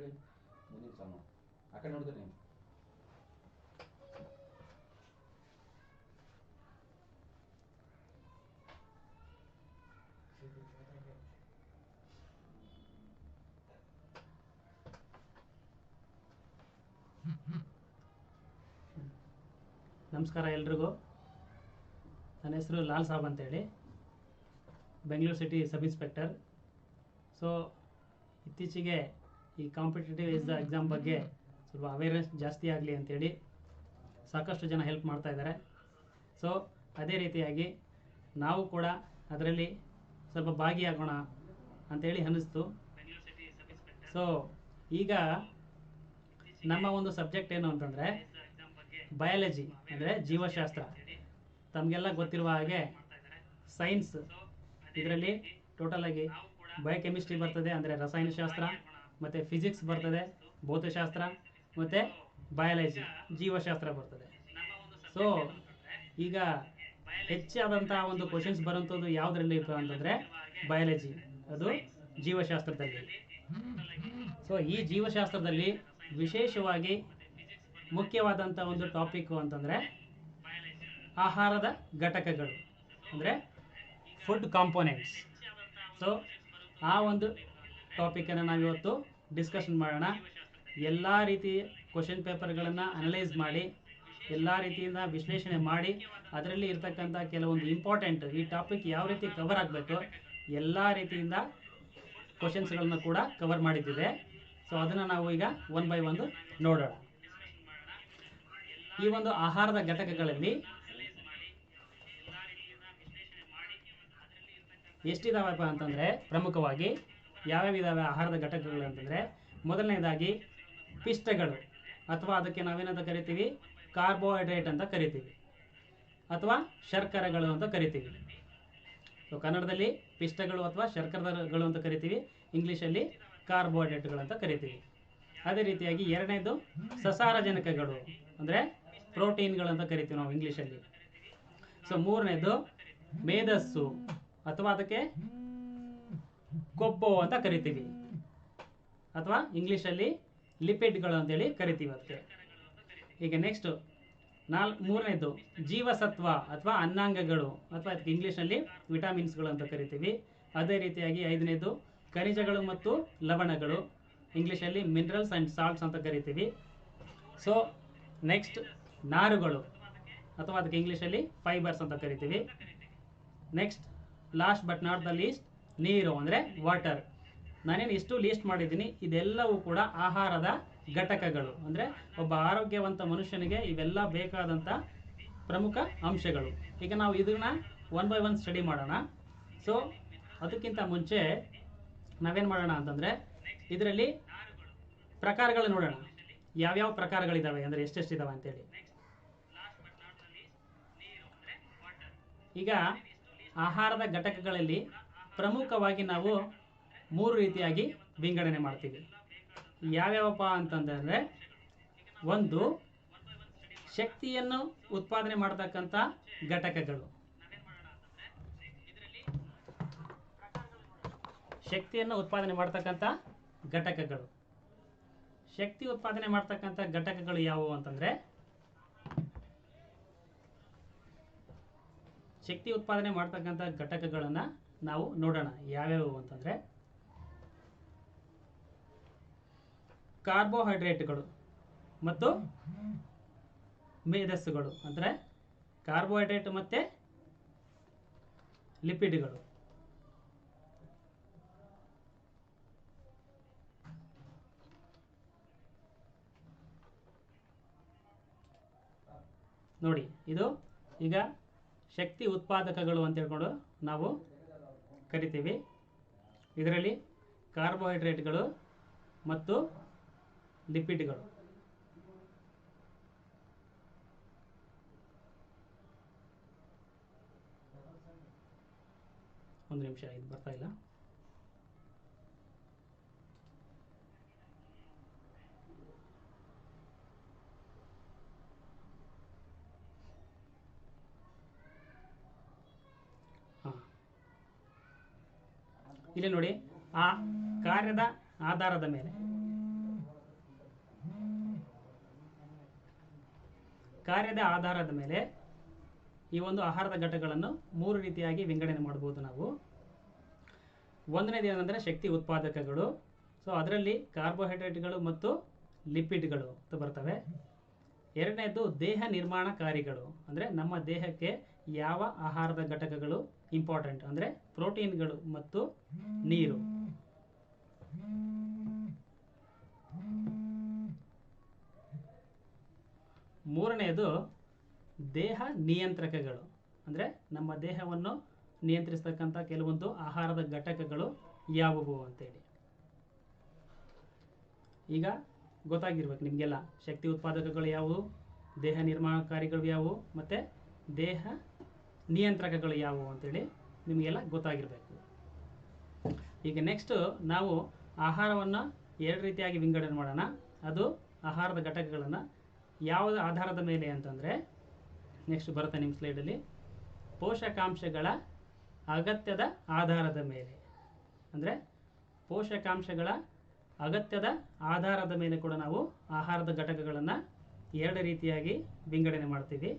ಮುಂದಿನ ಸಾಂಗ್ ಆ ಕಡೆ ನೋಡಿದ್ರೆ ನೀವು ನಮಸ್ಕಾರ ಎಲ್ರಿಗೂ. ನನ್ನ ಹೆಸರು ಲಾಲ್ ಸಾಬ್ ಅಂತೇಳಿ, Bengaluru city sub inspector. So ಇತ್ತೀಚೆಗೆ ಈ ಕಾಂಪಿಟೇಟಿವ್ ಎಕ್ಸಾಮ್ ಬಗ್ಗೆ ಸ್ವಲ್ಪ ಅವೇರ್ನೆಸ್ ಜಾಸ್ತಿ ಆಗಲಿ ಅಂತೇಳಿ ಸಾಕಷ್ಟು ಜನ ಹೆಲ್ಪ್ ಮಾಡ್ತಾ ಇದ್ದಾರೆ. ಸೊ ಅದೇ ರೀತಿಯಾಗಿ ನಾವು ಕೂಡ ಅದರಲ್ಲಿ ಸ್ವಲ್ಪ ಭಾಗಿಯಾಗೋಣ ಅಂಥೇಳಿ ಅನ್ನಿಸ್ತು. ಸೊ ಈಗ ನಮ್ಮ ಒಂದು ಸಬ್ಜೆಕ್ಟ್ ಏನು ಅಂತಂದರೆ ಬಯಾಲಜಿ, ಅಂದರೆ ಜೀವಶಾಸ್ತ್ರ. ತಮಗೆಲ್ಲ ಗೊತ್ತಿರುವ ಹಾಗೆ ಸೈನ್ಸ್ ಇದರಲ್ಲಿ ಟೋಟಲ್ ಆಗಿ ಬಯೋಕೆಮಿಸ್ಟ್ರಿ ಬರ್ತದೆ, ಅಂದರೆ ರಸಾಯನಶಾಸ್ತ್ರ, ಮತ್ತು ಫಿಸಿಕ್ಸ್ ಬರ್ತದೆ, ಭೌತಶಾಸ್ತ್ರ, ಮತ್ತು ಬಯಾಲಜಿ ಜೀವಶಾಸ್ತ್ರ ಬರ್ತದೆ. ಸೊ ಈಗ ಹೆಚ್ಚಾದಂಥ ಒಂದು ಕ್ವಶನ್ಸ್ ಬರುವಂಥದ್ದು ಯಾವುದರಲ್ಲಿ ಅಂತಂದರೆ ಬಯಾಲಜಿ, ಅದು ಜೀವಶಾಸ್ತ್ರದಲ್ಲಿ. ಸೊ ಈ ಜೀವಶಾಸ್ತ್ರದಲ್ಲಿ ವಿಶೇಷವಾಗಿ ಮುಖ್ಯವಾದಂಥ ಒಂದು ಟಾಪಿಕ್ಕು ಅಂತಂದರೆ ಆಹಾರದ ಘಟಕಗಳು, ಅಂದರೆ ಫುಡ್ ಕಾಂಪೋನೆಂಟ್ಸ್. ಸೊ ಆ ಒಂದು ಟಾಪಿಕನ್ನು ನಾವಿವತ್ತು ಡಿಸ್ಕಷನ್ ಮಾಡೋಣ. ಎಲ್ಲ ರೀತಿಯ ಕ್ವಶನ್ ಪೇಪರ್ಗಳನ್ನು ಅನಲೈಸ್ ಮಾಡಿ, ಎಲ್ಲ ರೀತಿಯಿಂದ ವಿಶ್ಲೇಷಣೆ ಮಾಡಿ, ಅದರಲ್ಲಿ ಇರ್ತಕ್ಕಂಥ ಕೆಲವೊಂದು ಇಂಪಾರ್ಟೆಂಟ್ ಈ ಟಾಪಿಕ್ ಯಾವ ರೀತಿ ಕವರ್ ಆಗಬೇಕು ಎಲ್ಲ ರೀತಿಯಿಂದ ಕ್ವಶನ್ಸ್ಗಳನ್ನು ಕೂಡ ಕವರ್ ಮಾಡಿದ್ದಿದೆ. ಸೊ ಅದನ್ನು ನಾವು ಈಗ ಒನ್ ಬೈ ಒಂದು ನೋಡೋಣ. ಈ ಒಂದು ಆಹಾರದ ಘಟಕಗಳಲ್ಲಿ ಎಷ್ಟಿದಾವಪ್ಪ ಅಂತಂದರೆ, ಪ್ರಮುಖವಾಗಿ ಯಾವ್ಯಾವ ಇದಾವೆ ಆಹಾರದ ಘಟಕಗಳು ಅಂತಂದರೆ, ಮೊದಲನೇದಾಗಿ ಪಿಷ್ಟಗಳು, ಅಥವಾ ಅದಕ್ಕೆ ನಾವೇನಂತ ಕರಿತೀವಿ, ಕಾರ್ಬೋಹೈಡ್ರೇಟ್ ಅಂತ ಕರಿತೀವಿ, ಅಥವಾ ಶರ್ಕರೆಗಳು ಅಂತ ಕರಿತೀವಿ. ಸೊ ಕನ್ನಡದಲ್ಲಿ ಪಿಷ್ಟಗಳು ಅಥವಾ ಶರ್ಕರೆಗಳು ಅಂತ ಕರಿತೀವಿ, ಇಂಗ್ಲೀಷಲ್ಲಿ ಕಾರ್ಬೋಹೈಡ್ರೇಟ್ಗಳು ಅಂತ ಕರಿತೀವಿ. ಅದೇ ರೀತಿಯಾಗಿ ಎರಡನೇದು ಸಸಾರಜನಕಗಳು, ಅಂದರೆ ಪ್ರೋಟೀನ್ಗಳು ಅಂತ ಕರಿತೀವಿ ನಾವು ಇಂಗ್ಲೀಷಲ್ಲಿ. ಸೊ ಮೂರನೇದು ಮೇಧಸ್ಸು, ಅಥವಾ ಅದಕ್ಕೆ ಕೊಬ್ಬು ಅಂತ ಕರಿತೀವಿ, ಅಥವಾ ಇಂಗ್ಲೀಷಲ್ಲಿ ಲಿಪಿಡ್ಗಳು ಅಂತೇಳಿ ಕರಿತೀವಿ ಅದಕ್ಕೆ. ಈಗ ನೆಕ್ಸ್ಟ್ ಮೂರನೇದು ಜೀವಸತ್ವ ಅಥವಾ ಅನ್ನಾಂಗಗಳು, ಅಥವಾ ಅದಕ್ಕೆ ಇಂಗ್ಲೀಷ್ನಲ್ಲಿ ವಿಟಾಮಿನ್ಸ್ಗಳು ಅಂತ ಕರಿತೀವಿ. ಅದೇ ರೀತಿಯಾಗಿ ಐದನೇದು ಖನಿಜಗಳು ಮತ್ತು ಲವಣಗಳು, ಇಂಗ್ಲೀಷಲ್ಲಿ ಮಿನರಲ್ಸ್ ಆ್ಯಂಡ್ ಸಾಲ್ಟ್ಸ್ ಅಂತ ಕರಿತೀವಿ. ಸೊ ನೆಕ್ಸ್ಟ್ ನಾರುಗಳು, ಅಥವಾ ಅದಕ್ಕೆ ಇಂಗ್ಲೀಷಲ್ಲಿ ಫೈಬರ್ಸ್ ಅಂತ ಕರಿತೀವಿ. Next last but not the least ನೀರು, ಅಂದರೆ ವಾಟರ್. ನಾನೇನು ಇಷ್ಟು ಲೀಸ್ಟ್ ಮಾಡಿದ್ದೀನಿ, ಇದೆಲ್ಲವೂ ಕೂಡ ಆಹಾರದ ಘಟಕಗಳು, ಅಂದರೆ ಒಬ್ಬ ಆರೋಗ್ಯವಂತ ಮನುಷ್ಯನಿಗೆ ಇವೆಲ್ಲ ಬೇಕಾದಂಥ ಪ್ರಮುಖ ಅಂಶಗಳು. ಈಗ ನಾವು ಇದನ್ನ ಒನ್ ಬೈ ಒನ್ ಸ್ಟಡಿ ಮಾಡೋಣ. ಸೊ ಅದಕ್ಕಿಂತ ಮುಂಚೆ ನಾವೇನು ಮಾಡೋಣ ಅಂತಂದರೆ, ಇದರಲ್ಲಿ ಪ್ರಕಾರಗಳು ನೋಡೋಣ, ಯಾವ್ಯಾವ ಪ್ರಕಾರಗಳಿದ್ದಾವೆ, ಅಂದರೆ ಎಷ್ಟೆಷ್ಟಿದ್ದಾವೆ ಅಂತೇಳಿ. ಈಗ ಆಹಾರದ ಘಟಕಗಳಲ್ಲಿ ಪ್ರಮುಖವಾಗಿ ನಾವು ಮೂರು ರೀತಿಯಾಗಿ ವಿಂಗಡಣೆ ಮಾಡ್ತೀವಿ. ಯಾವ್ಯಾವಪ್ಪ ಅಂತಂದರೆ, ಒಂದು ಶಕ್ತಿಯನ್ನು ಉತ್ಪಾದನೆ ಮಾಡತಕ್ಕಂಥ ಘಟಕಗಳು, ಶಕ್ತಿಯನ್ನು ಉತ್ಪಾದನೆ ಮಾಡ್ತಕ್ಕಂಥ ಘಟಕಗಳು. ಶಕ್ತಿ ಉತ್ಪಾದನೆ ಮಾಡ್ತಕ್ಕಂಥ ಘಟಕಗಳು ಯಾವುವು ಅಂತಂದರೆ, ಶಕ್ತಿ ಉತ್ಪಾದನೆ ಮಾಡ್ತಕ್ಕಂಥ ಘಟಕಗಳನ್ನು ನಾವು ನೋಡೋಣ ಯಾವ್ಯಾವು ಅಂತಂದರೆ, ಕಾರ್ಬೋಹೈಡ್ರೇಟ್ಗಳು ಮತ್ತು ಮೇಧಸ್ಸುಗಳು, ಅಂದರೆ ಕಾರ್ಬೋಹೈಡ್ರೇಟ್ ಮತ್ತು ಲಿಪಿಡ್ಗಳು. ನೋಡಿ, ಇದು ಈಗ ಶಕ್ತಿ ಉತ್ಪಾದಕಗಳು ಅಂತ ಹೇಳ್ಕೊಂಡು ನಾವು ಕರಿತೀವಿ. ಇದರಲ್ಲಿ ಕಾರ್ಬೋಹೈಡ್ರೇಟ್ಗಳು ಮತ್ತು ಲಿಪಿಡ್ಗಳು. ಒಂದು ನಿಮಿಷ, ಇದು ಬರ್ತಾ ಇಲ್ಲ. ಇಲ್ಲಿ ನೋಡಿ, ಆ ಕಾರ್ಯದ ಆಧಾರದ ಮೇಲೆ ಕಾರ್ಯದ ಆಧಾರದ ಮೇಲೆ ಈ ಒಂದು ಆಹಾರದ ಘಟಕಗಳನ್ನು 3 ರೀತಿಯಾಗಿ ವಿಂಗಡಣೆ ಮಾಡ್ಬೋದು ನಾವು. ಒಂದನೇದು ಏನಂದರೆ ಶಕ್ತಿ ಉತ್ಪಾದಕಗಳು. ಸೊ ಅದರಲ್ಲಿ ಕಾರ್ಬೋಹೈಡ್ರೇಟ್ಗಳು ಮತ್ತು ಲಿಪಿಡ್ಗಳು ಅಂತ ಬರ್ತವೆ. ಎರಡನೇದು ದೇಹ ನಿರ್ಮಾಣಕಾರಿಗಳು, ಅಂದರೆ ನಮ್ಮ ದೇಹಕ್ಕೆ ಯಾವ ಆಹಾರದ ಘಟಕಗಳು ಇಂಪಾರ್ಟೆಂಟ್, ಅಂದರೆ ಪ್ರೋಟೀನ್ಗಳು ಮತ್ತು ನೀರು. ಮೂರನೆಯದು ದೇಹ ನಿಯಂತ್ರಕಗಳು, ಅಂದರೆ ನಮ್ಮ ದೇಹವನ್ನು ನಿಯಂತ್ರಿಸ್ತಕ್ಕಂಥ ಕೆಲವೊಂದು ಆಹಾರದ ಘಟಕಗಳು ಯಾವುವು ಅಂತೇಳಿ. ಈಗ ಗೊತ್ತಾಗಿರ್ಬೇಕು ನಿಮಗೆಲ್ಲ ಶಕ್ತಿ ಉತ್ಪಾದಕಗಳು ಯಾವುವು, ದೇಹ ನಿರ್ಮಾಣಕಾರಿಗಳು ಯಾವುವು ಮತ್ತು ದೇಹ ನಿಯಂತ್ರಕಗಳು ಯಾವುವು ಅಂತೇಳಿ ನಿಮಗೆಲ್ಲ ಗೊತ್ತಾಗಿರಬೇಕು. ಈಗ ನೆಕ್ಸ್ಟು ನಾವು ಆಹಾರವನ್ನು 2 ರೀತಿಯಾಗಿ ವಿಂಗಡಣೆ ಮಾಡೋಣ. ಅದು ಆಹಾರದ ಘಟಕಗಳನ್ನು ಯಾವುದ ಆಧಾರದ ಮೇಲೆ ಅಂತಂದರೆ ನೆಕ್ಸ್ಟ್ ಬರುತ್ತೆ ನಿಮ್ಮ ಸ್ಲೈಡಲ್ಲಿ, ಪೋಷಕಾಂಶಗಳ ಅಗತ್ಯದ ಆಧಾರದ ಮೇಲೆ. ಅಂದರೆ ಪೋಷಕಾಂಶಗಳ ಅಗತ್ಯದ ಆಧಾರದ ಮೇಲೆ ಕೂಡ ನಾವು ಆಹಾರದ ಘಟಕಗಳನ್ನು 2 ರೀತಿಯಾಗಿ ವಿಂಗಡಣೆ ಮಾಡ್ತೀವಿ.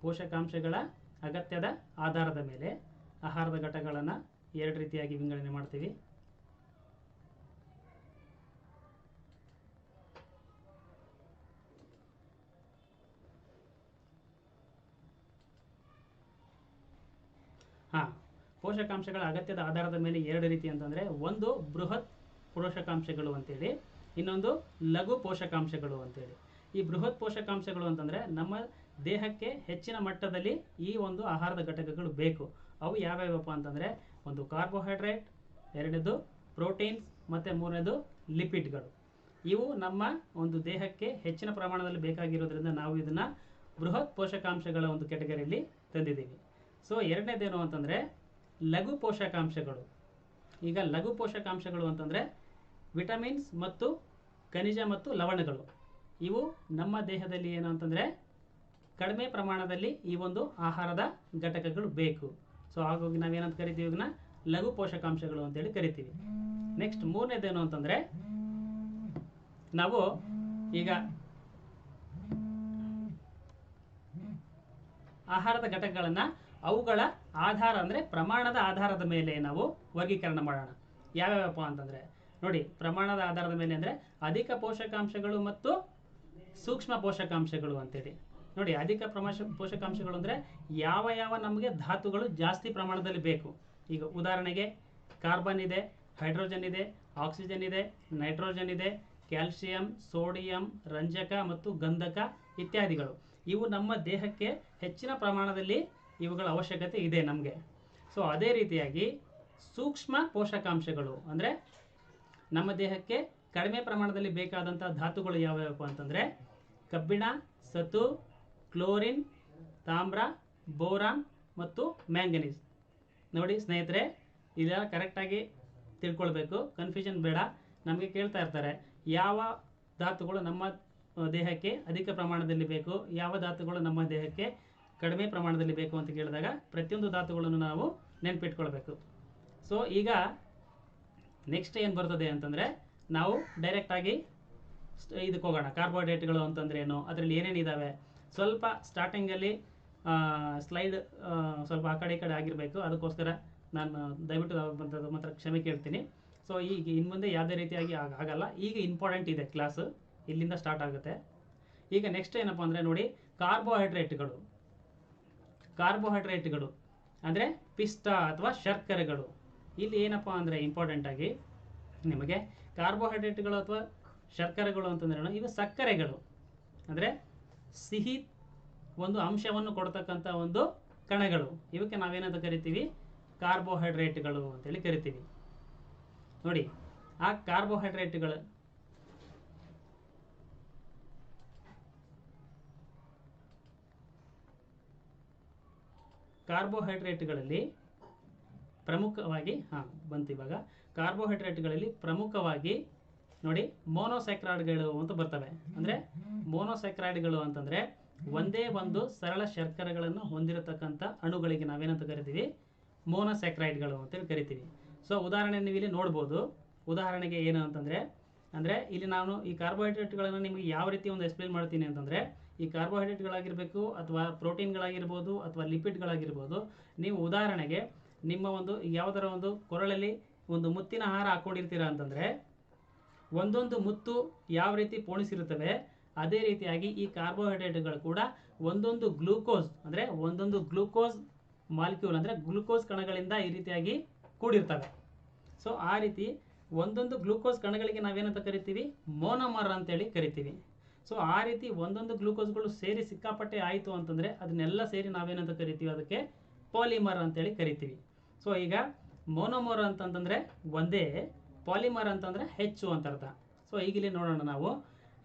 ಪೋಷಕಾಂಶಗಳ ಅಗತ್ಯದ ಆಧಾರದ ಮೇಲೆ ಆಹಾರದ ಘಟಕಗಳನ್ನು 2 ರೀತಿಯಾಗಿ ವಿಂಗಡಣೆ ಮಾಡ್ತೀವಿ. ಪೋಷಕಾಂಶಗಳ ಅಗತ್ಯದ ಆಧಾರದ ಮೇಲೆ 2 ರೀತಿ ಅಂತಂದರೆ, ಒಂದು ಬೃಹತ್ ಪೋಷಕಾಂಶಗಳು ಅಂತೇಳಿ, ಇನ್ನೊಂದು ಲಘು ಪೋಷಕಾಂಶಗಳು ಅಂತೇಳಿ. ಈ ಬೃಹತ್ ಪೋಷಕಾಂಶಗಳು ಅಂತಂದರೆ ನಮ್ಮ ದೇಹಕ್ಕೆ ಹೆಚ್ಚಿನ ಮಟ್ಟದಲ್ಲಿ ಈ ಒಂದು ಆಹಾರದ ಘಟಕಗಳು ಬೇಕು. ಅವು ಯಾವ್ಯಾವಪ್ಪ ಅಂತಂದರೆ, ಒಂದು ಕಾರ್ಬೋಹೈಡ್ರೇಟ್, ಎರಡನೇದು ಪ್ರೋಟೀನ್ಸ್ ಮತ್ತು ಮೂರನೇದು ಲಿಪಿಡ್ಗಳು. ಇವು ನಮ್ಮ ಒಂದು ದೇಹಕ್ಕೆ ಹೆಚ್ಚಿನ ಪ್ರಮಾಣದಲ್ಲಿ ಬೇಕಾಗಿರೋದ್ರಿಂದ ನಾವು ಇದನ್ನು ಬೃಹತ್ ಪೋಷಕಾಂಶಗಳ ಒಂದು ಕೆಟಗರಿಯಲ್ಲಿ ತಂದಿದ್ದೀವಿ. ಸೊ ಎರಡನೇದೇನು ಅಂತಂದರೆ ಲಘು ಪೋಷಕಾಂಶಗಳು. ಈಗ ಲಘು ಪೋಷಕಾಂಶಗಳು ಅಂತಂದರೆ ವಿಟಮಿನ್ಸ್ ಮತ್ತು ಖನಿಜ ಮತ್ತು ಲವಣಗಳು. ಇವು ನಮ್ಮ ದೇಹದಲ್ಲಿ ಏನು ಅಂತಂದರೆ ಕಡಿಮೆ ಪ್ರಮಾಣದಲ್ಲಿ ಈ ಒಂದು ಆಹಾರದ ಘಟಕಗಳು ಬೇಕು. ಸೊ ಹಾಗಾಗಿ ನಾವೇನಂತ ಕರಿತೀವಿ, ಇವನ್ನ ಲಘು ಪೋಷಕಾಂಶಗಳು ಅಂತೇಳಿ ಕರಿತೀವಿ. ನೆಕ್ಸ್ಟ್ ಮೂರನೇದೇನು ಅಂತಂದರೆ, ನಾವು ಈಗ ಆಹಾರದ ಘಟಕಗಳನ್ನು ಅವುಗಳ ಆಧಾರ ಅಂದರೆ ಪ್ರಮಾಣದ ಆಧಾರದ ಮೇಲೆ ನಾವು ವರ್ಗೀಕರಣ ಮಾಡೋಣ. ಯಾವ್ಯಾವಪ್ಪ ಅಂತಂದರೆ ನೋಡಿ, ಪ್ರಮಾಣದ ಆಧಾರದ ಮೇಲೆ ಅಂದರೆ ಅಧಿಕ ಪೋಷಕಾಂಶಗಳು ಮತ್ತು ಸೂಕ್ಷ್ಮ ಪೋಷಕಾಂಶಗಳು ಅಂತೇಳಿ. ನೋಡಿ, ಅಧಿಕ ಪೋಷಕಾಂಶಗಳು ಅಂದರೆ ಯಾವ ಯಾವ ನಮಗೆ ಧಾತುಗಳು ಜಾಸ್ತಿ ಪ್ರಮಾಣದಲ್ಲಿ ಬೇಕು. ಈಗ ಉದಾಹರಣೆಗೆ ಕಾರ್ಬನ್ ಇದೆ, ಹೈಡ್ರೋಜನ್ ಇದೆ, ಆಕ್ಸಿಜನ್ ಇದೆ, ನೈಟ್ರೋಜನ್ ಇದೆ, ಕ್ಯಾಲ್ಸಿಯಂ, ಸೋಡಿಯಂ, ರಂಜಕ ಮತ್ತು ಗಂಧಕ ಇತ್ಯಾದಿಗಳು. ಇವು ನಮ್ಮ ದೇಹಕ್ಕೆ ಹೆಚ್ಚಿನ ಪ್ರಮಾಣದಲ್ಲಿ ಇವುಗಳ ಅವಶ್ಯಕತೆ ಇದೆ ನಮಗೆ. ಸೊ ಅದೇ ರೀತಿಯಾಗಿ ಸೂಕ್ಷ್ಮ ಪೋಷಕಾಂಶಗಳು ಅಂದರೆ ನಮ್ಮ ದೇಹಕ್ಕೆ ಕಡಿಮೆ ಪ್ರಮಾಣದಲ್ಲಿ ಬೇಕಾದಂಥ ಧಾತುಗಳು ಯಾವ್ಯಾವಪ್ಪ ಅಂತಂದರೆ ಕಬ್ಬಿಣ, ಸತು, ಕ್ಲೋರಿನ್, ತಾಮ್ರ, ಬೋರಾನ್ ಮತ್ತು ಮ್ಯಾಂಗನೀಸ್. ನೋಡಿ ಸ್ನೇಹಿತರೆ, ಇದೆಲ್ಲ ಕರೆಕ್ಟಾಗಿ ತಿಳ್ಕೊಳ್ಬೇಕು, ಕನ್ಫ್ಯೂಷನ್ ಬೇಡ. ನಮಗೆ ಕೇಳ್ತಾ ಇರ್ತಾರೆ ಯಾವ ಧಾತುಗಳು ನಮ್ಮ ದೇಹಕ್ಕೆ ಅಧಿಕ ಪ್ರಮಾಣದಲ್ಲಿ ಬೇಕು, ಯಾವ ಧಾತುಗಳು ನಮ್ಮ ದೇಹಕ್ಕೆ ಕಡಿಮೆ ಪ್ರಮಾಣದಲ್ಲಿ ಬೇಕು ಅಂತ ಕೇಳಿದಾಗ ಪ್ರತಿಯೊಂದು ಧಾತುಗಳನ್ನು ನಾವು ನೆನಪಿಟ್ಕೊಳ್ಬೇಕು. ಸೊ ಈಗ ನೆಕ್ಸ್ಟ್ ಏನು ಬರ್ತದೆ ಅಂತಂದರೆ, ನಾವು ಡೈರೆಕ್ಟಾಗಿ ಇದಕ್ಕೆ ಹೋಗೋಣ. ಕಾರ್ಬೋಹೈಡ್ರೇಟ್ಗಳು ಅಂತಂದ್ರೆ ಏನು, ಅದರಲ್ಲಿ ಏನೇನಿದ್ದಾವೆ, ಸ್ವಲ್ಪ ಸ್ಟಾರ್ಟಿಂಗಲ್ಲಿ ಸ್ಲೈಡ್ ಸ್ವಲ್ಪ ಆ ಕಡೆ ಈ ಕಡೆ ಆಗಿರಬೇಕು. ಅದಕ್ಕೋಸ್ಕರ ನಾನು ದಯವಿಟ್ಟು ಮಾತ್ರ ಕ್ಷಮೆ ಕೇಳ್ತೀನಿ. ಸೊ ಈಗ ಇನ್ನು ಮುಂದೆ ಯಾವುದೇ ರೀತಿಯಾಗಿ ಆಗಲ್ಲ. ಈಗ ಇಂಪಾರ್ಟೆಂಟ್ ಇದೆ ಕ್ಲಾಸು, ಇಲ್ಲಿಂದ ಸ್ಟಾರ್ಟ್ ಆಗುತ್ತೆ. ಈಗ ನೆಕ್ಸ್ಟ್ ಏನಪ್ಪ ಅಂದರೆ ನೋಡಿ, ಕಾರ್ಬೋಹೈಡ್ರೇಟ್ಗಳು ಅಂದರೆ ಪಿಷ್ಟ ಅಥವಾ ಶರ್ಕರೆಗಳು. ಇಲ್ಲಿ ಏನಪ್ಪ ಅಂದರೆ ಇಂಪಾರ್ಟೆಂಟಾಗಿ ನಿಮಗೆ ಕಾರ್ಬೋಹೈಡ್ರೇಟ್ಗಳು ಅಥವಾ ಶರ್ಕರೆಗಳು ಅಂತಂದ್ರೆ ಇವು ಸಕ್ಕರೆಗಳು, ಅಂದರೆ ಸಿಹಿ ಒಂದು ಅಂಶವನ್ನು ಕೊಡ್ತಕ್ಕಂಥ ಒಂದು ಕಣಗಳು. ಇವಕ್ಕೆ ನಾವೇನಂತ ಕರಿತೀವಿ, ಕಾರ್ಬೋಹೈಡ್ರೇಟ್ಗಳು ಅಂತೇಳಿ ಕರಿತೀವಿ. ನೋಡಿ, ಆ ಕಾರ್ಬೋಹೈಡ್ರೇಟ್ಗಳಲ್ಲಿ ಪ್ರಮುಖವಾಗಿ ಇವಾಗ ಕಾರ್ಬೋಹೈಡ್ರೇಟ್ಗಳಲ್ಲಿ ಪ್ರಮುಖವಾಗಿ ನೋಡಿ ಮೋನೋಸ್ಯಾಕ್ರೈಡ್ಗಳು ಅಂತ ಬರ್ತವೆ. ಅಂದರೆ ಮೋನೋಸ್ಯಾಕ್ರೈಡ್ಗಳು ಅಂತಂದರೆ ಒಂದೇ ಒಂದು ಸರಳ ಶರ್ಕರೆಗಳನ್ನು ಹೊಂದಿರತಕ್ಕಂಥ ಅಣುಗಳಿಗೆ ನಾವೇನಂತ ಕರಿತೀವಿ, ಮೋನೋಸ್ಯಾಕ್ರೈಡ್ಗಳು ಅಂತೇಳಿ ಕರಿತೀವಿ. ಸೊ ಉದಾಹರಣೆ ನೀವು ಇಲ್ಲಿ ನೋಡ್ಬೋದು. ಉದಾಹರಣೆಗೆ ಏನು ಅಂತಂದರೆ, ಅಂದರೆ ಇಲ್ಲಿ ನಾನು ಈ ಕಾರ್ಬೋಹೈಡ್ರೇಟ್ಗಳನ್ನು ನಿಮಗೆ ಯಾವ ರೀತಿ ಒಂದು ಎಕ್ಸ್ಪ್ಲೇನ್ ಮಾಡ್ತೀನಿ ಅಂತಂದರೆ, ಈ ಕಾರ್ಬೋಹೈಡ್ರೇಟ್ಗಳಾಗಿರಬೇಕು ಅಥವಾ ಪ್ರೋಟೀನ್ಗಳಾಗಿರ್ಬೋದು ಅಥವಾ ಲಿಪಿಡ್ಗಳಾಗಿರ್ಬೋದು, ನೀವು ಉದಾಹರಣೆಗೆ ನಿಮ್ಮ ಒಂದು ಯಾವುದರ ಒಂದು ಕೊರಳಲ್ಲಿ ಒಂದು ಮುತ್ತಿನ ಹಾರ ಹಾಕ್ಕೊಂಡಿರ್ತೀರ ಅಂತಂದರೆ, ಒಂದೊಂದು ಮುತ್ತು ಯಾವ ರೀತಿ ಪೋಣಿಸಿರುತ್ತವೆ ಅದೇ ರೀತಿಯಾಗಿ ಈ ಕಾರ್ಬೋಹೈಡ್ರೇಟ್ಗಳು ಕೂಡ ಒಂದೊಂದು ಗ್ಲೂಕೋಸ್ ಅಂದರೆ ಒಂದೊಂದು ಗ್ಲೂಕೋಸ್ ಮಾಲಿಕ್ಯೂಲ್ ಅಂದರೆ ಗ್ಲೂಕೋಸ್ ಕಣಗಳಿಂದ ಈ ರೀತಿಯಾಗಿ ಕೂಡಿರ್ತವೆ. ಸೊ ಆ ರೀತಿ ಒಂದೊಂದು ಗ್ಲೂಕೋಸ್ ಕಣಗಳಿಗೆ ನಾವೇನಂತ ಕರಿತೀವಿ, ಮೋನೋಮರ್ ಅಂತೇಳಿ ಕರಿತೀವಿ. ಸೊ ಆ ರೀತಿ ಒಂದೊಂದು ಗ್ಲೂಕೋಸ್ಗಳು ಸೇರಿ ಸಿಕ್ಕಾಪಟ್ಟೆ ಆಯಿತು ಅಂತಂದರೆ ಅದನ್ನೆಲ್ಲ ಸೇರಿ ನಾವೇನಂತ ಕರಿತೀವಿ, ಅದಕ್ಕೆ ಪಾಲಿಮರ್ ಅಂತೇಳಿ ಕರಿತೀವಿ. ಸೊ ಈಗ ಮೋನೋಮರ್ ಅಂತಂದರೆ ಒಂದೇ, ಪಾಲಿಮರ್ ಅಂತಂದರೆ ಹೆಚ್ಚು ಅಂತ ಅರ್ಥ. ಸೊ ಈಗ ಇಲ್ಲಿ ನೋಡೋಣ ನಾವು.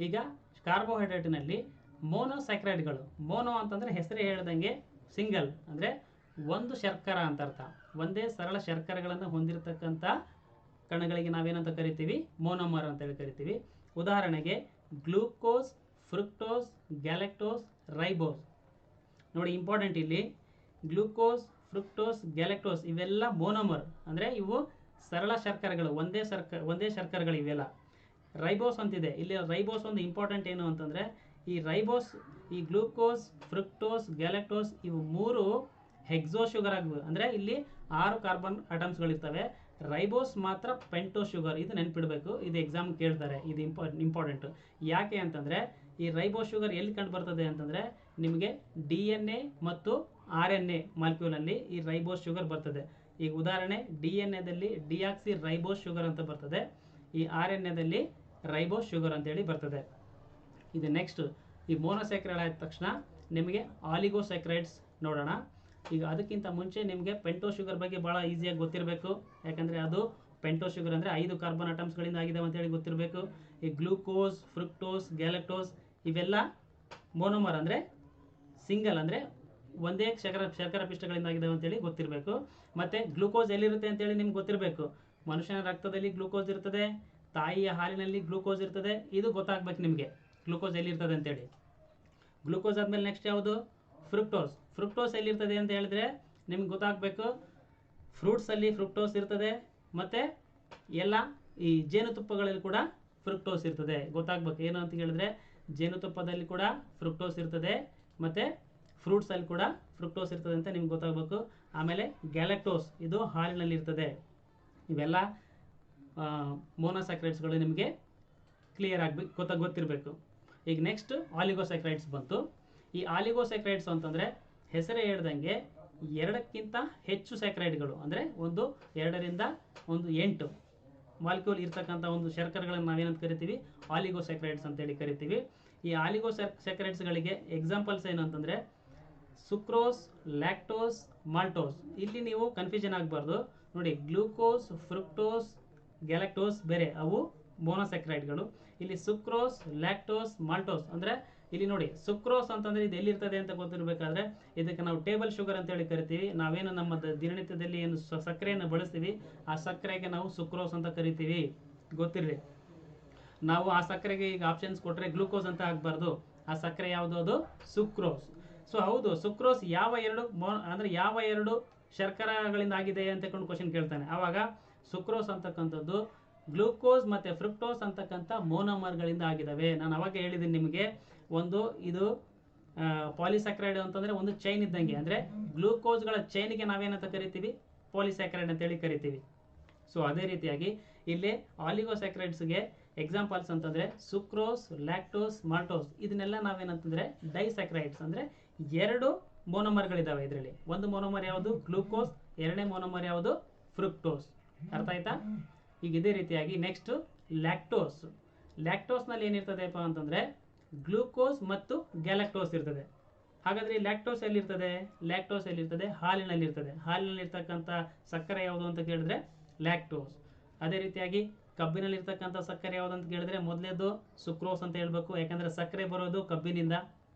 ಈಗ ಕಾರ್ಬೋಹೈಡ್ರೇಟ್ನಲ್ಲಿ ಮೋನೋಸ್ಯಾಕ್ರೈಡ್ಗಳು, ಮೋನೋ ಅಂತಂದರೆ ಹೆಸರೇ ಹೇಳ್ದಂಗೆ ಸಿಂಗಲ್ ಅಂದರೆ ಒಂದು ಶರ್ಕರ ಅಂತ ಅರ್ಥ. ಒಂದೇ ಸರಳ ಶರ್ಕರೆಗಳನ್ನು ಹೊಂದಿರತಕ್ಕಂಥ ಕಣಗಳಿಗೆ ನಾವೇನಂತ ಕರಿತೀವಿ, ಮೋನೋಮರ್ ಅಂತೇಳಿ ಕರಿತೀವಿ. ಉದಾಹರಣೆಗೆ ಗ್ಲೂಕೋಸ್, ಫ್ರುಕ್ಟೋಸ್, ಗ್ಯಾಲಕ್ಟೋಸ್, ರೈಬೋಸ್. ನೋಡಿ ಇಂಪಾರ್ಟೆಂಟ್ ಇಲ್ಲಿ, ಗ್ಲೂಕೋಸ್, ಫ್ರುಕ್ಟೋಸ್, ಗ್ಯಾಲಕ್ಟೋಸ್ ಇವೆಲ್ಲ ಮೋನೋಮರ್ ಅಂದರೆ ಇವು ಸರಳ ಶರ್ಕರೆಗಳು, ಒಂದೇ ಶರ್ಕರೆಗಳು ಇವೆಲ್ಲ. ರೈಬೋಸ್ ಅಂತಿದೆ ಇಲ್ಲಿ. ರೈಬೋಸ್ ಒಂದು ಇಂಪಾರ್ಟೆಂಟ್ ಏನು ಅಂತಂದರೆ, ಈ ರೈಬೋಸ್, ಈ ಗ್ಲೂಕೋಸ್, ಫ್ರುಕ್ಟೋಸ್, ಗ್ಯಾಲಕ್ಟೋಸ್ ಇವು ಮೂರು ಹೆಕ್ಸೋ ಶುಗರ್ ಆಗಬೇಕು. ಅಂದರೆ ಇಲ್ಲಿ 6 ಕಾರ್ಬನ್ ಅಟಮ್ಸ್ಗಳಿರ್ತವೆ. ರೈಬೋಸ್ ಮಾತ್ರ ಪೆಂಟೋ ಶುಗರ್. ಇದು ನೆನ್ಪಿಡಬೇಕು, ಇದು ಎಕ್ಸಾಮ್ ಕೇಳ್ತಾರೆ, ಇದು ಇಂಪಾರ್ಟೆಂಟು. ಯಾಕೆ ಅಂತಂದರೆ ಈ ರೈಬೋಸ್ ಶುಗರ್ ಎಲ್ಲಿ ಕಂಡು ಬರ್ತದೆ ಅಂತಂದರೆ, ನಿಮಗೆ DNA ಮತ್ತು RNA ಮಾಲಿಕ್ಯೂಲಲ್ಲಿ ಈ ರೈಬೋಸ್ ಶುಗರ್ ಬರ್ತದೆ. ಈಗ ಉದಾಹರಣೆ DNA ದಲ್ಲಿ ಡಿಯಾಕ್ಸಿ ರೈಬೋಸ್ ಶುಗರ್ ಅಂತ ಬರ್ತದೆ, ಈ RNA ದಲ್ಲಿ ರೈಬೋಸ್ ಶುಗರ್ ಅಂತೇಳಿ ಬರ್ತದೆ. ಇದು ನೆಕ್ಸ್ಟ್ ಈ ಮೋನೋಸ್ಯಾಕ್ರೈಡ್ ಆದ ತಕ್ಷಣ ನಿಮಗೆ ಆಲಿಗೋಸ್ಯಾಕ್ರೈಡ್ಸ್ ನೋಡೋಣ. ಈಗ ಅದಕ್ಕಿಂತ ಮುಂಚೆ ನಿಮಗೆ ಪೆಂಟೋ ಶುಗರ್ ಬಗ್ಗೆ ಭಾಳ ಈಸಿಯಾಗಿ ಗೊತ್ತಿರಬೇಕು. ಯಾಕಂದರೆ ಅದು ಪೆಂಟೋ ಶುಗರ್ ಅಂದರೆ 5 ಕಾರ್ಬನ್ ಅಟಮ್ಸ್ಗಳಿಂದ ಆಗಿದೆ ಅಂತೇಳಿ ಗೊತ್ತಿರಬೇಕು. ಈ ಗ್ಲೂಕೋಸ್, ಫ್ರುಕ್ಟೋಸ್, ಗ್ಯಾಲಕ್ಟೋಸ್ ಇವೆಲ್ಲ ಮೋನೋಮರ್ ಅಂದರೆ ಸಿಂಗಲ್ ಅಂದರೆ ಒಂದೇ ಶರ್ಕರ ಪಿಷ್ಟಗಳಿಂದ ಆಗಿದೆ ಅಂತೇಳಿ ಗೊತ್ತಿರಬೇಕು. ಮತ್ತು ಗ್ಲೂಕೋಸ್ ಎಲ್ಲಿರುತ್ತೆ ಅಂತೇಳಿ ನಿಮ್ಗೆ ಗೊತ್ತಿರಬೇಕು. ಮನುಷ್ಯನ ರಕ್ತದಲ್ಲಿ ಗ್ಲೂಕೋಸ್ ಇರ್ತದೆ, ತಾಯಿಯ ಹಾಲಿನಲ್ಲಿ ಗ್ಲೂಕೋಸ್ ಇರ್ತದೆ. ಇದು ಗೊತ್ತಾಗಬೇಕು ನಿಮಗೆ, ಗ್ಲೂಕೋಸ್ ಎಲ್ಲಿರ್ತದೆ ಅಂತೇಳಿ. ಗ್ಲೂಕೋಸ್ ಆದಮೇಲೆ ನೆಕ್ಸ್ಟ್ ಯಾವುದು, ಫ್ರುಕ್ಟೋಸ್. ಫ್ರುಕ್ಟೋಸ್ ಎಲ್ಲಿರ್ತದೆ ಅಂತ ಹೇಳಿದ್ರೆ ನಿಮ್ಗೆ ಗೊತ್ತಾಗಬೇಕು, ಫ್ರೂಟ್ಸಲ್ಲಿ ಫ್ರುಕ್ಟೋಸ್ ಇರ್ತದೆ, ಮತ್ತು ಎಲ್ಲ ಈ ಜೇನುತುಪ್ಪಗಳಲ್ಲಿ ಕೂಡ ಫ್ರುಕ್ಟೋಸ್ ಇರ್ತದೆ. ಗೊತ್ತಾಗಬೇಕು ಏನು ಅಂತ ಹೇಳಿದ್ರೆ, ಜೇನುತುಪ್ಪದಲ್ಲಿ ಕೂಡ ಫ್ರುಕ್ಟೋಸ್ ಇರ್ತದೆ, ಮತ್ತು ಫ್ರೂಟ್ಸಲ್ಲಿ ಕೂಡ ಫ್ರುಕ್ಟೋಸ್ ಇರ್ತದೆ ಅಂತ ನಿಮ್ಗೆ ಗೊತ್ತಾಗಬೇಕು. ಆಮೇಲೆ ಗ್ಯಾಲಕ್ಟೋಸ್ ಇದು ಹಾಲಿನಲ್ಲಿ ಇರ್ತದೆ. ಇವೆಲ್ಲ ಮೋನೋಸ್ಯಾಕ್ರೈಡ್ಸ್ಗಳು ನಿಮಗೆ ಕ್ಲಿಯರ್ ಆಗಬೇಕು, ಗೊತ್ತಿರಬೇಕು. ಈಗ ನೆಕ್ಸ್ಟ್ ಆಲಿಗೋಸ್ಯಾಕ್ರೈಡ್ಸ್ ಬಂತು. ಈ ಆಲಿಗೋಸ್ಯಾಕ್ರೈಡ್ಸ್ ಅಂತಂದರೆ ಹೆಸರೇ ಹೇಳ್ದಂಗೆ 2ಕ್ಕಿಂತ ಹೆಚ್ಚು ಸ್ಯಾಕ್ರೈಡ್ಗಳು ಅಂದರೆ 2ರಿಂದ 8 ಮಾಲಿಕ್ಯೂಲ್ ಇರ್ತಕ್ಕಂಥ ಒಂದು ಶರ್ಕರೆಗಳನ್ನು ನಾವೇನಂತ ಕರಿತೀವಿ, ಆಲಿಗೋಸ್ಯಾಕ್ರೈಡ್ಸ್ ಅಂತೇಳಿ ಕರಿತೀವಿ. ಈ ಆಲಿಗೋಸ್ಯಾಕ್ರೈಡ್ಸ್ಗಳಿಗೆ ಎಕ್ಸಾಂಪಲ್ಸ್ ಏನಂತಂದರೆ ಸುಕ್ರೋಸ್, ಲ್ಯಾಕ್ಟೋಸ್, ಮಾಲ್ಟೋಸ್. ಇಲ್ಲಿ ನೀವು ಕನ್ಫ್ಯೂಷನ್ ಆಗಬಾರ್ದು. ನೋಡಿ, ಗ್ಲೂಕೋಸ್, ಫ್ರುಕ್ಟೋಸ್, ಗ್ಯಾಲಕ್ಟೋಸ್ ಬೇರೆ, ಅವು ಮೋನೋಸ್ಯಾಕ್ರೈಡ್ಗಳು. ಇಲ್ಲಿ ಸುಕ್ರೋಸ್, ಲ್ಯಾಕ್ಟೋಸ್, ಮಾಲ್ಟೋಸ್ ಅಂದರೆ ಇಲ್ಲಿ ನೋಡಿ, ಸುಕ್ರೋಸ್ ಅಂತಂದರೆ ಇದು ಎಲ್ಲಿರ್ತದೆ ಅಂತ ಗೊತ್ತಿರಬೇಕಾದ್ರೆ ಇದಕ್ಕೆ ನಾವು ಟೇಬಲ್ ಶುಗರ್ ಅಂತೇಳಿ ಕರಿತೀವಿ. ನಾವೇನು ನಮ್ಮ ದಿನನಿತ್ಯದಲ್ಲಿ ಏನು ಸಕ್ಕರೆಯನ್ನು ಬಳಸ್ತೀವಿ ಆ ಸಕ್ಕರೆಗೆ ನಾವು ಸುಕ್ರೋಸ್ ಅಂತ ಕರಿತೀವಿ, ಗೊತ್ತಿರಲಿ. ನಾವು ಆ ಸಕ್ಕರೆಗೆ ಈಗ ಆಪ್ಷನ್ಸ್ ಕೊಟ್ಟರೆ ಗ್ಲೂಕೋಸ್ ಅಂತ ಆಗಬಾರ್ದು. ಆ ಸಕ್ಕರೆ ಯಾವುದು, ಅದು ಸುಕ್ರೋಸ್. ಸೊ ಹೌದು, ಸುಕ್ರೋಸ್ ಯಾವ ಎರಡು ಶರ್ಕರೆಗಳಿಂದ ಆಗಿದೆ ಅಂತ ಕ್ವಶನ್ ಕೇಳ್ತಾನೆ. ಆವಾಗ ಸುಕ್ರೋಸ್ ಅಂತಕ್ಕಂಥದ್ದು ಗ್ಲೂಕೋಸ್ ಮತ್ತು ಫ್ರುಕ್ಟೋಸ್ ಅಂತಕ್ಕಂಥ ಮೋನೋಮರ್ಗಳಿಂದ ಆಗಿದ್ದಾವೆ. ನಾನು ಅವಾಗ ಹೇಳಿದ್ದೀನಿ ನಿಮಗೆ, ಇದು ಪಾಲಿಸ್ಯಾಕ್ರೈಡ್ ಅಂತಂದರೆ ಒಂದು ಚೈನ್ ಇದ್ದಂಗೆ. ಅಂದರೆ ಗ್ಲೂಕೋಸ್ಗಳ ಚೈನ್ಗೆ ನಾವೇನಂತ ಕರಿತೀವಿ, ಪಾಲಿಸ್ಯಾಕ್ರೈಡ್ ಅಂತೇಳಿ ಕರಿತೀವಿ. ಸೊ ಅದೇ ರೀತಿಯಾಗಿ ಇಲ್ಲಿ ಆಲಿಗೋಸ್ಯಾಕ್ರೈಡ್ಸ್ಗೆ ಎಕ್ಸಾಂಪಲ್ಸ್ ಅಂತಂದರೆ ಸುಕ್ರೋಸ್, ಲ್ಯಾಕ್ಟೋಸ್, ಮಾಲ್ಟೋಸ್ ಇದನ್ನೆಲ್ಲ ನಾವೇನಂತಂದರೆ ಡೈಸ್ಯಾಕ್ರೈಡ್ಸ್ ಅಂದರೆ 2 ಮೋನೋಮರ್ಗಳಿದ್ದಾವೆ. ಇದರಲ್ಲಿ ಒಂದು ಮೋನೋಮರ್ ಯಾವುದು, ಗ್ಲೂಕೋಸ್. 2ನೇ ಮೋನೋಮರ್ ಯಾವುದು, ಫ್ರುಕ್ಟೋಸ್. ಅರ್ಥ ಆಯ್ತಾ? ಈಗ ಇದೇ ರೀತಿಯಾಗಿ ನೆಕ್ಸ್ಟ್ ಲ್ಯಾಕ್ಟೋಸ್. ಲ್ಯಾಕ್ಟೋಸ್ನಲ್ಲಿ ಏನಿರ್ತದೆಪ್ಪ ಅಂತಂದರೆ ಗ್ಲೂಕೋಸ್ ಮತ್ತು ಗ್ಯಾಲಕ್ಟೋಸ್ ಇರ್ತದೆ. ಹಾಗಾದರೆ ಲ್ಯಾಕ್ಟೋಸ್ ಎಲ್ಲಿರ್ತದೆ? ಲ್ಯಾಕ್ಟೋಸ್ ಎಲ್ಲಿರ್ತದೆ? ಹಾಲಿನಲ್ಲಿರ್ತದೆ. ಹಾಲಿನಲ್ಲಿರ್ತಕ್ಕಂಥ ಸಕ್ಕರೆ ಯಾವುದು ಅಂತ ಕೇಳಿದ್ರೆ ಲ್ಯಾಕ್ಟೋಸ್. ಅದೇ ರೀತಿಯಾಗಿ ಕಬ್ಬಿನಲ್ಲಿರ್ತಕ್ಕಂಥ ಸಕ್ಕರೆ ಯಾವುದು ಅಂತ ಕೇಳಿದ್ರೆ ಮೊದಲೇದು ಸುಕ್ರೋಸ್ ಅಂತ ಹೇಳ್ಬೇಕು, ಯಾಕಂದರೆ ಸಕ್ಕರೆ ಬರೋದು ಕಬ್ಬಿನಿಂದ.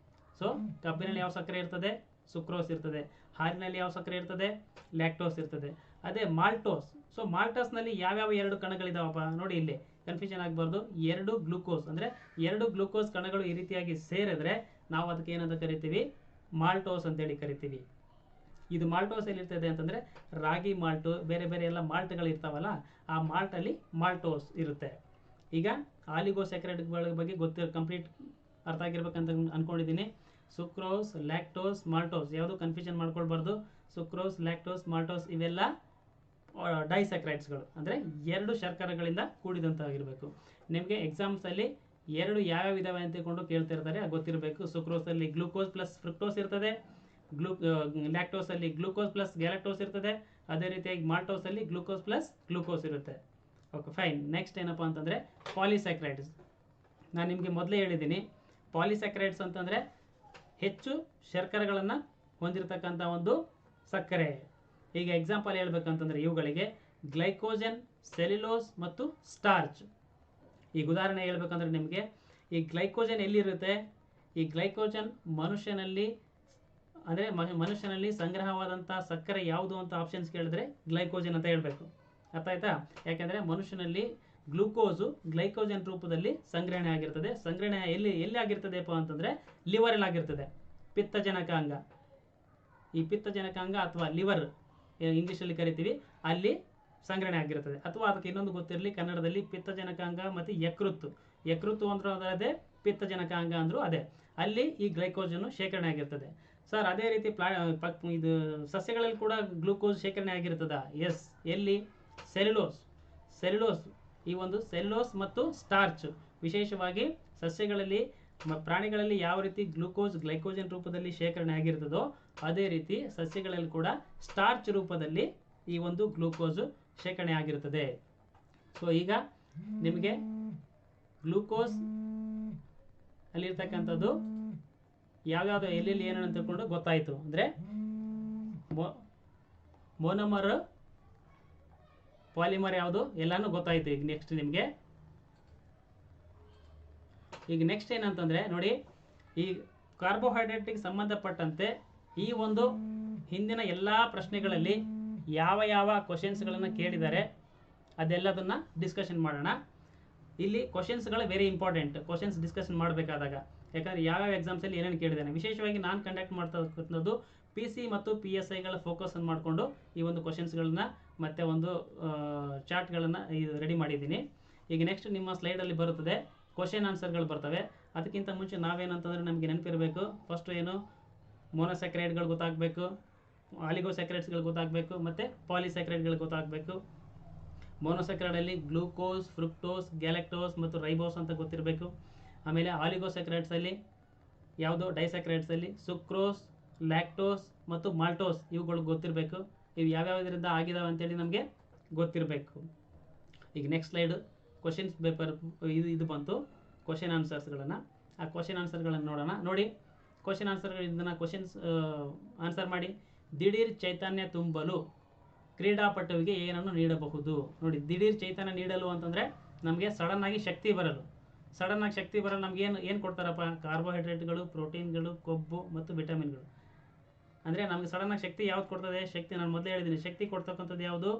ಸೊ ಕಬ್ಬಿನಲ್ಲಿ ಯಾವ ಸಕ್ಕರೆ ಇರ್ತದೆ? ಸುಕ್ರೋಸ್ ಇರ್ತದೆ. ಹಾಲಿನಲ್ಲಿ ಯಾವ ಸಕ್ಕರೆ ಇರ್ತದೆ? ಲ್ಯಾಕ್ಟೋಸ್ ಇರ್ತದೆ. ಅದೇ ಮಾಲ್ಟೋಸ್. ಸೊ ಮಾಲ್ಟೋಸ್ನಲ್ಲಿ ಯಾವ್ಯಾವ 2 ಕಣಗಳಿದಾವಪ್ಪ ನೋಡಿ, ಇಲ್ಲಿ ಕನ್ಫ್ಯೂಷನ್ ಆಗಬಾರ್ದು. 2 ಗ್ಲೂಕೋಸ್ ಅಂದರೆ 2 ಗ್ಲೂಕೋಸ್ ಕಣಗಳು ಈ ರೀತಿಯಾಗಿ ಸೇರಿದ್ರೆ ನಾವು ಅದಕ್ಕೆ ಏನಂತ ಕರಿತೀವಿ, ಮಾಲ್ಟೋಸ್ ಅಂತೇಳಿ ಕರಿತೀವಿ. ಇದು ಮಾಲ್ಟೋಸ್ ಎಲ್ಲಿರ್ತದೆ ಅಂತಂದರೆ ರಾಗಿ ಮಾಲ್ಟು ಬೇರೆ ಬೇರೆ ಎಲ್ಲ ಮಾಲ್ಟ್ಗಳು ಇರ್ತಾವಲ್ಲ ಆ ಮಾಲ್ಟಲ್ಲಿ ಮಾಲ್ಟೋಸ್ ಇರುತ್ತೆ. ಈಗ ಆಲಿಗೋಸ್ಯಾಕರೈಡ್ಗಳ ಬಗ್ಗೆ ಕಂಪ್ಲೀಟ್ ಅರ್ಥ ಆಗಿರ್ಬೇಕಂತ ಅಂದ್ಕೊಂಡಿದ್ದೀನಿ. ಸುಕ್ರೋಸ್, ಲ್ಯಾಕ್ಟೋಸ್, ಮಾಲ್ಟೋಸ್ ಯಾವುದು ಕನ್ಫ್ಯೂಷನ್ ಮಾಡ್ಕೊಳ್ಬಾರ್ದು. ಸುಕ್ರೋಸ್, ಲ್ಯಾಕ್ಟೋಸ್, ಮಾಲ್ಟೋಸ್ ಇವೆಲ್ಲ ಡೈಸ್ಯಾಕರೈಡ್ಸ್ಗಳು, ಅಂದರೆ 2 ಶರ್ಕರೆಗಳಿಂದ ಕೂಡಿದಂತಾಗಿರಬೇಕು. ನಿಮಗೆ ಎಕ್ಸಾಮ್ಸಲ್ಲಿ 2 ಯಾವ್ಯಾವ ಇದಾವೆ ಅಂತ ತಿಳ್ಕೊಂಡು ಕೇಳ್ತಿರ್ತಾರೆ, ಅದು ಗೊತ್ತಿರಬೇಕು. ಸುಕ್ರೋಸಲ್ಲಿ ಗ್ಲೂಕೋಸ್ ಪ್ಲಸ್ ಫ್ರಕ್ಟೋಸ್ ಇರ್ತದೆ, ಲ್ಯಾಕ್ಟೋಸಲ್ಲಿ ಗ್ಲೂಕೋಸ್ ಪ್ಲಸ್ ಗ್ಯಾಲಕ್ಟೋಸ್ ಇರ್ತದೆ, ಅದೇ ರೀತಿಯಾಗಿ ಮಾಲ್ಟೋಸಲ್ಲಿ ಗ್ಲೂಕೋಸ್ ಪ್ಲಸ್ ಗ್ಲೂಕೋಸ್ ಇರುತ್ತೆ. Okay fine. ನೆಕ್ಸ್ಟ್ ಏನಪ್ಪ ಅಂತಂದರೆ ಪಾಲಿಸ್ಯಾಕರೈಡ್ಸ್. ನಾನು ನಿಮಗೆ ಮೊದಲೇ ಹೇಳಿದ್ದೀನಿ, ಪಾಲಿಸ್ಯಾಕರೈಡ್ಸ್ ಅಂತಂದರೆ ಹೆಚ್ಚು ಶರ್ಕರೆಗಳನ್ನು ಹೊಂದಿರತಕ್ಕಂಥ ಒಂದು ಸಕ್ಕರೆ. ಈಗ ಎಕ್ಸಾಂಪಲ್ ಹೇಳ್ಬೇಕಂತಂದರೆ ಇವುಗಳಿಗೆ ಗ್ಲೈಕೋಜನ್, ಸೆಲ್ಯುಲೋಸ್ ಮತ್ತು ಸ್ಟಾರ್ಚ್. ಈಗ ಉದಾಹರಣೆ ಹೇಳ್ಬೇಕಂದ್ರೆ ನಿಮಗೆ ಈ ಗ್ಲೈಕೋಜನ್ ಎಲ್ಲಿರುತ್ತೆ? ಈ ಗ್ಲೈಕೋಜನ್ ಮನುಷ್ಯನಲ್ಲಿ ಅಂದರೆ ಮನುಷ್ಯನಲ್ಲಿ ಸಂಗ್ರಹವಾದಂಥ ಸಕ್ಕರೆ ಯಾವುದು ಅಂತ ಆಪ್ಷನ್ಸ್ ಕೇಳಿದ್ರೆ ಗ್ಲೈಕೋಜನ್ ಅಂತ ಹೇಳಬೇಕು. ಅರ್ಥ ಆಯ್ತಾ? ಯಾಕೆಂದರೆ ಮನುಷ್ಯನಲ್ಲಿ ಗ್ಲೂಕೋಸು ಗ್ಲೈಕೋಜನ್ ರೂಪದಲ್ಲಿ ಸಂಗ್ರಹಣೆ ಆಗಿರ್ತದೆ. ಸಂಗ್ರಹಣೆ ಎಲ್ಲಿ ಆಗಿರ್ತದೆಪ್ಪ ಅಂತಂದರೆ ಲಿವರಲ್ಲಿ ಆಗಿರ್ತದೆ, ಪಿತ್ತಜನಕಾಂಗ. ಈ ಪಿತ್ತಜನಕಾಂಗ ಅಥವಾ ಲಿವರ್ ಇಂಗ್ಲೀಷಲ್ಲಿ ಕರಿತೀವಿ, ಅಲ್ಲಿ ಸಂಗ್ರಹಣೆ ಆಗಿರ್ತದೆ. ಅಥವಾ ಅದಕ್ಕೆ ಇನ್ನೊಂದು ಗೊತ್ತಿರಲಿ, ಕನ್ನಡದಲ್ಲಿ ಪಿತ್ತಜನಕಾಂಗ ಮತ್ತು ಯಕೃತ್ತು ಅಂದ್ರೆ ಅದೇ, ಪಿತ್ತಜನಕಾಂಗ ಅಂದರೂ ಅದೇ. ಅಲ್ಲಿ ಈ ಗ್ಲೈಕೋಜನ್ನು ಶೇಖರಣೆ ಆಗಿರ್ತದೆ. ಸರ್ ಅದೇ ರೀತಿ ಇದು ಸಸ್ಯಗಳಲ್ಲಿ ಕೂಡ ಗ್ಲೂಕೋಸ್ ಶೇಖರಣೆ ಆಗಿರ್ತದ? ಎಸ್. ಎಲ್ಲಿ? ಸೆಲ್ಯುಲೋಸ್. ಈ ಒಂದು ಸೆಲ್ಯುಲೋಸ್ ಮತ್ತು ಸ್ಟಾರ್ಚ್, ವಿಶೇಷವಾಗಿ ಸಸ್ಯಗಳಲ್ಲಿ ಪ್ರಾಣಿಗಳಲ್ಲಿ ಯಾವ ರೀತಿ ಗ್ಲೂಕೋಸ್ ಗ್ಲೈಕೋಜನ್ ರೂಪದಲ್ಲಿ ಶೇಖರಣೆ ಆಗಿರ್ತದೋ ಅದೇ ರೀತಿ ಸಸ್ಯಗಳಲ್ಲಿ ಕೂಡ ಸ್ಟಾರ್ಚ್ ರೂಪದಲ್ಲಿ ಈ ಒಂದು ಗ್ಲೂಕೋಸ್ ಶೇಖರಣೆ ಆಗಿರುತ್ತದೆ. ಸೊ ಈಗ ನಿಮಗೆ ಗ್ಲೂಕೋಸ್ ಅಲ್ಲಿರ್ತಕ್ಕಂಥದ್ದು ಯಾವ್ಯಾವುದು ಎಲ್ಲೆಲ್ಲಿ ಏನೇನು ಅಂತ ತಿಳ್ಕೊಂಡು ಗೊತ್ತಾಯಿತು. ಅಂದರೆ ಮೋನೋಮರ್, ಪಾಲಿಮರ್ ಯಾವುದು ಎಲ್ಲಾನು ಗೊತ್ತಾಯಿತು. ಈಗ ನೆಕ್ಸ್ಟ್ ನಿಮಗೆ ಏನಂತಂದರೆ ನೋಡಿ, ಈ ಕಾರ್ಬೋಹೈಡ್ರೇಟ್ಗೆ ಸಂಬಂಧಪಟ್ಟಂತೆ ಈ ಒಂದು ಹಿಂದಿನ ಎಲ್ಲ ಪ್ರಶ್ನೆಗಳಲ್ಲಿ ಯಾವ ಕ್ವಶನ್ಸ್ಗಳನ್ನು ಕೇಳಿದ್ದಾರೆ ಅದೆಲ್ಲದನ್ನು ಡಿಸ್ಕಷನ್ ಮಾಡೋಣ. ಇಲ್ಲಿ ಕ್ವಶನ್ಸ್ಗಳು ವೆರಿ ಇಂಪಾರ್ಟೆಂಟ್, ಕ್ವಶನ್ಸ್ ಡಿಸ್ಕಷನ್ ಮಾಡಬೇಕಾದಾಗ. ಯಾಕಂದರೆ ಯಾವ್ಯಾವ ಎಕ್ಸಾಮ್ಸಲ್ಲಿ ಏನೇನು ಕೇಳಿದ್ದಾನೆ. ವಿಶೇಷವಾಗಿ ನಾನು ಕಂಡಕ್ಟ್ ಮಾಡ್ತಕ್ಕಂಥದ್ದು PC ಮತ್ತು PSIಗಳ ಫೋಕಸನ್ನು ಮಾಡಿಕೊಂಡು ಈ ಒಂದು ಕ್ವಶನ್ಸ್ಗಳನ್ನ ಮತ್ತು ಒಂದು ಚಾರ್ಟ್ಗಳನ್ನು ರೆಡಿ ಮಾಡಿದ್ದೀನಿ. ಈಗ ನೆಕ್ಸ್ಟ್ ನಿಮ್ಮ ಸ್ಲೈಡಲ್ಲಿ ಬರುತ್ತದೆ ಕ್ವಶನ್ ಆನ್ಸರ್ಗಳು ಬರ್ತವೆ. ಅದಕ್ಕಿಂತ ಮುಂಚೆ ನಾವೇನಂತಂದರೆ ನಮಗೆ ನೆನಪಿರಬೇಕು, ಫಸ್ಟು ಏನು ಮೋನೋಸ್ಯಾಕರೈಡ್ಗಳು ಗೊತ್ತಾಗಬೇಕು, ಆಲಿಗೋಸ್ಯಾಕರೈಡ್ಸ್ಗಳು ಗೊತ್ತಾಗಬೇಕು, ಮತ್ತು ಪಾಲಿಸ್ಯಾಕರೈಡ್ಗಳು ಗೊತ್ತಾಗಬೇಕು. ಮೋನೋಸ್ಯಾಕರೈಡಲ್ಲಿ ಗ್ಲೂಕೋಸ್, ಫ್ರುಕ್ಟೋಸ್, ಗ್ಯಾಲಕ್ಟೋಸ್ ಮತ್ತು ರೈಬೋಸ್ ಅಂತ ಗೊತ್ತಿರಬೇಕು. ಆಮೇಲೆ ಆಲಿಗೋಸ್ಯಾಕರೈಡ್ಸಲ್ಲಿ ಯಾವುದು ಡೈಸ್ಯಾಕರೈಡ್ಸಲ್ಲಿ ಸುಕ್ರೋಸ್, ಲ್ಯಾಕ್ಟೋಸ್ ಮತ್ತು ಮಾಲ್ಟೋಸ್ ಇವುಗಳು ಗೊತ್ತಿರಬೇಕು. ಇವು ಯಾವ್ಯಾವುದರಿಂದ ಆಗಿದಾವೆ ಅಂತೇಳಿ ನಮಗೆ ಗೊತ್ತಿರಬೇಕು. ಈಗ ನೆಕ್ಸ್ಟ್ ಸ್ಲೈಡು ಕ್ವಶನ್ಸ್ ಪೇಪರ್ ಇದು ಬಂತು, ಕ್ವಶನ್ ಆನ್ಸರ್ಸ್ಗಳನ್ನು. ಆ ಕ್ವಶನ್ ಆನ್ಸರ್ಗಳನ್ನು ನೋಡೋಣ. ನೋಡಿ, ಕ್ವಶನ್ ಆನ್ಸರ್ಗಳಿಂದ ಕ್ವಶನ್ಸ್ ಆನ್ಸರ್ ಮಾಡಿ. ದಿಢೀರ್ ಚೈತನ್ಯ ತುಂಬಲು ಕ್ರೀಡಾಪಟುವಿಗೆ ಏನನ್ನು ನೀಡಬಹುದು? ನೋಡಿ, ದಿಢೀರ್ ಚೈತನ್ಯ ನೀಡಲು ಅಂತಂದರೆ ನಮಗೆ ಸಡನ್ನಾಗಿ ಶಕ್ತಿ ಬರಲು ನಮ್ಗೆ ಏನು ಕೊಡ್ತಾರಪ್ಪ? ಕಾರ್ಬೋಹೈಡ್ರೇಟ್ಗಳು, ಪ್ರೋಟೀನ್ಗಳು, ಕೊಬ್ಬು ಮತ್ತು ವಿಟಮಿನ್ಗಳು. ಅಂದರೆ ನಮಗೆ ಸಡನ್ನಾಗಿ ಶಕ್ತಿ ಯಾವ್ದು ಕೊಡ್ತದೆ? ಶಕ್ತಿ ನಾನು ಮೊದಲೇ ಹೇಳಿದ್ದೀನಿ, ಶಕ್ತಿ ಕೊಡ್ತಕ್ಕಂಥದ್ದು ಯಾವುದು?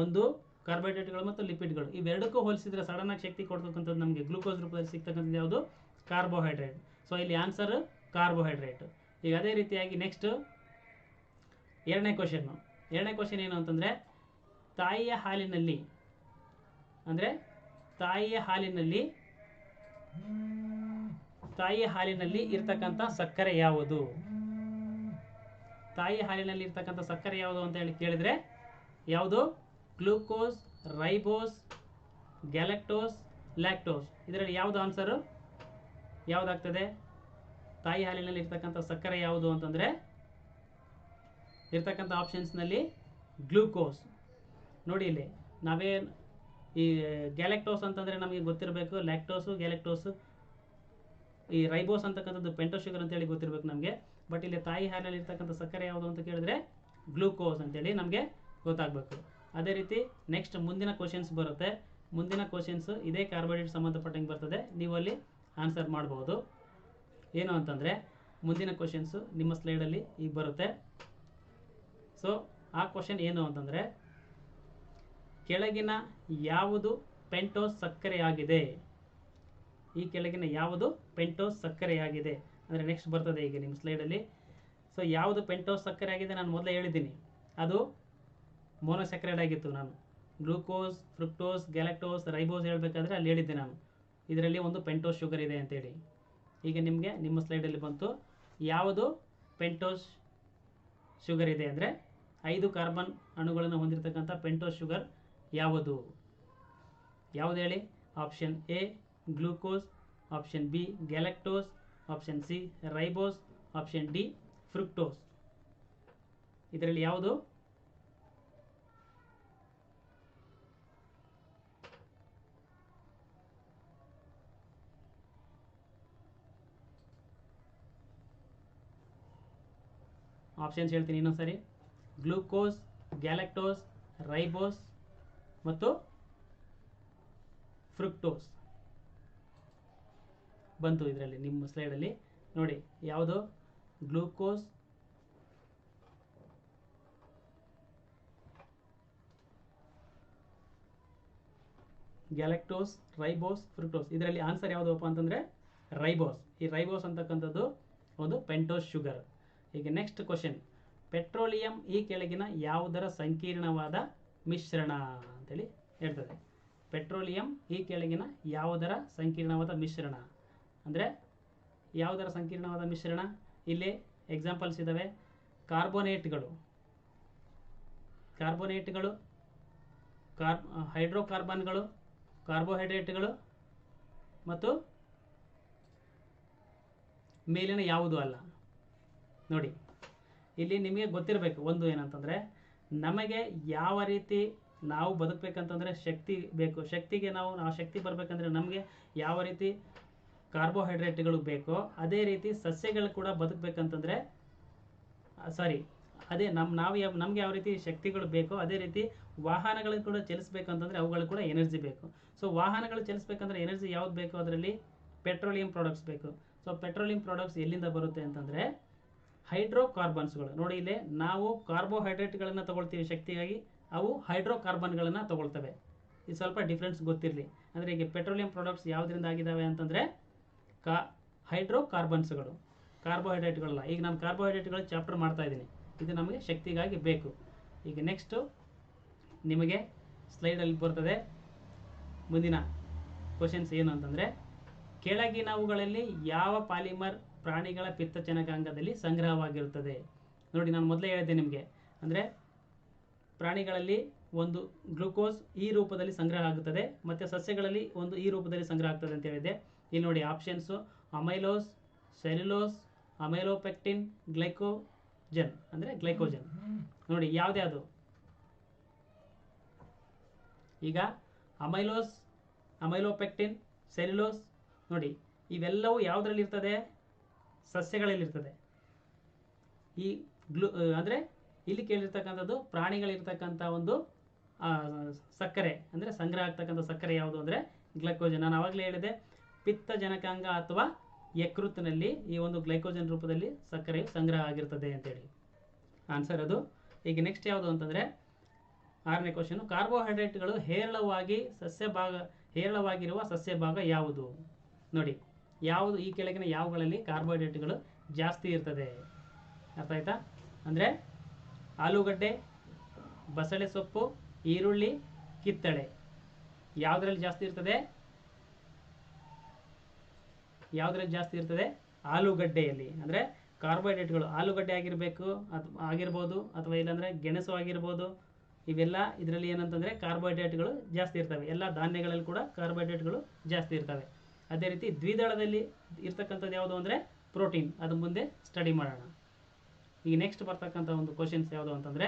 ಒಂದು ಕಾರ್ಬೋಹೈಡ್ರೇಟ್ಗಳು ಮತ್ತು ಲಿಪಿಡ್ಗಳು. ಇವೆರಡಕ್ಕೂ ಹೋಲಿಸಿದ್ರೆ ಸಡನ್ನಾಗಿ ಶಕ್ತಿ ಕೊಡ್ತಕ್ಕಂಥದ್ದು ನಮಗೆ ಗ್ಲೂಕೋಸ್ ರೂಪದಲ್ಲಿ ಸಿಗ್ತಕ್ಕಂಥದ್ದು ಯಾವುದು? ಕಾರ್ಬೋಹೈಡ್ರೇಟ್. ಸೊ ಇಲ್ಲಿ ಆನ್ಸರ್ ಕಾರ್ಬೋಹೈಡ್ರೇಟ್. ಈಗ ಅದೇ ರೀತಿಯಾಗಿ ನೆಕ್ಸ್ಟ್ ಎರಡನೇ ಕ್ವಶನ್ ಏನು ಅಂತಂದರೆ, ತಾಯಿಯ ಹಾಲಿನಲ್ಲಿ ಇರ್ತಕ್ಕಂಥ ಸಕ್ಕರೆ ಯಾವುದು? ತಾಯಿಯ ಹಾಲಿನಲ್ಲಿ ಇರ್ತಕ್ಕಂಥ ಸಕ್ಕರೆ ಯಾವುದು ಅಂತ ಹೇಳಿ ಕೇಳಿದರೆ ಯಾವುದು? Glucose, ribose, galactose, lactose. ಇದರಲ್ಲಿ ಯಾವುದು ಆನ್ಸರು ಯಾವುದಾಗ್ತದೆ? ತಾಯಿ ಹಾಲಿನಲ್ಲಿ ಇರ್ತಕ್ಕಂಥ ಸಕ್ಕರೆ ಯಾವುದು ಅಂತಂದರೆ ಇರ್ತಕ್ಕಂಥ ಆಪ್ಷನ್ಸ್ನಲ್ಲಿ ಗ್ಲೂಕೋಸ್. ನೋಡಿ ಇಲ್ಲಿ ಈ ಗ್ಯಾಲಕ್ಟೋಸ್ ಅಂತಂದರೆ ನಮಗೆ ಗೊತ್ತಿರಬೇಕು, ಲ್ಯಾಕ್ಟೋಸು, ಗ್ಯಾಲಕ್ಟೋಸು. ಈ ರೈಬೋಸ್ ಅಂತಕ್ಕಂಥದ್ದು ಪೆಂಟೋಸ್ ಶುಗರ್ ಅಂತೇಳಿ ಗೊತ್ತಿರಬೇಕು ನಮಗೆ. ಬಟ್ ಇಲ್ಲಿ ತಾಯಿ ಹಾಲಿನಲ್ಲಿ ಇರ್ತಕ್ಕಂಥ ಸಕ್ಕರೆ ಯಾವುದು ಅಂತ ಕೇಳಿದ್ರೆ ಗ್ಲೂಕೋಸ್ ಅಂತೇಳಿ ನಮಗೆ ಗೊತ್ತಾಗಬೇಕು. ಅದೇ ರೀತಿ ನೆಕ್ಸ್ಟ್ ಮುಂದಿನ ಕ್ವಶನ್ಸ್ ಬರುತ್ತೆ. ಮುಂದಿನ ಕ್ವಶನ್ಸ್ ಇದೇ ಕಾರ್ಬೋಹೈಡ್ರೇಟ್ ಸಂಬಂಧಪಟ್ಟಂಗೆ ಬರ್ತದೆ, ನೀವು ಅಲ್ಲಿ ಆನ್ಸರ್ ಮಾಡ್ಬೋದು. ಏನು ಅಂತಂದರೆ ಮುಂದಿನ ಕ್ವಶನ್ಸು ನಿಮ್ಮ ಸ್ಲೈಡಲ್ಲಿ ಈಗ ಬರುತ್ತೆ. ಸೊ ಆ ಕ್ವಶನ್ ಏನು ಅಂತಂದರೆ, ಕೆಳಗಿನ ಯಾವುದು ಪೆಂಟೋಸ್ ಸಕ್ಕರೆಯಾಗಿದೆ? ಈ ಕೆಳಗಿನ ಯಾವುದು ಪೆಂಟೋಸ್ ಸಕ್ಕರೆಯಾಗಿದೆ ಅಂದರೆ ನೆಕ್ಸ್ಟ್ ಬರ್ತದೆ ಈಗ ನಿಮ್ಮ ಸ್ಲೈಡಲ್ಲಿ. ಸೊ ಯಾವುದು ಪೆಂಟೋಸ್ ಸಕ್ಕರೆ ಆಗಿದೆ ನಾನು ಮೊದಲೇ ಹೇಳಿದ್ದೀನಿ, ಅದು ಮೋನೋಸ್ಯಾಕ್ರೈಡ್ ಆಗಿತ್ತು. ನಾನು ಗ್ಲೂಕೋಸ್, ಫ್ರುಕ್ಟೋಸ್, ಗ್ಯಾಲಕ್ಟೋಸ್, ರೈಬೋಸ್ ಹೇಳಬೇಕಾದ್ರೆ ಅಲ್ಲಿ ಹೇಳಿದ್ದೆ ನಾನು ಇದರಲ್ಲಿ ಒಂದು ಪೆಂಟೋಸ್ ಶುಗರ್ ಇದೆ ಅಂತೇಳಿ. ಈಗ ನಿಮಗೆ ನಿಮ್ಮ ಸ್ಲೈಡಲ್ಲಿ ಬಂತು ಯಾವುದು ಪೆಂಟೋಸ್ ಶುಗರ್ ಇದೆ ಅಂದರೆ 5 ಕಾರ್ಬನ್ ಅಣುಗಳನ್ನು ಹೊಂದಿರತಕ್ಕಂಥ ಪೆಂಟೋಸ್ ಶುಗರ್ ಯಾವುದು ಹೇಳಿ? Option A glucose, option B galactose, option C ribose, option D fructose. ಇದರಲ್ಲಿ ಯಾವುದು? ಆಪ್ಷನ್ಸ್ ಹೇಳ್ತೀನಿ ಇನ್ನೊಂದ್ಸರಿ. ಗ್ಲೂಕೋಸ್, ಗ್ಯಾಲಕ್ಟೋಸ್, ರೈಬೋಸ್ ಮತ್ತು ಫ್ರುಕ್ಟೋಸ್ ಬಂತು ಇದರಲ್ಲಿ ನಿಮ್ಮ ಸ್ಲೈಡಲ್ಲಿ ನೋಡಿ. ಯಾವುದು? Glucose, galactose, ribose, fructose. ಇದರಲ್ಲಿ ಆನ್ಸರ್ ಯಾವುದಪ್ಪ ಅಂತಂದರೆ ರೈಬೋಸ್. ಈ ರೈಬೋಸ್ ಅಂತಕ್ಕಂಥದ್ದು ಒಂದು ಪೆಂಟೋಸ್ ಶುಗರ್. ಈಗ ನೆಕ್ಸ್ಟ್ ಕ್ವಶನ್, ಪೆಟ್ರೋಲಿಯಂ ಈ ಕೆಳಗಿನ ಯಾವುದರ ಸಂಕೀರ್ಣವಾದ ಮಿಶ್ರಣ ಅಂತೇಳಿ ಹೇಳ್ತದೆ. ಪೆಟ್ರೋಲಿಯಂ ಈ ಕೆಳಗಿನ ಯಾವುದರ ಸಂಕೀರ್ಣವಾದ ಮಿಶ್ರಣ ಅಂದರೆ ಯಾವುದರ ಸಂಕೀರ್ಣವಾದ ಮಿಶ್ರಣ? ಇಲ್ಲಿ ಎಕ್ಸಾಂಪಲ್ಸ್ ಇದ್ದಾವೆ. ಕಾರ್ಬೋನೇಟ್ಗಳು, ಹೈಡ್ರೋಕಾರ್ಬನ್ಗಳು, ಕಾರ್ಬೋಹೈಡ್ರೇಟ್ಗಳು ಮತ್ತು ಮೇಲಿನ ಯಾವುದು ಅಲ್ಲ. ನೋಡಿ ಇಲ್ಲಿ ನಿಮಗೆ ಗೊತ್ತಿರಬೇಕು ಒಂದು ಏನಂತಂದರೆ, ನಮಗೆ ಯಾವ ರೀತಿ ನಾವು ಬದುಕಬೇಕಂತಂದರೆ ಶಕ್ತಿ ಬೇಕು. ಶಕ್ತಿಗೆ ನಾವು ಆ ಶಕ್ತಿ ಬರಬೇಕಂದ್ರೆ ನಮಗೆ ಯಾವ ರೀತಿ ಕಾರ್ಬೋಹೈಡ್ರೇಟ್ಗಳು ಬೇಕೋ ಅದೇ ರೀತಿ ಸಸ್ಯಗಳು ಕೂಡ ಬದುಕಬೇಕಂತಂದರೆ ಅದೇ ನಮಗೆ ಯಾವ ರೀತಿ ಶಕ್ತಿಗಳು ಬೇಕೋ ಅದೇ ರೀತಿ ವಾಹನಗಳು ಕೂಡ ಚಲಿಸಬೇಕಂತಂದರೆ ಅವುಗಳು ಕೂಡ ಎನರ್ಜಿ ಬೇಕು. ಸೊ ವಾಹನಗಳು ಚಲಿಸಬೇಕಂದ್ರೆ ಎನರ್ಜಿ ಯಾವ್ದು ಬೇಕು? ಅದರಲ್ಲಿ ಪೆಟ್ರೋಲಿಯಂ ಪ್ರಾಡಕ್ಟ್ಸ್ ಬೇಕು. ಸೊ ಪೆಟ್ರೋಲಿಯಂ ಪ್ರಾಡಕ್ಟ್ಸ್ ಎಲ್ಲಿಂದ ಬರುತ್ತೆ ಅಂತಂದರೆ ಹೈಡ್ರೋಕಾರ್ಬನ್ಸ್ಗಳು. ನೋಡಿ ಇಲ್ಲಿ ನಾವು ಕಾರ್ಬೋಹೈಡ್ರೇಟ್ಗಳನ್ನು ತಗೊಳ್ತೀವಿ ಶಕ್ತಿಗಾಗಿ, ಅವು ಹೈಡ್ರೋಕಾರ್ಬನ್ಗಳನ್ನು ತಗೊಳ್ತವೆ. ಇದು ಸ್ವಲ್ಪ ಡಿಫ್ರೆನ್ಸ್ ಗೊತ್ತಿರಲಿ. ಅಂದರೆ ಈಗ ಪೆಟ್ರೋಲಿಯಂ ಪ್ರಾಡಕ್ಟ್ಸ್ ಯಾವುದರಿಂದ ಆಗಿದ್ದಾವೆ ಅಂತಂದರೆ ಹೈಡ್ರೋಕಾರ್ಬನ್ಸ್ಗಳು, ಕಾರ್ಬೋಹೈಡ್ರೇಟ್ಗಳಲ್ಲ. ಈಗ ನಾನು ಕಾರ್ಬೋಹೈಡ್ರೇಟ್ಗಳು ಚಾಪ್ಟರ್ ಮಾಡ್ತಾ ಇದ್ದೀನಿ, ಇದು ನಮಗೆ ಶಕ್ತಿಗಾಗಿ ಬೇಕು. ಈಗ ನೆಕ್ಸ್ಟು ನಿಮಗೆ ಸ್ಲೈಡಲ್ಲಿ ಬರ್ತದೆ ಮುಂದಿನ ಕ್ವಶನ್ಸ್ ಏನು ಅಂತಂದರೆ, ಕೆಳಗಿನವುಗಳಲ್ಲಿ ಯಾವ ಪಾಲಿಮರ್ ಪ್ರಾಣಿಗಳ ಪಿತ್ತಜನಕಾಂಗದಲ್ಲಿ ಸಂಗ್ರಹವಾಗಿರುತ್ತದೆ? ನೋಡಿ ನಾನು ಮೊದಲೇ ಹೇಳಿದ್ದೆ ನಿಮಗೆ, ಅಂದರೆ ಪ್ರಾಣಿಗಳಲ್ಲಿ ಒಂದು ಗ್ಲೂಕೋಸ್ ಈ ರೂಪದಲ್ಲಿ ಸಂಗ್ರಹ ಆಗುತ್ತದೆ ಮತ್ತು ಸಸ್ಯಗಳಲ್ಲಿ ಒಂದು ಈ ರೂಪದಲ್ಲಿ ಸಂಗ್ರಹ ಆಗ್ತದೆ ಅಂತ ಹೇಳಿದೆ. ಇಲ್ಲಿ ನೋಡಿ options amylose, cellulose, amylopectin, glycogen ಅಂದರೆ ಗ್ಲೈಕೋಜನ್. ನೋಡಿ ಯಾವುದ್ಯಾವುದು? ಈಗ ಅಮೈಲೋಸ್, ಅಮೈಲೋಪೆಕ್ಟಿನ್, ಸೆಲ್ಯುಲೋಸ್ ನೋಡಿ ಇವೆಲ್ಲವೂ ಯಾವುದರಲ್ಲಿ ಇರ್ತದೆ? ಸಸ್ಯಗಳಲ್ಲಿರ್ತದೆ. ಈ ಅಂದರೆ ಇಲ್ಲಿ ಕೇಳಿರ್ತಕ್ಕಂಥದ್ದು ಪ್ರಾಣಿಗಳಿರ್ತಕ್ಕಂಥ ಒಂದು ಸಕ್ಕರೆ ಅಂದರೆ ಸಂಗ್ರಹ ಆಗ್ತಕ್ಕಂಥ ಸಕ್ಕರೆ ಯಾವುದು ಅಂದರೆ ಗ್ಲೈಕೋಜನ್. ನಾನು ಆವಾಗಲೇ ಹೇಳಿದೆ ಪಿತ್ತಜನಕಾಂಗ ಅಥವಾ ಯಕೃತ್ತಿನಲ್ಲಿ ಈ ಒಂದು ಗ್ಲೈಕೋಜನ್ ರೂಪದಲ್ಲಿ ಸಕ್ಕರೆಯು ಸಂಗ್ರಹ ಆಗಿರ್ತದೆ ಅಂತೇಳಿ ಆನ್ಸರ್ ಅದು. ಈಗ ನೆಕ್ಸ್ಟ್ ಯಾವುದು ಅಂತಂದರೆ 6ನೇ ಕ್ವಶನು, ಕಾರ್ಬೋಹೈಡ್ರೇಟ್ಗಳು ಹೇರಳವಾಗಿರುವ ಸಸ್ಯ ಭಾಗ ಯಾವುದು? ನೋಡಿ ಯಾವುದು ಈ ಕೆಳಗಿನ ಯಾವುಗಳಲ್ಲಿ ಕಾರ್ಬೋಹೈಡ್ರೇಟ್ಗಳು ಜಾಸ್ತಿ ಇರ್ತದೆ? ಅರ್ಥ ಆಯ್ತಾ? ಅಂದರೆ ಆಲೂಗಡ್ಡೆ, ಬಸಳೆ ಸೊಪ್ಪು, ಈರುಳ್ಳಿ, ಕಿತ್ತಳೆ ಯಾವುದರಲ್ಲಿ ಜಾಸ್ತಿ ಇರ್ತದೆ? ಆಲೂಗಡ್ಡೆಯಲ್ಲಿ. ಅಂದರೆ ಕಾರ್ಬೋಹೈಡ್ರೇಟ್ಗಳು ಆಲೂಗಡ್ಡೆ ಆಗಿರ್ಬೋದು ಅಥವಾ ಇಲ್ಲಾಂದರೆ ಗೆಣಸು ಆಗಿರ್ಬೋದು, ಇವೆಲ್ಲ ಇದರಲ್ಲಿ ಏನಂತಂದರೆ ಕಾರ್ಬೋಹೈಡ್ರೇಟ್ಗಳು ಜಾಸ್ತಿ ಇರ್ತವೆ. ಎಲ್ಲ ಧಾನ್ಯಗಳಲ್ಲಿ ಕೂಡ ಕಾರ್ಬೋಹೈಡ್ರೇಟ್ಗಳು ಜಾಸ್ತಿ ಇರ್ತವೆ. ಅದೇ ರೀತಿ ದ್ವಿದಳದಲ್ಲಿ ಇರ್ತಕ್ಕಂಥದ್ದು ಯಾವುದು ಅಂದರೆ ಪ್ರೋಟೀನ್. ಅದು ಮುಂದೆ ಸ್ಟಡಿ ಮಾಡೋಣ. ಈಗ ನೆಕ್ಸ್ಟ್ ಬರ್ತಕ್ಕಂಥ ಒಂದು ಕ್ವಶನ್ಸ್ ಯಾವುದು ಅಂತಂದರೆ,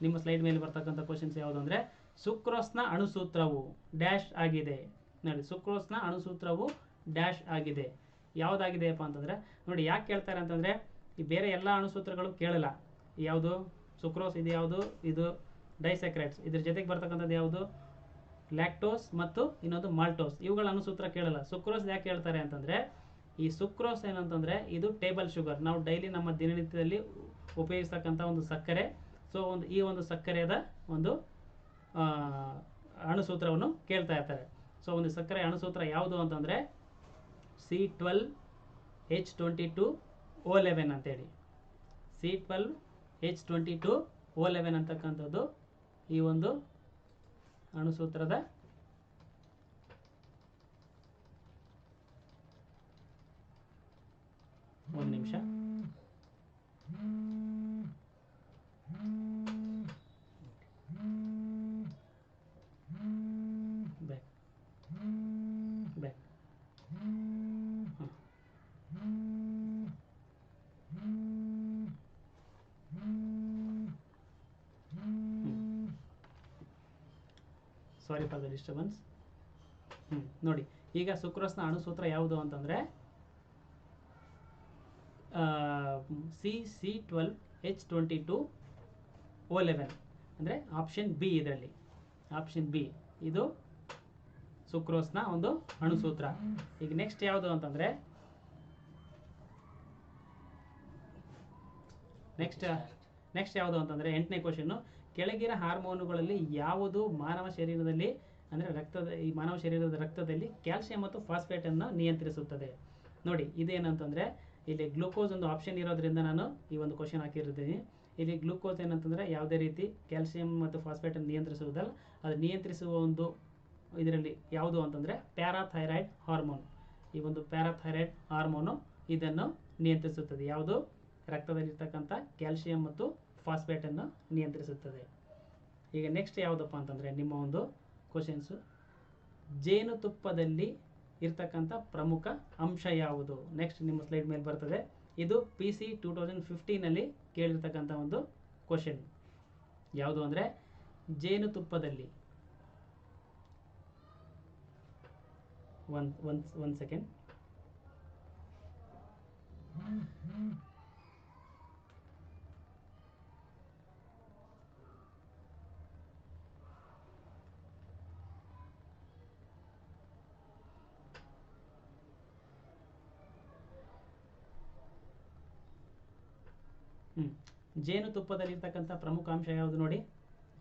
ನಿಮ್ಮ ಸ್ಲೈಡ್ ಮೇಲೆ ಬರ್ತಕ್ಕಂಥ ಕ್ವಶನ್ಸ್ ಯಾವುದು ಅಂದರೆ, ಸುಕ್ರೋಸ್ನ ಅಣುಸೂತ್ರವು ಡ್ಯಾಶ್ ಆಗಿದೆ. ನೋಡಿ ಸುಕ್ರೋಸ್ನ ಅಣುಸೂತ್ರವು ಡ್ಯಾಶ್ ಆಗಿದೆ. ಯಾವುದಾಗಿದೆಯಪ್ಪ ಅಂತಂದರೆ ನೋಡಿ ಯಾಕೆ ಕೇಳ್ತಾರೆ ಅಂತಂದರೆ ಈ ಬೇರೆ ಎಲ್ಲ ಅಣುಸೂತ್ರಗಳು ಕೇಳಲ್ಲ. ಯಾವುದು ಸುಕ್ರೋಸ್ ಇದು ಯಾವುದು? ಇದು ಡೈಸ್ಯಾಕ್ರೈಡ್ಸ್. ಇದ್ರ ಜೊತೆಗೆ ಬರ್ತಕ್ಕಂಥದ್ದು ಯಾವುದು? ಲ್ಯಾಕ್ಟೋಸ್ ಮತ್ತು ಇನ್ನೊಂದು ಮಾಲ್ಟೋಸ್. ಇವುಗಳ ಅಣುಸೂತ್ರ ಕೇಳಲ್ಲ. ಸುಕ್ರೋಸ್ ಯಾಕೆ ಹೇಳ್ತಾರೆ ಅಂತಂದರೆ ಈ ಸುಕ್ರೋಸ್ ಏನಂತಂದರೆ ಇದು ಟೇಬಲ್ ಶುಗರ್, ನಾವು ಡೈಲಿ ನಮ್ಮ ದಿನನಿತ್ಯದಲ್ಲಿ ಉಪಯೋಗಿಸ್ತಕ್ಕಂಥ ಒಂದು ಸಕ್ಕರೆ. ಸೊ ಈ ಒಂದು ಸಕ್ಕರೆಯ ಒಂದು ಅಣುಸೂತ್ರವನ್ನು ಕೇಳ್ತಾ ಇರ್ತಾರೆ. ಸೊ ಒಂದು ಸಕ್ಕರೆ ಅಣುಸೂತ್ರ ಯಾವುದು ಅಂತಂದರೆ C12H22 O11 ಅಂತೇಳಿ. C12H22O11 ಅಂತಕ್ಕಂಥದ್ದು ಈ ಒಂದು ಅಣುಸೂತ್ರದ ಒಂದು ನಿಮಿಷ. Back back sorry for the disturbance. ನೋಡಿ, ಈಗ ಸುಕ್ರೋಸ್ನ ಅಣುಸೂತ್ರ ಯಾವುದು ಅಂತಂದರೆ C12H22O11 ಅಂದರೆ ಆಪ್ಷನ್ ಬಿ. ಇದರಲ್ಲಿ ಆಪ್ಷನ್ ಬಿ ಇದು ಸುಕ್ರೋಸ್ನ ಒಂದು ಅಣುಸೂತ್ರ. ಈಗ ನೆಕ್ಸ್ಟ್ ಯಾವುದು ಅಂತಂದರೆ ನೆಕ್ಸ್ಟ್ ಯಾವುದು ಅಂತಂದರೆ 8ನೇ ಕ್ವಶನ್ನು, ಕೆಳಗಿನ ಹಾರ್ಮೋನುಗಳಲ್ಲಿ ಯಾವುದು ಮಾನವ ಶರೀರದಲ್ಲಿ ಅಂದರೆ ಮಾನವ ಶರೀರದ ರಕ್ತದಲ್ಲಿ ಕ್ಯಾಲ್ಸಿಯಂ ಮತ್ತು ಫಾಸ್ಫೇಟನ್ನು ನಿಯಂತ್ರಿಸುತ್ತದೆ? ನೋಡಿ, ಇದೇನಂತಂದರೆ ಇಲ್ಲಿ ಗ್ಲೂಕೋಸ್ ಒಂದು ಆಪ್ಷನ್ ಇರೋದ್ರಿಂದ ನಾನು ಈ ಒಂದು ಕ್ವಶನ್ ಹಾಕಿರ್ತೀನಿ. ಇಲ್ಲಿ ಗ್ಲೂಕೋಸ್ ಏನಂತಂದರೆ ಯಾವುದೇ ರೀತಿ ಕ್ಯಾಲ್ಸಿಯಂ ಮತ್ತು ಫಾಸ್ಫೇಟನ್ನು ನಿಯಂತ್ರಿಸುವುದಲ್ಲ, ಅದು ನಿಯಂತ್ರಿಸುವ ಒಂದು ಇದರಲ್ಲಿ ಯಾವುದು ಅಂತಂದರೆ ಪ್ಯಾರಾಥೈರಾಯ್ಡ್ ಹಾರ್ಮೋನ್. ಈ ಒಂದು ಪ್ಯಾರಾಥೈರಾಯ್ಡ್ ಹಾರ್ಮೋನು ಇದನ್ನು ನಿಯಂತ್ರಿಸುತ್ತದೆ. ಯಾವುದು? ರಕ್ತದಲ್ಲಿರ್ತಕ್ಕಂಥ ಕ್ಯಾಲ್ಸಿಯಂ ಮತ್ತು ಫಾಸ್ಫೇಟನ್ನು ನಿಯಂತ್ರಿಸುತ್ತದೆ. ಈಗ ನೆಕ್ಸ್ಟ್ ಯಾವುದಪ್ಪ ಅಂತಂದರೆ ನಿಮ್ಮ ಒಂದು ಕ್ವಶನ್ಸು, ಜೇನುತುಪ್ಪದಲ್ಲಿ ಇರ್ತಕ್ಕಂಥ ಪ್ರಮುಖ ಅಂಶ ಯಾವುದು? ನೆಕ್ಸ್ಟ್ ನಿಮ್ಮ ಸ್ಲೈಡ್ ಮೇಲೆ ಬರ್ತದೆ. ಇದು PC 2015ನಲ್ಲಿ ಕೇಳಿರ್ತಕ್ಕಂಥ ಒಂದು ಕ್ವಶನ್. ಯಾವುದು ಅಂದರೆ ಜೇನುತುಪ್ಪದಲ್ಲಿ ಒನ್ ಸೆಕೆಂಡ್. ಜೇನುತುಪ್ಪದಲ್ಲಿರ್ತಕ್ಕಂಥ ಪ್ರಮುಖ ಅಂಶ ಯಾವುದು? ನೋಡಿ,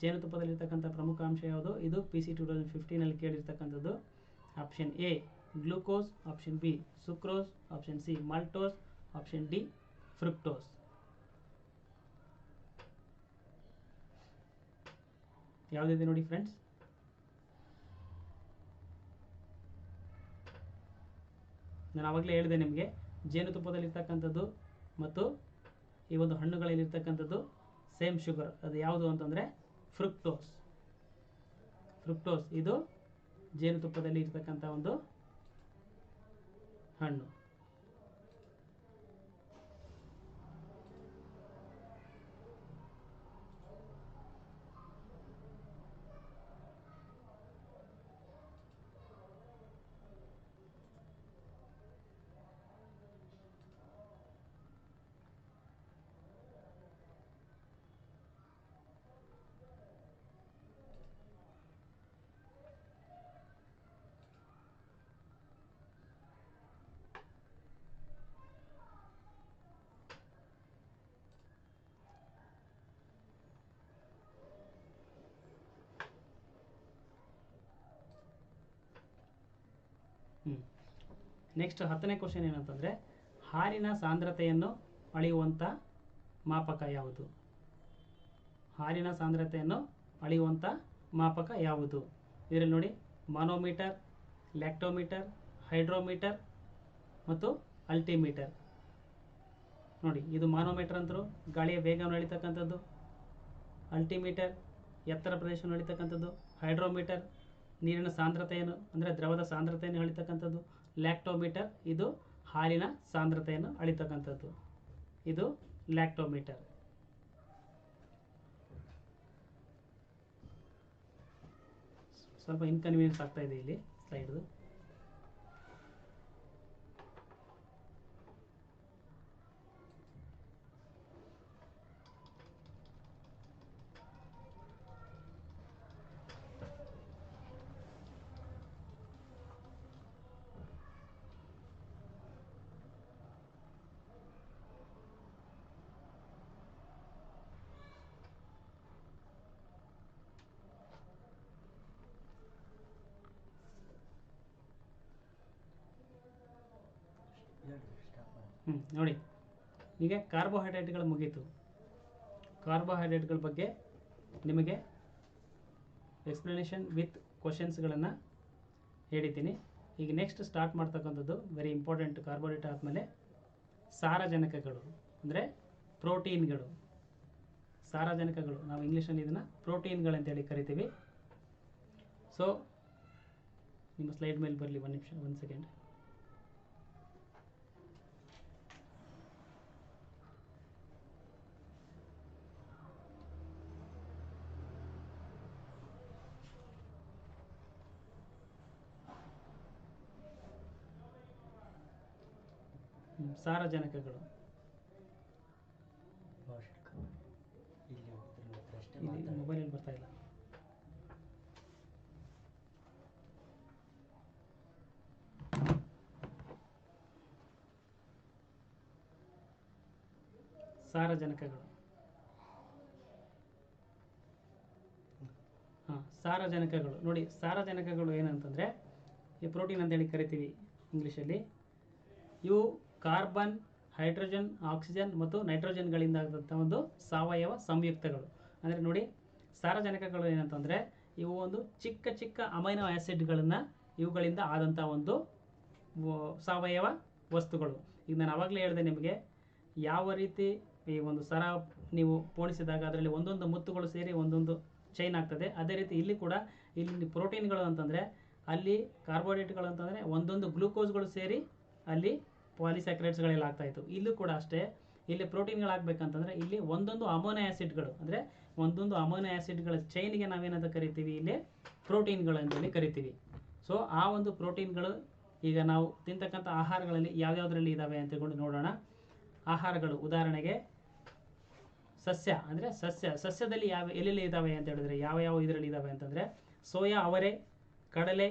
ಜೇನುತುಪ್ಪದಲ್ಲಿರ್ತಕ್ಕಂಥ ಪ್ರಮುಖ ಅಂಶ ಯಾವುದು? ಇದು PC 2015ನಲ್ಲಿ ಕೇಳಿರ್ತಕ್ಕಂಥದ್ದು. Option A glucose, option B sucrose, option C maltose, option D fructose. ಯಾವುದಿದೆ ನೋಡಿ ಫ್ರೆಂಡ್ಸ್? ನಾನು ಆವಾಗಲೇ ಹೇಳಿದೆ ನಿಮಗೆ, ಜೇನುತುಪ್ಪದಲ್ಲಿರ್ತಕ್ಕಂಥದ್ದು ಮತ್ತು ಈ ಒಂದು ಹಣ್ಣುಗಳಲ್ಲಿರ್ತಕ್ಕಂಥದ್ದು ಸೇಮ್ ಶುಗರ್. ಅದು ಯಾವುದು ಅಂತಂದರೆ ಫ್ರುಕ್ಟೋಸ್. ಇದು ಜೇನುತುಪ್ಪದಲ್ಲಿ ಇರ್ತಕ್ಕಂಥ ಒಂದು ಹಣ್ಣು. ನೆಕ್ಸ್ಟ್ 10ನೇ ಕ್ವಶನ್ ಏನಂತಂದರೆ, ಹಾಲಿನ ಸಾಂದ್ರತೆಯನ್ನು ಅಳೆಯುವಂಥ ಮಾಪಕ ಯಾವುದು? ಹಾಲಿನ ಸಾಂದ್ರತೆಯನ್ನು ಅಳೆಯುವಂಥ ಮಾಪಕ ಯಾವುದು? ಇದರಲ್ಲಿ ನೋಡಿ, ಮಾನೋಮೀಟರ್, ಲ್ಯಾಕ್ಟೋಮೀಟರ್, ಹೈಡ್ರೋಮೀಟರ್ ಮತ್ತು ಅಲ್ಟಿಮೀಟರ್. ನೋಡಿ, ಇದು ಮಾನೋಮೀಟರ್ ಅಂತರೂ ಗಾಳಿಯ ವೇಗವನ್ನು ಅಳಿತಕ್ಕಂಥದ್ದು, ಅಲ್ಟಿಮೀಟರ್ ಎತ್ತರ ಪ್ರದೇಶವನ್ನು ಅಳಿತಕ್ಕಂಥದ್ದು, ಹೈಡ್ರೋಮೀಟರ್ ನೀರಿನ ಸಾಂದ್ರತೆಯನ್ನು ಅಂದರೆ ದ್ರವದ ಸಾಂದ್ರತೆಯನ್ನು ಅಳಿತಕ್ಕಂಥದ್ದು, ಲ್ಯಾಕ್ಟೋಮೀಟರ್ ಇದು ಹಾಲಿನ ಸಾಂದ್ರತೆಯನ್ನು ಅಳಿತಕ್ಕಂಥದ್ದು. ಇದು ಲ್ಯಾಕ್ಟೋಮೀಟರ್. ಸ್ವಲ್ಪ ಇನ್ಕನ್ವೀನಿಯನ್ಸ್ ಆಗ್ತಾ ಇದೆ ಇಲ್ಲಿ ಸ್ಲೈಡ್ದು. ನೋಡಿ, ಈಗ ಕಾರ್ಬೋಹೈಡ್ರೇಟ್ಗಳು ಮುಗೀತು. ಕಾರ್ಬೋಹೈಡ್ರೇಟ್ಗಳ ಬಗ್ಗೆ ನಿಮಗೆ ಎಕ್ಸ್ಪ್ಲನೇಷನ್ ವಿತ್ ಕ್ವಶನ್ಸ್ಗಳನ್ನು ಹೇಳಿದ್ದೀನಿ. ಈಗ ನೆಕ್ಸ್ಟ್ ಸ್ಟಾರ್ಟ್ ಮಾಡ್ತಕ್ಕಂಥದ್ದು ವೆರಿ ಇಂಪಾರ್ಟೆಂಟ್. ಕಾರ್ಬೋಹೈಡ್ರೇಟ್ ಆದಮೇಲೆ ಸಾರಜನಕಗಳು ಅಂದರೆ ಪ್ರೋಟೀನ್ಗಳು. ಸಾರಜನಕಗಳು ನಾವು ಇಂಗ್ಲೀಷಲ್ಲಿ ಇದನ್ನು ಪ್ರೋಟೀನ್ಗಳಂತೇಳಿ ಕರಿತೀವಿ. ಸೊ ನಿಮ್ಮ ಸ್ಲೈಡ್ ಮೇಲೆ ಬರಲಿ, ಒಂದು ನಿಮಿಷ, ಒಂದು ಸೆಕೆಂಡ್. ಸಾರಜನಕಗಳು ಇಲ್ಲಿ ಮೊಬೈಲಲ್ಲಿ ಬರ್ತಾ ಇಲ್ಲ. ಸಾರಜನಕಗಳು, ಸಾರಜನಕಗಳು ನೋಡಿ. ಸಾರಜನಕಗಳು ಏನಂತಂದರೆ ಈ ಪ್ರೋಟೀನ್ ಅಂತೇಳಿ ಕರಿತೀವಿ ಇಂಗ್ಲೀಷಲ್ಲಿ. ಇವು ಕಾರ್ಬನ್, ಹೈಡ್ರೋಜನ್, ಆಕ್ಸಿಜನ್ ಮತ್ತು ನೈಟ್ರೋಜನ್ಗಳಿಂದ ಆದಂಥ ಒಂದು ಸಾವಯವ ಸಂಯುಕ್ತಗಳು. ಅಂದರೆ ನೋಡಿ, ಸಾರಜನಕಗಳು ಏನಂತಂದರೆ ಇವು ಒಂದು ಚಿಕ್ಕ ಚಿಕ್ಕ ಅಮೈನೋ ಆ್ಯಸಿಡ್ಗಳನ್ನು ಇವುಗಳಿಂದ ಆದಂಥ ಒಂದು ಸಾವಯವ ವಸ್ತುಗಳು. ಈಗ ನಾನು ಆವಾಗಲೇ ಹೇಳಿದೆ ನಿಮಗೆ, ಯಾವ ರೀತಿ ಈ ಒಂದು ಸರ ನೀವು ಪೋಣಿಸಿದಾಗ ಅದರಲ್ಲಿ ಒಂದೊಂದು ಮುತ್ತುಗಳು ಸೇರಿ ಒಂದೊಂದು ಚೈನ್ ಆಗ್ತದೆ, ಅದೇ ರೀತಿ ಇಲ್ಲಿ ಕೂಡ ಇಲ್ಲಿ ಪ್ರೋಟೀನ್ಗಳು ಅಂತಂದರೆ ಅಲ್ಲಿ ಕಾರ್ಬೋಹೈಡ್ರೇಟ್ಗಳು ಅಂತಂದರೆ ಒಂದೊಂದು ಗ್ಲೂಕೋಸ್ಗಳು ಸೇರಿ ಅಲ್ಲಿ ಪಾಲಿಸ್ಯಾಕ್ರೈಡ್ಸ್ಗಳೆಲ್ಲ ಆಗ್ತಾಯಿತ್ತು. ಇಲ್ಲೂ ಕೂಡ ಅಷ್ಟೇ, ಇಲ್ಲಿ ಪ್ರೋಟೀನ್ಗಳಾಗಬೇಕಂತಂದರೆ ಇಲ್ಲಿ ಒಂದೊಂದು ಅಮೈನೋ ಆ್ಯಸಿಡ್ಗಳು ಅಂದರೆ ಒಂದೊಂದು ಅಮೈನೋ ಆ್ಯಸಿಡ್ಗಳ ಚೈನ್ಗೆ ನಾವೇನಂತ ಕರಿತೀವಿ, ಇಲ್ಲಿ ಪ್ರೋಟೀನ್ಗಳು ಅಂತೇಳಿ ಕರಿತೀವಿ. ಸೊ ಆ ಒಂದು ಪ್ರೋಟೀನ್ಗಳು ಈಗ ನಾವು ತಿಂತಕ್ಕಂಥ ಆಹಾರಗಳಲ್ಲಿ ಯಾವ್ಯಾವುದರಲ್ಲಿ ಇದ್ದಾವೆ ಅಂತ ತಿಳ್ಕೊಂಡು ನೋಡೋಣ. ಆಹಾರಗಳು ಉದಾಹರಣೆಗೆ ಸಸ್ಯ ಅಂದರೆ ಸಸ್ಯದಲ್ಲಿ ಎಲ್ಲೆಲ್ಲಿ ಇದ್ದಾವೆ ಅಂತ ಹೇಳಿದ್ರೆ ಯಾವ ಇದರಲ್ಲಿ ಇದ್ದಾವೆ ಅಂತಂದರೆ ಸೋಯಾ, ಅವರೆ, ಕಡಲೆ,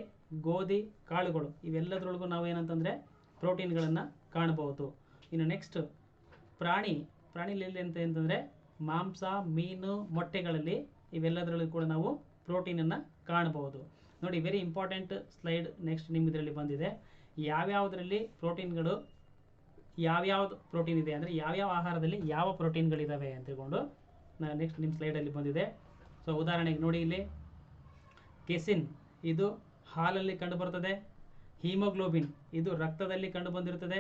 ಗೋಧಿ, ಕಾಳುಗಳು ಇವೆಲ್ಲದರೊಳಗೂ ನಾವು ಏನಂತಂದರೆ ಪ್ರೋಟೀನ್ಗಳನ್ನು ಕಾಣಬಹುದು. ಇನ್ನು ನೆಕ್ಸ್ಟ್ ಪ್ರಾಣಿಲಿ ಅಂತಂದರೆ ಮಾಂಸ, ಮೀನು, ಮೊಟ್ಟೆಗಳಲ್ಲಿ ಇವೆಲ್ಲದರಲ್ಲೂ ಕೂಡ ನಾವು ಪ್ರೋಟೀನನ್ನು ಕಾಣಬಹುದು. ನೋಡಿ, ವೆರಿ ಇಂಪಾರ್ಟೆಂಟ್ ಸ್ಲೈಡ್ ನೆಕ್ಸ್ಟ್ ನಿಮ್ಮ ಇದರಲ್ಲಿ ಬಂದಿದೆ. ಯಾವ್ಯಾವುದರಲ್ಲಿ ಪ್ರೋಟೀನ್ಗಳು, ಯಾವ್ಯಾವ್ದು ಪ್ರೋಟೀನ್ ಇದೆ ಅಂದರೆ ಯಾವ್ಯಾವ ಆಹಾರದಲ್ಲಿ ಯಾವ ಪ್ರೋಟೀನ್ಗಳಿದ್ದಾವೆ ಅಂತ ತಿಳ್ಕೊಂಡು ನಾನು ನೆಕ್ಸ್ಟ್ ನಿಮ್ಮ ಸ್ಲೈಡಲ್ಲಿ ಬಂದಿದೆ. ಸೊ ಉದಾಹರಣೆಗೆ ನೋಡಿ, ಇಲ್ಲಿ ಕೆಸಿನ್ ಇದು ಹಾಲಲ್ಲಿ ಕಂಡುಬರ್ತದೆ. ಹೀಮೋಗ್ಲೋಬಿನ್ ಇದು ರಕ್ತದಲ್ಲಿ ಕಂಡು ಬಂದಿರುತ್ತದೆ.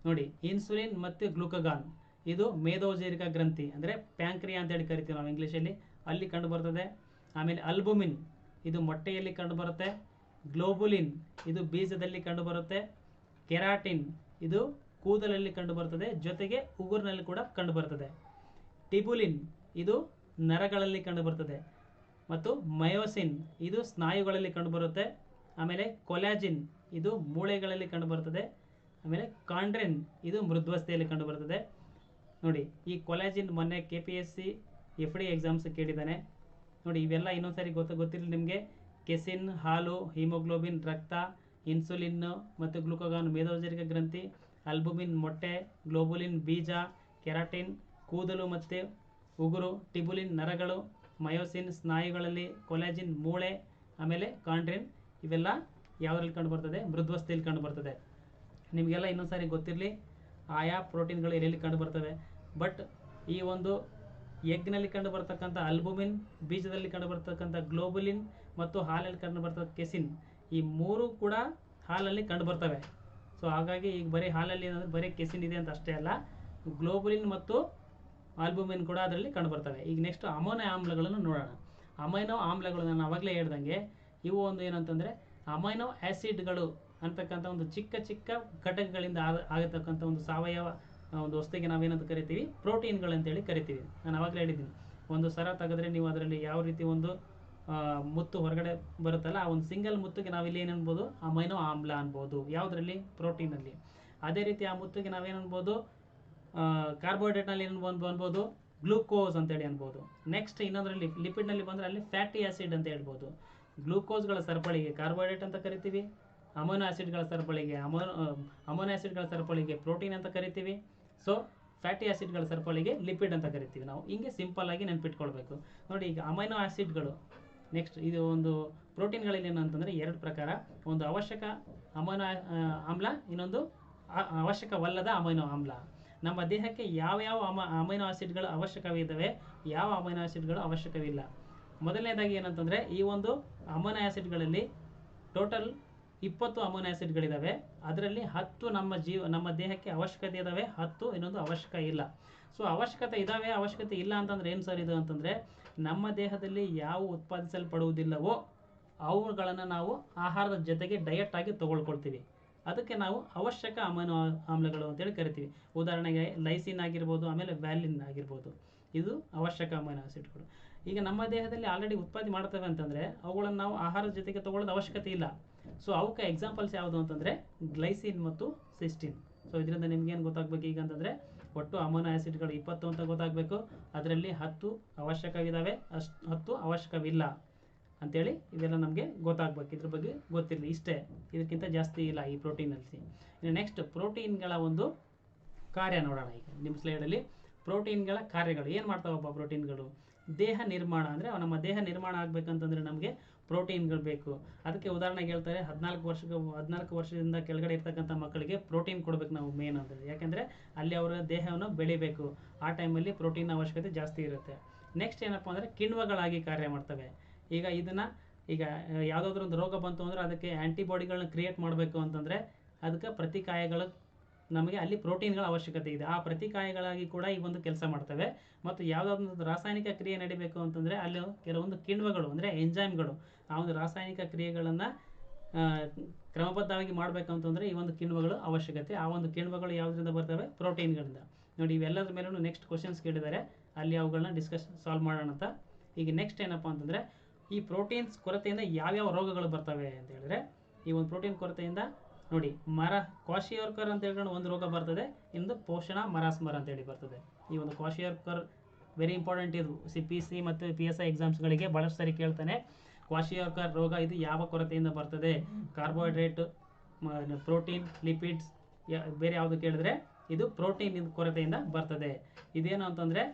ನೋಡಿ, ಇನ್ಸುಲಿನ್ ಮತ್ತು ಗ್ಲೂಕಗಾನ್ ಇದು ಮೇದೋಜೀರಕ ಗ್ರಂಥಿ ಅಂದರೆ ಪ್ಯಾಂಕ್ರಿಯಾ ಅಂತೇಳಿ ಕರಿತೀವಿ ನಾವು ಇಂಗ್ಲೀಷಲ್ಲಿ, ಅಲ್ಲಿ ಕಂಡು ಬರ್ತದೆ. ಆಮೇಲೆ ಅಲ್ಬುಮಿನ್ ಇದು ಮೊಟ್ಟೆಯಲ್ಲಿ ಕಂಡುಬರುತ್ತೆ. ಗ್ಲೋಬುಲಿನ್ ಇದು ಬೀಜದಲ್ಲಿ ಕಂಡುಬರುತ್ತೆ. ಕೆರಾಟಿನ್ ಇದು ಕೂದಲಲ್ಲಿ ಕಂಡುಬರ್ತದೆ, ಜೊತೆಗೆ ಉಗುರಿನಲ್ಲಿ ಕೂಡ ಕಂಡುಬರ್ತದೆ. ಟಿಬುಲಿನ್ ಇದು ನರಗಳಲ್ಲಿ ಕಂಡುಬರ್ತದೆ. ಮತ್ತು ಮಯೋಸಿನ್ ಇದು ಸ್ನಾಯುಗಳಲ್ಲಿ ಕಂಡುಬರುತ್ತೆ. ಆಮೇಲೆ ಕೊಲಾಜಿನ್ ಇದು ಮೂಳೆಗಳಲ್ಲಿ ಕಂಡುಬರ್ತದೆ. ಆಮೇಲೆ ಕಾಂಡ್ರಿನ್ ಇದು ಮೃದ್ವಸ್ಥೆಯಲ್ಲಿ ಕಂಡುಬರ್ತದೆ. ನೋಡಿ, ಈ ಕೊಲಾಜಿನ್ ಮೊನ್ನೆ KPSC FD ಎಕ್ಸಾಮ್ಸ್ ಕೇಳಿದ್ದಾನೆ. ನೋಡಿ, ಇವೆಲ್ಲ ಇನ್ನೊಂದ್ಸರಿ ಗೊತ್ತಿರಲಿ ನಿಮಗೆ. ಕೆಸಿನ್ ಹಾಲು, ಹಿಮೋಗ್ಲೋಬಿನ್ ರಕ್ತ, ಇನ್ಸುಲಿನ್ ಮತ್ತು ಗ್ಲೂಕೋಗಾನ್ ಮೇದೋಜೀರಕ ಗ್ರಂಥಿ, ಅಲ್ಬುಮಿನ್ ಮೊಟ್ಟೆ, ಗ್ಲೋಬುಲಿನ್ ಬೀಜ, ಕೆರಾಟಿನ್ ಕೂದಲು ಮತ್ತು ಉಗುರು, ಟಿಬುಲಿನ್ ನರಗಳು, ಮಯೋಸಿನ್ ಸ್ನಾಯುಗಳಲ್ಲಿ, ಕೊಲಾಜಿನ್ ಮೂಳೆ, ಆಮೇಲೆ ಕಾಂಡ್ರಿನ್ ಇವೆಲ್ಲ ಯಾವುದ್ರಲ್ಲಿ ಕಂಡುಬರ್ತದೆ? ಮೃದ್ವಸ್ಥೆಯಲ್ಲಿ ಕಂಡುಬರ್ತದೆ. ನಿಮಗೆಲ್ಲ ಇನ್ನೊಂದ್ಸಾರಿ ಗೊತ್ತಿರಲಿ ಆಯಾ ಪ್ರೋಟೀನ್ಗಳು ಎಲ್ಲೆಲ್ಲಿ ಕಂಡುಬರ್ತವೆ. ಬಟ್ ಈ ಒಂದು ಎಗ್ನಲ್ಲಿ ಕಂಡುಬರ್ತಕ್ಕಂಥ ಅಲ್ಬುಮಿನ್, ಬೀಜದಲ್ಲಿ ಕಂಡುಬರ್ತಕ್ಕಂಥ ಗ್ಲೋಬುಲಿನ್ ಮತ್ತು ಹಾಲಲ್ಲಿ ಕಂಡುಬರ್ತಕ್ಕಂಥ ಕೆಸಿನ್ ಈ ಮೂರು ಕೂಡ ಹಾಲಲ್ಲಿ ಕಂಡುಬರ್ತವೆ. ಸೊ ಹಾಗಾಗಿ ಈಗ ಬರೀ ಹಾಲಲ್ಲಿ ಏನಂದರೆ ಬರೀ ಕೆಸಿನ್ ಇದೆ ಅಂತ ಅಷ್ಟೇ ಅಲ್ಲ, ಗ್ಲೋಬುಲಿನ್ ಮತ್ತು ಆಲ್ಬುಮಿನ್ ಕೂಡ ಅದರಲ್ಲಿ ಕಂಡುಬರ್ತವೆ. ಈಗ ನೆಕ್ಸ್ಟ್ ಅಮೈನೋ ಆಮ್ಲಗಳನ್ನು ನೋಡೋಣ. ಅಮೈನೋ ಆಮ್ಲಗಳು ನಾನು ಆವಾಗಲೇ ಹೇಳ್ದಂಗೆ ಇವು ಒಂದು ಏನಂತಂದರೆ ಅಮೈನೋ ಆ್ಯಸಿಡ್ಗಳು ಅಂತಕ್ಕಂಥ ಒಂದು ಚಿಕ್ಕ ಚಿಕ್ಕ ಘಟಕಗಳಿಂದ ಆಗತಕ್ಕಂಥ ಒಂದು ಸಾವಯವ ಒಂದು ವಸ್ತುವಿಗೆ ನಾವೇನಂತ ಕರಿತೀವಿ? ಪ್ರೋಟೀನ್ಗಳಂತೇಳಿ ಕರಿತೀವಿ. ನಾನು ಆವಾಗಲೇ ಹೇಳಿದ್ದೀನಿ, ಒಂದು ಸರ ತೆಗೆದ್ರೆ ನೀವು ಅದರಲ್ಲಿ ಯಾವ ರೀತಿ ಒಂದು ಮುತ್ತು ಹೊರಗಡೆ ಬರುತ್ತಲ್ಲ, ಆ ಒಂದು ಸಿಂಗಲ್ ಮುತ್ತಿಗೆ ನಾವಿಲ್ಲಿ ಏನು ಅನ್ಬೋದು? ಅಮೈನೋ ಆಮ್ಲ ಅನ್ಬೋದು. ಯಾವುದರಲ್ಲಿ? ಪ್ರೋಟೀನಲ್ಲಿ. ಅದೇ ರೀತಿ ಆ ಮುತ್ತಿಗೆ ನಾವೇನು ಅನ್ಬೋದು? ಕಾರ್ಬೋಹೈಡ್ರೇಟ್ನಲ್ಲಿ ಏನು ಅನ್ಬೋದು? ಗ್ಲೂಕೋಸ್ ಅಂತೇಳಿ ಅನ್ಬೋದು. ನೆಕ್ಸ್ಟ್ ಇನ್ನೊಂದರಲ್ಲಿ ಲಿಪಿಡ್ನಲ್ಲಿ ಬಂದರೆ ಅಲ್ಲಿ ಫ್ಯಾಟಿ ಆ್ಯಸಿಡ್ ಅಂತ ಹೇಳ್ಬೋದು. ಗ್ಲೂಕೋಸ್ಗಳ ಸರಪಳಿಗೆ ಕಾರ್ಬೋಹೈಡ್ರೇಟ್ ಅಂತ ಕರಿತೀವಿ. ಅಮೈನೋ ಆ್ಯಸಿಡ್ಗಳ ಸರಪಳಿಗೆ ಅಮೈನೋ ಆ್ಯಸಿಡ್ಗಳ ಸರಪಳಿಗೆ ಪ್ರೋಟೀನ್ ಅಂತ ಕರಿತೀವಿ. ಸೊ ಫ್ಯಾಟಿ ಆ್ಯಸಿಡ್ಗಳ ಸರಪಳಿಗೆ ಲಿಪಿಡ್ ಅಂತ ಕರಿತೀವಿ. ನಾವು ಹಿಂಗೆ ಸಿಂಪಲ್ ಆಗಿ ನೆನ್ಪಿಟ್ಕೊಳ್ಬೇಕು. ನೋಡಿ, ಈಗ ಅಮೈನೋ ಆ್ಯಸಿಡ್ಗಳು ನೆಕ್ಸ್ಟ್ ಇದು ಒಂದು ಪ್ರೋಟೀನ್ಗಳಲ್ಲಿ ಏನಂತಂದರೆ ಎರಡು ಪ್ರಕಾರ, ಒಂದು ಅವಶ್ಯಕ ಅಮೈನೋ ಆಮ್ಲ, ಇನ್ನೊಂದು ಅವಶ್ಯಕವಲ್ಲದ ಅಮೈನೋ ಆಮ್ಲ. ನಮ್ಮ ದೇಹಕ್ಕೆ ಯಾವ ಅಮೈನೋ ಆಸಿಡ್ಗಳು ಅವಶ್ಯಕವಿದ್ದಾವೆ, ಯಾವ ಅಮೈನೋ ಆಸಿಡ್ಗಳು ಅವಶ್ಯಕವಿಲ್ಲ. ಮೊದಲನೇದಾಗಿ ಏನಂತಂದರೆ, ಈ ಒಂದು ಅಮೈನೋ ಆಸಿಡ್ಗಳಲ್ಲಿ ಟೋಟಲ್ 20 ಅಮೈನೋ ಆಸಿಡ್ಗಳಿದ್ದಾವೆ. ಅದರಲ್ಲಿ 10 ನಮ್ಮ ದೇಹಕ್ಕೆ ಅವಶ್ಯಕತೆ ಇದ್ದಾವೆ, 10 ಇನ್ನೊಂದು ಅವಶ್ಯಕ ಇಲ್ಲ. ಸೊ ಅವಶ್ಯಕತೆ ಇದ್ದಾವೆ, ಅವಶ್ಯಕತೆ ಇಲ್ಲ ಅಂತಂದ್ರೆ ಏನು ಸರ್ ಇದು ಅಂತಂದರೆ, ನಮ್ಮ ದೇಹದಲ್ಲಿ ಯಾವ ಉತ್ಪಾದಿಸಲ್ಪಡುವುದಿಲ್ಲವೋ ಅವುಗಳನ್ನು ನಾವು ಆಹಾರದ ಜೊತೆಗೆ ಡಯಟ್ ಆಗಿ ತಗೊಳ್ಕೊಳ್ತೀವಿ. ಅದಕ್ಕೆ ನಾವು ಅವಶ್ಯಕ ಅಮೈನೋ ಆಮ್ಲಗಳು ಅಂತೇಳಿ ಕರಿತೀವಿ. ಉದಾಹರಣೆಗೆ ಲೈಸಿನ್ ಆಗಿರ್ಬೋದು, ಆಮೇಲೆ ವ್ಯಾಲಿನ್ ಆಗಿರ್ಬೋದು, ಇದು ಅವಶ್ಯಕ ಅಮೈನೋ ಆಸಿಡ್ಗಳು. ಈಗ ನಮ್ಮ ದೇಹದಲ್ಲಿ ಆಲ್ರೆಡಿ ಉತ್ಪತ್ತಿ ಮಾಡ್ತವೆ ಅಂತಂದರೆ ಅವುಗಳನ್ನು ನಾವು ಆಹಾರದ ಜೊತೆಗೆ ತಗೊಳ್ಳೋದು ಅವಶ್ಯಕತೆ ಇಲ್ಲ. ಸೊ ಅವಕ್ಕೆ ಎಕ್ಸಾಂಪಲ್ಸ್ ಯಾವುದು ಅಂತಂದರೆ ಗ್ಲೈಸಿನ್ ಮತ್ತು ಸಿಸ್ಟಿನ್. ಸೊ ಇದರಿಂದ ನಿಮ್ಗೇನು ಗೊತ್ತಾಗಬೇಕು ಈಗ ಅಂತಂದರೆ, ಒಟ್ಟು ಅಮೈನೋ ಆಸಿಡ್ಗಳು 20 ಅಂತ ಗೊತ್ತಾಗಬೇಕು. ಅದರಲ್ಲಿ 10 ಅವಶ್ಯಕವಿದ್ದಾವೆ, 10 ಅವಶ್ಯಕವಿಲ್ಲ ಅಂತೇಳಿ ಇವೆಲ್ಲ ನಮಗೆ ಗೊತ್ತಾಗಬೇಕು. ಇದ್ರ ಬಗ್ಗೆ ಗೊತ್ತಿರಲಿ, ಇಷ್ಟೇ, ಇದಕ್ಕಿಂತ ಜಾಸ್ತಿ ಇಲ್ಲ ಈ ಪ್ರೋಟೀನಲ್ಲಿ. ಇನ್ನು ನೆಕ್ಸ್ಟ್ ಪ್ರೋಟೀನ್ಗಳ ಒಂದು ಕಾರ್ಯ ನೋಡೋಣ. ಈಗ ನಿಮ್ಮ ಸ್ಲೈಡಲ್ಲಿ ಪ್ರೋಟೀನ್ಗಳ ಕಾರ್ಯಗಳು ಏನು ಮಾಡ್ತಾವಪ್ಪ ಪ್ರೋಟೀನ್ಗಳು? ದೇಹ ನಿರ್ಮಾಣ, ಅಂದರೆ ನಮ್ಮ ದೇಹ ನಿರ್ಮಾಣ ಆಗಬೇಕಂತಂದರೆ ನಮಗೆ ಪ್ರೋಟೀನ್ಗಳು ಬೇಕು. ಅದಕ್ಕೆ ಉದಾಹರಣೆಗೆ ಹೇಳ್ತಾರೆ, 14 ವರ್ಷದಿಂದ ಕೆಳಗಡೆ ಇರ್ತಕ್ಕಂಥ ಮಕ್ಕಳಿಗೆ ಪ್ರೋಟೀನ್ ಕೊಡಬೇಕು ನಾವು ಮೇನ್ ಅಂತಂದರೆ. ಯಾಕೆಂದರೆ ಅಲ್ಲಿ ಅವರ ದೇಹವನ್ನು ಬೆಳಿಬೇಕು, ಆ ಟೈಮಲ್ಲಿ ಪ್ರೋಟೀನ್ ಅವಶ್ಯಕತೆ ಜಾಸ್ತಿ ಇರುತ್ತೆ. ನೆಕ್ಸ್ಟ್ ಏನಪ್ಪ ಅಂದರೆ ಕಿಣ್ವಗಳಾಗಿ ಕಾರ್ಯ ಮಾಡ್ತವೆ. ಈಗ ಯಾವುದಾದ್ರೂ ಒಂದು ರೋಗ ಬಂತು ಅಂದರೆ ಅದಕ್ಕೆ ಆ್ಯಂಟಿಬಾಡಿಗಳನ್ನ ಕ್ರಿಯೇಟ್ ಮಾಡಬೇಕು ಅಂತಂದರೆ ಅದಕ್ಕೆ ಪ್ರತಿಕಾಯಗಳು, ನಮಗೆ ಅಲ್ಲಿ ಪ್ರೋಟೀನ್ಗಳ ಅವಶ್ಯಕತೆ ಇದೆ. ಆ ಪ್ರತಿಕಾಯಗಳಾಗಿ ಕೂಡ ಈ ಒಂದು ಕೆಲಸ ಮಾಡ್ತವೆ. ಮತ್ತು ಯಾವುದಾದ್ರೂ ರಾಸಾಯನಿಕ ಕ್ರಿಯೆ ನಡಿಬೇಕು ಅಂತಂದರೆ ಅಲ್ಲಿ ಕೆಲವೊಂದು ಕಿಣ್ವಗಳು, ಅಂದರೆ ಎಂಜೈಮ್ಗಳು, ಆ ಒಂದು ರಾಸಾಯನಿಕ ಕ್ರಿಯೆಗಳನ್ನು ಕ್ರಮಬದ್ಧವಾಗಿ ಮಾಡಬೇಕು ಅಂತಂದರೆ ಈ ಒಂದು ಕಿಣ್ವಗಳು ಅವಶ್ಯಕತೆ. ಆ ಒಂದು ಕಿಣ್ವಗಳು ಯಾವುದರಿಂದ ಬರ್ತವೆ? ಪ್ರೋಟೀನ್ಗಳಿಂದ. ನೋಡಿ, ಇವೆಲ್ಲದ್ರ ಮೇಲೂ ನೆಕ್ಸ್ಟ್ ಕ್ವಶನ್ಸ್ ಕೇಳಿದ್ದಾರೆ, ಅಲ್ಲಿ ಅವುಗಳನ್ನ ಸಾಲ್ವ್ ಮಾಡೋಣ ಅಂತ. ಈಗ ನೆಕ್ಸ್ಟ್ ಏನಪ್ಪ ಅಂತಂದರೆ, ಈ ಪ್ರೋಟೀನ್ಸ್ ಕೊರತೆಯಿಂದ ಯಾವ್ಯಾವ ರೋಗಗಳು ಬರ್ತವೆ ಅಂತ ಹೇಳಿದ್ರೆ, ಈ ಒಂದು ಪ್ರೋಟೀನ್ ಕೊರತೆಯಿಂದ ನೋಡಿ, ಕ್ವಾಶಿಯೋರ್ಕರ್ ಅಂತ ಹೇಳ್ಕೊಂಡು ಒಂದು ರೋಗ ಬರ್ತದೆ, ಇಂದು ಪೋಷಣ ಮರಾಸ್ಮರ ಅಂತೇಳಿ ಬರ್ತದೆ. ಈ ಒಂದು ಕ್ವಾಶಿಯೋರ್ಕರ್ ವೆರಿ ಇಂಪಾರ್ಟೆಂಟ್. ಇದು PC ಮತ್ತು PSI ಎಕ್ಸಾಮ್ಸ್ಗಳಿಗೆ ಭಾಳಷ್ಟು ಸರಿ ಕೇಳ್ತಾನೆ. ಕ್ವಾಶಿಯೋರ್ಕರ್ ರೋಗ ಇದು ಯಾವ ಕೊರತೆಯಿಂದ ಬರ್ತದೆ? ಕಾರ್ಬೋಹೈಡ್ರೇಟ್, ಪ್ರೋಟೀನ್, ಲಿಪಿಡ್ಸ್, ಬೇರೆ ಯಾವುದು ಕೇಳಿದ್ರೆ ಇದು ಪ್ರೋಟೀನ್ ಕೊರತೆಯಿಂದ ಬರ್ತದೆ. ಇದೇನು ಅಂತಂದರೆ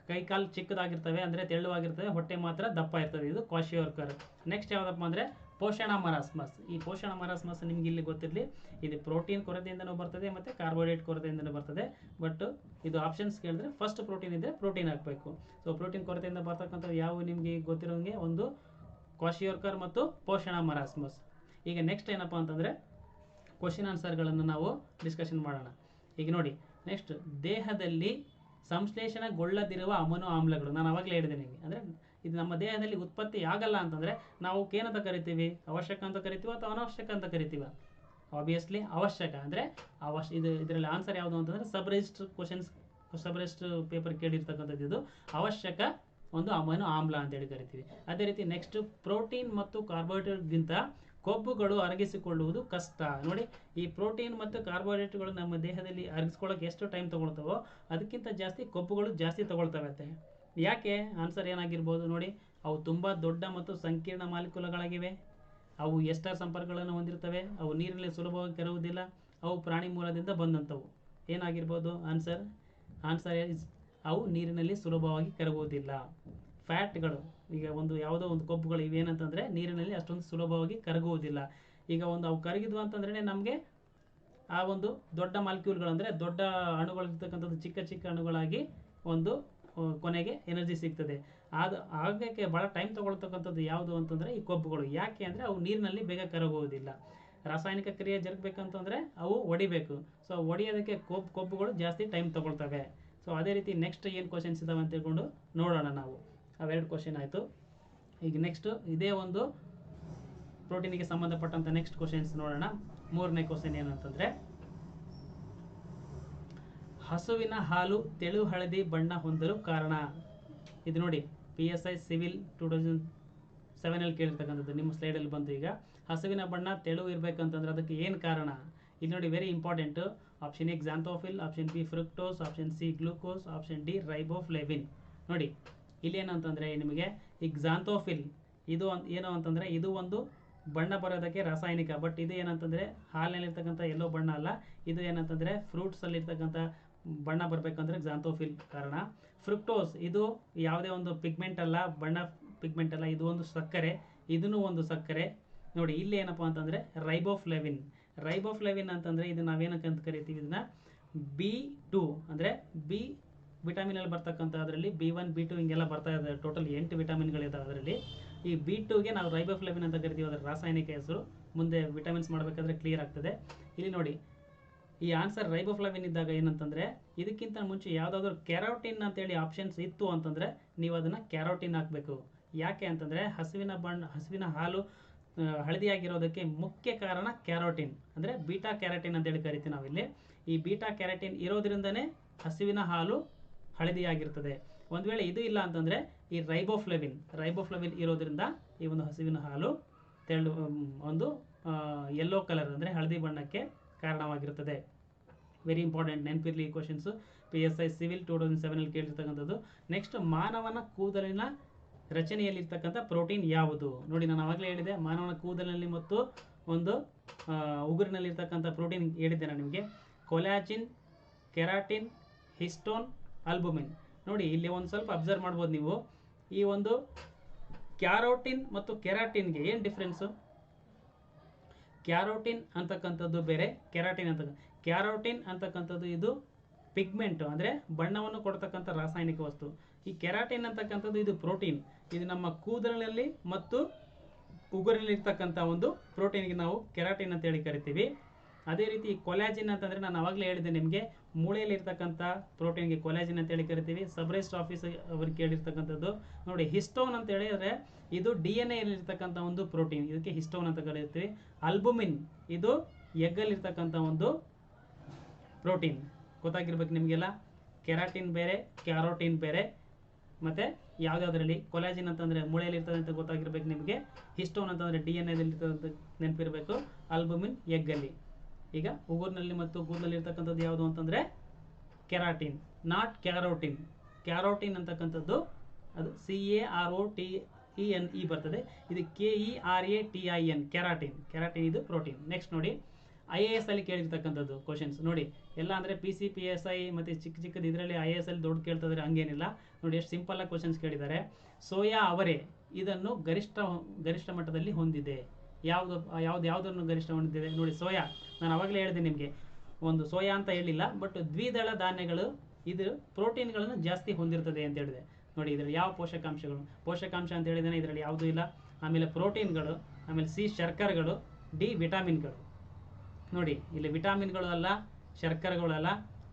ಕೈಕಾಲು ಚಿಕ್ಕದಾಗಿರ್ತವೆ, ಅಂದರೆ ತೆಳ್ಳುವಾಗಿರ್ತವೆ, ಹೊಟ್ಟೆ ಮಾತ್ರ ದಪ್ಪ ಇರ್ತದೆ, ಇದು ಕ್ವಾಶಿಯೋರ್ಕರ್. ನೆಕ್ಸ್ಟ್ ಯಾವುದಪ್ಪ ಅಂದರೆ ಪೋಷಣ ಮರಾಸ್ಮಸ್. ಈ ಪೋಷಣ ಮರಾಸ್ಮಸ್ ನಿಮ್ಗೆ ಇಲ್ಲಿ ಗೊತ್ತಿರಲಿ, ಇದು ಪ್ರೋಟೀನ್ ಕೊರತೆಯಿಂದನೂ ಬರ್ತದೆ ಮತ್ತು ಕಾರ್ಬೋಹೈಡ್ರೇಟ್ ಕೊರತೆಯಿಂದನೂ ಬರ್ತದೆ. ಬಟ್ ಇದು ಆಪ್ಷನ್ಸ್ ಕೇಳಿದ್ರೆ ಫಸ್ಟ್ ಪ್ರೋಟೀನ್ ಇದ್ದರೆ ಪ್ರೋಟೀನ್ ಹಾಕಬೇಕು. ಸೊ ಪ್ರೋಟೀನ್ ಕೊರತೆಯಿಂದ ಬರ್ತಕ್ಕಂಥ ಯಾವ ನಿಮಗೆ ಗೊತ್ತಿರೋಂಗೆ ಒಂದು ಕ್ವಾಶಿಯೋರ್ಕರ್ ಮತ್ತು ಪೋಷಣ ಮರಾಸ್ಮಸ್. ಈಗ ನೆಕ್ಸ್ಟ್ ಏನಪ್ಪ ಅಂತಂದರೆ ಕ್ವಶನ್ ಆನ್ಸರ್ಗಳನ್ನು ನಾವು ಡಿಸ್ಕಷನ್ ಮಾಡೋಣ. ಈಗ ನೋಡಿ, ನೆಕ್ಸ್ಟ್ ದೇಹದಲ್ಲಿ ಸಂಶ್ಲೇಷಣೆಗೊಳ್ಳದಿರುವ ಅಮೈನೋ ಆಮ್ಲಗಳು. ನಾನು ಅವಾಗಲೇ ಹೇಳಿದೆ ನಿಮಗೆ, ಅಂದರೆ ಇದು ನಮ್ಮ ದೇಹದಲ್ಲಿ ಉತ್ಪತ್ತಿ ಆಗಲ್ಲ ಅಂತಂದರೆ ನಾವು ಏನಂತ ಕರಿತೀವಿ? ಅವಶ್ಯಕ ಅಂತ ಕರಿತೀವ ಅಥವಾ ಅನವಶ್ಯಕ ಅಂತ ಕರಿತೀವ? ಆಬ್ವಿಯಸ್ಲಿ ಅವಶ್ಯಕ. ಅಂದರೆ ಇದರಲ್ಲಿ ಆನ್ಸರ್ ಯಾವುದು ಅಂತಂದರೆ ಸಬ್ ರಿಜಿಸ್ಟರ್ ಪೇಪರ್ ಕೇಳಿರ್ತಕ್ಕಂಥದ್ದು ಇದು ಅವಶ್ಯಕ ಒಂದು ಅಮೈನೋ ಆಮ್ಲ ಅಂತೇಳಿ ಕರಿತೀವಿ. ಅದೇ ರೀತಿ ನೆಕ್ಸ್ಟ್ ಪ್ರೋಟೀನ್ ಮತ್ತು ಕಾರ್ಬೋಹೈಡ್ರೇಟ್ಗಿಂತ ಕೊಬ್ಬುಗಳು ಅರಗಿಸಿಕೊಳ್ಳುವುದು ಕಷ್ಟ. ನೋಡಿ, ಈ ಪ್ರೋಟೀನ್ ಮತ್ತು ಕಾರ್ಬೋಹೈಡ್ರೇಟ್ಗಳು ನಮ್ಮ ದೇಹದಲ್ಲಿ ಅರಗಿಸ್ಕೊಳ್ಳೋಕೆ ಎಷ್ಟು ಟೈಮ್ ತಗೊಳ್ತಾವೋ ಅದಕ್ಕಿಂತ ಜಾಸ್ತಿ ಕೊಬ್ಬುಗಳು ಜಾಸ್ತಿ ತಗೊಳ್ತವೆ. ಯಾಕೆ? ಆನ್ಸರ್ ಏನಾಗಿರ್ಬೋದು ನೋಡಿ, ಅವು ತುಂಬ ದೊಡ್ಡ ಮತ್ತು ಸಂಕೀರ್ಣ ಮಾಲಿಕ್ಯೂಲ್ಗಳಾಗಿವೆ, ಅವು ಎಸ್ಟರ್ ಸಂಪರ್ಕಗಳನ್ನು ಹೊಂದಿರ್ತವೆ, ಅವು ನೀರಿನಲ್ಲಿ ಸುಲಭವಾಗಿ ಕರಗುವುದಿಲ್ಲ, ಅವು ಪ್ರಾಣಿ ಮೂಲದಿಂದ ಬಂದಂಥವು. ಏನಾಗಿರ್ಬೋದು ಆನ್ಸರ್? ಅವು ನೀರಿನಲ್ಲಿ ಸುಲಭವಾಗಿ ಕರಗುವುದಿಲ್ಲ. ಫ್ಯಾಟ್ಗಳು, ಈಗ ಯಾವುದೋ ಒಂದು ಕೊಬ್ಬುಗಳು ಇವೇನಂತಂದರೆ ನೀರಿನಲ್ಲಿ ಅಷ್ಟೊಂದು ಸುಲಭವಾಗಿ ಕರಗುವುದಿಲ್ಲ. ಈಗ ಅವು ಕರಗಿದ್ವು ಅಂತಂದ್ರೆ ನಮಗೆ ಆ ಒಂದು ದೊಡ್ಡ ಮಾಲಿಕ್ಯೂಲ್ಗಳು, ಅಂದರೆ ದೊಡ್ಡ ಅಣುಗಳಿರ್ತಕ್ಕಂಥದ್ದು ಚಿಕ್ಕ ಚಿಕ್ಕ ಅಣುಗಳಾಗಿ ಒಂದು ಕೊನೆಗೆ ಎನರ್ಜಿ ಸಿಗ್ತದೆ. ಆಗಕ್ಕೆ ಭಾಳ ಟೈಮ್ ತಗೊಳ್ತಕ್ಕಂಥದ್ದು ಯಾವುದು ಅಂತಂದರೆ ಈ ಕೊಬ್ಬುಗಳು. ಯಾಕೆ ಅಂದರೆ ಅವು ನೀರಿನಲ್ಲಿ ಬೇಗ ಕರಗುವುದಿಲ್ಲ. ರಾಸಾಯನಿಕ ಕ್ರಿಯೆ ಜರುಗಬೇಕಂತಂದರೆ ಅವು ಒಡಿಬೇಕು. ಸೊ ಒಡೆಯೋದಕ್ಕೆ ಕೊಬ್ಬುಗಳು ಜಾಸ್ತಿ ಟೈಮ್ ತಗೊಳ್ತವೆ. ಸೊ ಅದೇ ರೀತಿ ನೆಕ್ಸ್ಟ್ ಏನು ಕ್ವಶನ್ಸ್ ಇದಾವೆ ಅಂತ ಹೇಳ್ಕೊಂಡು ನೋಡೋಣ ನಾವು. ಅವೆರಡು ಕ್ವಶನ್ ಆಯಿತು. ಈಗ ನೆಕ್ಸ್ಟ್ ಇದೇ ಒಂದು ಪ್ರೋಟೀನಿಗೆ ಸಂಬಂಧಪಟ್ಟಂಥ ನೆಕ್ಸ್ಟ್ ಕ್ವಶನ್ಸ್ ನೋಡೋಣ. 3ನೇ ಕ್ವಶನ್ ಏನಂತಂದರೆ, ಹಸುವಿನ ಹಾಲು ತೆಳು ಹಳದಿ ಬಣ್ಣ ಹೊಂದಲು ಕಾರಣ. ಇದು ನೋಡಿ, PSI ಸಿವಿಲ್ 2007 ಕೇಳಿರ್ತಕ್ಕಂಥದ್ದು, ನಿಮ್ಮ ಸ್ಲೈಡಲ್ಲಿ ಬಂತು. ಈಗ ಹಸುವಿನ ಬಣ್ಣ ತೆಳು ಇರಬೇಕಂತಂದ್ರೆ ಅದಕ್ಕೆ ಏನು ಕಾರಣ? ಇಲ್ಲಿ ನೋಡಿ, very important. Option A xanthophyll, option B fructose, option C glucose, option D riboflavin. ನೋಡಿ, ಇಲ್ಲಿ ಏನಂತಂದರೆ ನಿಮಗೆ ಈ ಗ್ಸಾಂಥೋಫಿಲ್ ಇದು ಏನು ಅಂತಂದರೆ ಇದು ಒಂದು ಬಣ್ಣ ಬರೋದಕ್ಕೆ ರಾಸಾಯನಿಕ. ಬಟ್ ಇದು ಏನಂತಂದರೆ ಹಾಲಿನಲ್ಲಿರ್ತಕ್ಕಂಥ ಎಲ್ಲೋ ಬಣ್ಣ ಅಲ್ಲ, ಇದು ಏನಂತಂದರೆ ಫ್ರೂಟ್ಸಲ್ಲಿರ್ತಕ್ಕಂಥ ಬಣ್ಣ ಬರಬೇಕಂದ್ರೆ ಗ್ಸಾಂಥೋಫಿಲ್ ಕಾರಣ. ಫ್ರುಕ್ಟೋಸ್ ಇದು ಯಾವುದೇ ಒಂದು ಪಿಗ್ಮೆಂಟ್ ಅಲ್ಲ, ಬಣ್ಣ ಪಿಗ್ಮೆಂಟ್ ಅಲ್ಲ, ಇದು ಒಂದು ಸಕ್ಕರೆ, ಇದನ್ನು ಒಂದು ಸಕ್ಕರೆ. ನೋಡಿ, ಇಲ್ಲಿ ಏನಪ್ಪ ಅಂತಂದರೆ ರೈಬೋಫ್ಲೇವಿನ್ ಅಂತಂದರೆ ಇದು ನಾವೇನಕ್ಕೆ ಅಂತ ಕರಿತೀವಿ? ಇದನ್ನ B2 ಅಂದರೆ ಬಿ ವಿಟಮಿನಲ್ಲಿ ಬರ್ತಕ್ಕಂಥ ಅದರಲ್ಲಿ B1 B2 ಹಿಂಗೆಲ್ಲ ಬರ್ತಾ ಇದೆ. ಟೋಟಲ್ 8 ವಿಟಮಿನ್ಗಳಿದಾವೆ ಅದರಲ್ಲಿ. ಈ B2ಗೆ ನಾವು ರೈಬೋಫ್ಲೇವಿನ್ ಅಂತ ಕರಿತೀವಿ, ಅದರ ರಾಸಾಯನಿಕ ಹೆಸರು. ಮುಂದೆ ವಿಟಮಿನ್ಸ್ ಮಾಡಬೇಕಾದ್ರೆ ಕ್ಲಿಯರ್ ಆಗ್ತದೆ. ಇಲ್ಲಿ ನೋಡಿ, ಈ ಆನ್ಸರ್ ರೈಬೋಫ್ಲೇವಿನ್ ಇದ್ದಾಗ ಏನಂತಂದರೆ, ಇದಕ್ಕಿಂತ ಮುಂಚೆ ಯಾವುದಾದ್ರೂ ಕ್ಯಾರೋಟಿನ್ ಅಂತೇಳಿ ಆಪ್ಷನ್ಸ್ ಇತ್ತು ಅಂತಂದರೆ ನೀವು ಅದನ್ನು ಕ್ಯಾರೋಟಿನ್ ಹಾಕಬೇಕು. ಯಾಕೆ ಅಂತಂದರೆ ಹಸುವಿನ ಹಾಲು ಹಳದಿಯಾಗಿರೋದಕ್ಕೆ ಮುಖ್ಯ ಕಾರಣ ಕ್ಯಾರೋಟಿನ್, ಅಂದರೆ ಬೀಟಾ ಕ್ಯಾರೋಟಿನ್ ಅಂತೇಳಿ ಕರಿತೀವಿ ನಾವಿಲ್ಲಿ. ಈ ಬೀಟಾ ಕ್ಯಾರೋಟಿನ್ ಇರೋದ್ರಿಂದನೇ ಹಸುವಿನ ಹಾಲು ಹಳದಿಯಾಗಿರ್ತದೆ. ಒಂದು ವೇಳೆ ಇದು ಇಲ್ಲ ಅಂತಂದರೆ ಈ ರೈಬೋಫ್ಲೇವಿನ್ ಇರೋದ್ರಿಂದ ಈ ಒಂದು ಹಸುವಿನ ಹಾಲು ಒಂದು ಯೆಲ್ಲೋ ಕಲರ್ ಅಂದರೆ ಹಳದಿ ಬಣ್ಣಕ್ಕೆ ಕಾರಣವಾಗಿರುತ್ತದೆ. ವೆರಿ ಇಂಪಾರ್ಟೆಂಟ್, ನೆನಪಿರಲಿ ಈ ಕ್ವಶನ್ಸು. PSI civil 2007 ಕೇಳಿರ್ತಕ್ಕಂಥದ್ದು. ನೆಕ್ಸ್ಟ್, ಮಾನವನ ಕೂದಲಿನ ರಚನೆಯಲ್ಲಿರ್ತಕ್ಕಂಥ ಪ್ರೋಟೀನ್ ಯಾವುದು? ನೋಡಿ, ನಾನು ಆವಾಗಲೇ ಹೇಳಿದೆ, ಮಾನವನ ಕೂದಲಿನಲ್ಲಿ ಮತ್ತು ಒಂದು ಉಗುರಿನಲ್ಲಿರ್ತಕ್ಕಂಥ ಪ್ರೋಟೀನ್ ಹೇಳಿದ್ದೆ ನಾನು ನಿಮಗೆ. Collagen, keratin, histone, albumin. ನೋಡಿ, ಇಲ್ಲಿ ಒಂದು ಸ್ವಲ್ಪ ಅಬ್ಸರ್ವ್ ಮಾಡ್ಬೋದು ನೀವು. ಈ ಒಂದು ಕ್ಯಾರೋಟಿನ್ ಮತ್ತು ಕೆರಾಟಿನ್ಗೆ ಏನು ಡಿಫ್ರೆನ್ಸು? ಕ್ಯಾರೋಟಿನ್ ಅಂತಕ್ಕಂಥದ್ದು ಬೇರೆ, ಕ್ಯಾರೋಟಿನ್ ಅಂತಕ್ಕಂಥದ್ದು ಇದು ಪಿಗ್ಮೆಂಟ್ ಅಂದರೆ ಬಣ್ಣವನ್ನು ಕೊಡ್ತಕ್ಕಂಥ ರಾಸಾಯನಿಕ ವಸ್ತು. ಈ ಕೆರಾಟಿನ್ ಅಂತಕ್ಕಂಥದ್ದು ಇದು ಪ್ರೋಟೀನ್. ಇದು ನಮ್ಮ ಕೂದಲಿನಲ್ಲಿ ಮತ್ತು ಉಗುರಿನಲ್ಲಿರ್ತಕ್ಕಂಥ ಒಂದು ಪ್ರೋಟೀನ್ಗೆ ನಾವು ಕೆರಾಟಿನ್ ಅಂತೇಳಿ ಕರಿತೀವಿ. ಅದೇ ರೀತಿ ಕೊಲಾಜಿನ್ ಅಂತಂದರೆ ನಾನು ಆವಾಗಲೇ ಹೇಳಿದೆ ನಿಮಗೆ, ಮೂಳೆಯಲ್ಲಿರ್ತಕ್ಕಂಥ ಪ್ರೋಟೀನ್ಗೆ ಕೊಲಾಜಿನ್ ಅಂತೇಳಿ ಕರಿತೀವಿ. ಸಬ್ರೆಸ್ಟ್ ಆಫೀಸ್ ಅವ್ರಿಗೆ ಕೇಳಿರ್ತಕ್ಕಂಥದ್ದು. ನೋಡಿ, ಹಿಸ್ಟೋನ್ ಅಂತ ಹೇಳಿದರೆ ಇದು DNA ಯಲ್ಲಿರ್ತಕ್ಕಂಥ ಒಂದು ಪ್ರೋಟೀನ್, ಇದಕ್ಕೆ ಹಿಸ್ಟೋನ್ ಅಂತ ಕರೀತೀವಿ. ಆಲ್ಬುಮಿನ್ ಇದು ಎಗ್ಗಲ್ಲಿರ್ತಕ್ಕಂಥ ಒಂದು ಪ್ರೋಟೀನ್. ಗೊತ್ತಾಗಿರ್ಬೇಕು ನಿಮಗೆಲ್ಲ. ಕೆರಾಟಿನ್ ಬೇರೆ, ಕ್ಯಾರೋಟಿನ್ ಬೇರೆ. ಮತ್ತು ಯಾವುದಾದ್ರಲ್ಲಿ ಕೊಲಾಜಿನ್ ಅಂತಂದರೆ ಮೂಳೆಯಲ್ಲಿರ್ತದೆ ಅಂತ ಗೊತ್ತಾಗಿರ್ಬೇಕು ನಿಮಗೆ. ಹಿಸ್ಟೋನ್ ಅಂತಂದರೆ DNA ದಲ್ಲಿ ನೆನಪಿರಬೇಕು. ಆಲ್ಬುಮಿನ್ ಎಗ್ಗಲ್ಲಿ. ಈಗ ಉಗುರಿನಲ್ಲಿ ಮತ್ತು ಕೂದಲಲ್ಲಿರ್ತಕ್ಕಂಥದ್ದು ಯಾವುದು ಅಂತಂದರೆ ಕೆರಾಟಿನ್, ನಾಟ್ ಕ್ಯಾರೋಟಿನ್. ಕ್ಯಾರೋಟಿನ್ ಅಂತಕ್ಕಂಥದ್ದು ಅದು CAROTINE ಬರ್ತದೆ. ಇದು KERATIN, ಕೆರಾಟಿನ್ ಇದು ಪ್ರೋಟೀನ್. ನೆಕ್ಸ್ಟ್ ನೋಡಿ, IAS ಅಲ್ಲಿ ಕೇಳಿರ್ತಕ್ಕಂಥದ್ದು ಕ್ವಶನ್ಸ್ ನೋಡಿ ಎಲ್ಲ ಅಂದರೆ PC PSI ಮತ್ತು ಚಿಕ್ಕದು ಇದರಲ್ಲಿ IAS ಅಲ್ಲಿ ದೊಡ್ಡ ಕೇಳ್ತಿದ್ರೆ ಹಂಗೇನಿಲ್ಲ. ನೋಡಿ ಎಷ್ಟು ಸಿಂಪಲ್ ಆಗಿ ಕ್ವಶನ್ಸ್ ಕೇಳಿದ್ದಾರೆ. ಸೋಯಾ ಅವರೆ ಇದನ್ನು ಗರಿಷ್ಠ ಮಟ್ಟದಲ್ಲಿ ಹೊಂದಿದೆ. ಯಾವುದನ್ನು ಗರಿಷ್ಠ ಹೊಂದಿದೆ? ನೋಡಿ, ಸೋಯಾ. ನಾನು ಅವಾಗಲೇ ಹೇಳಿದೆ ನಿಮಗೆ, ಒಂದು ಸೋಯಾ ಅಂತ ಹೇಳಿಲ್ಲ, ಬಟ್ ದ್ವಿದಳ ಧಾನ್ಯಗಳು ಇದು ಪ್ರೋಟೀನ್ಗಳನ್ನು ಜಾಸ್ತಿ ಹೊಂದಿರ್ತದೆ ಅಂತ ಹೇಳಿದೆ. ನೋಡಿ, ಇದರಲ್ಲಿ ಯಾವ ಪೋಷಕಾಂಶ ಅಂತ ಹೇಳಿದ್ದೇನೆ, ಇದರಲ್ಲಿ ಯಾವುದೂ ಇಲ್ಲ. ಆಮೇಲೆ ಪ್ರೋಟೀನ್ಗಳು, ಆಮೇಲೆ C ಶರ್ಕರೆಗಳು, D ವಿಟಾಮಿನ್ಗಳು. ನೋಡಿ, ಇಲ್ಲಿ ವಿಟಾಮಿನ್ಗಳು ಅಲ್ಲ, ಶರ್ಕರೆಗಳು ಅಲ್ಲ,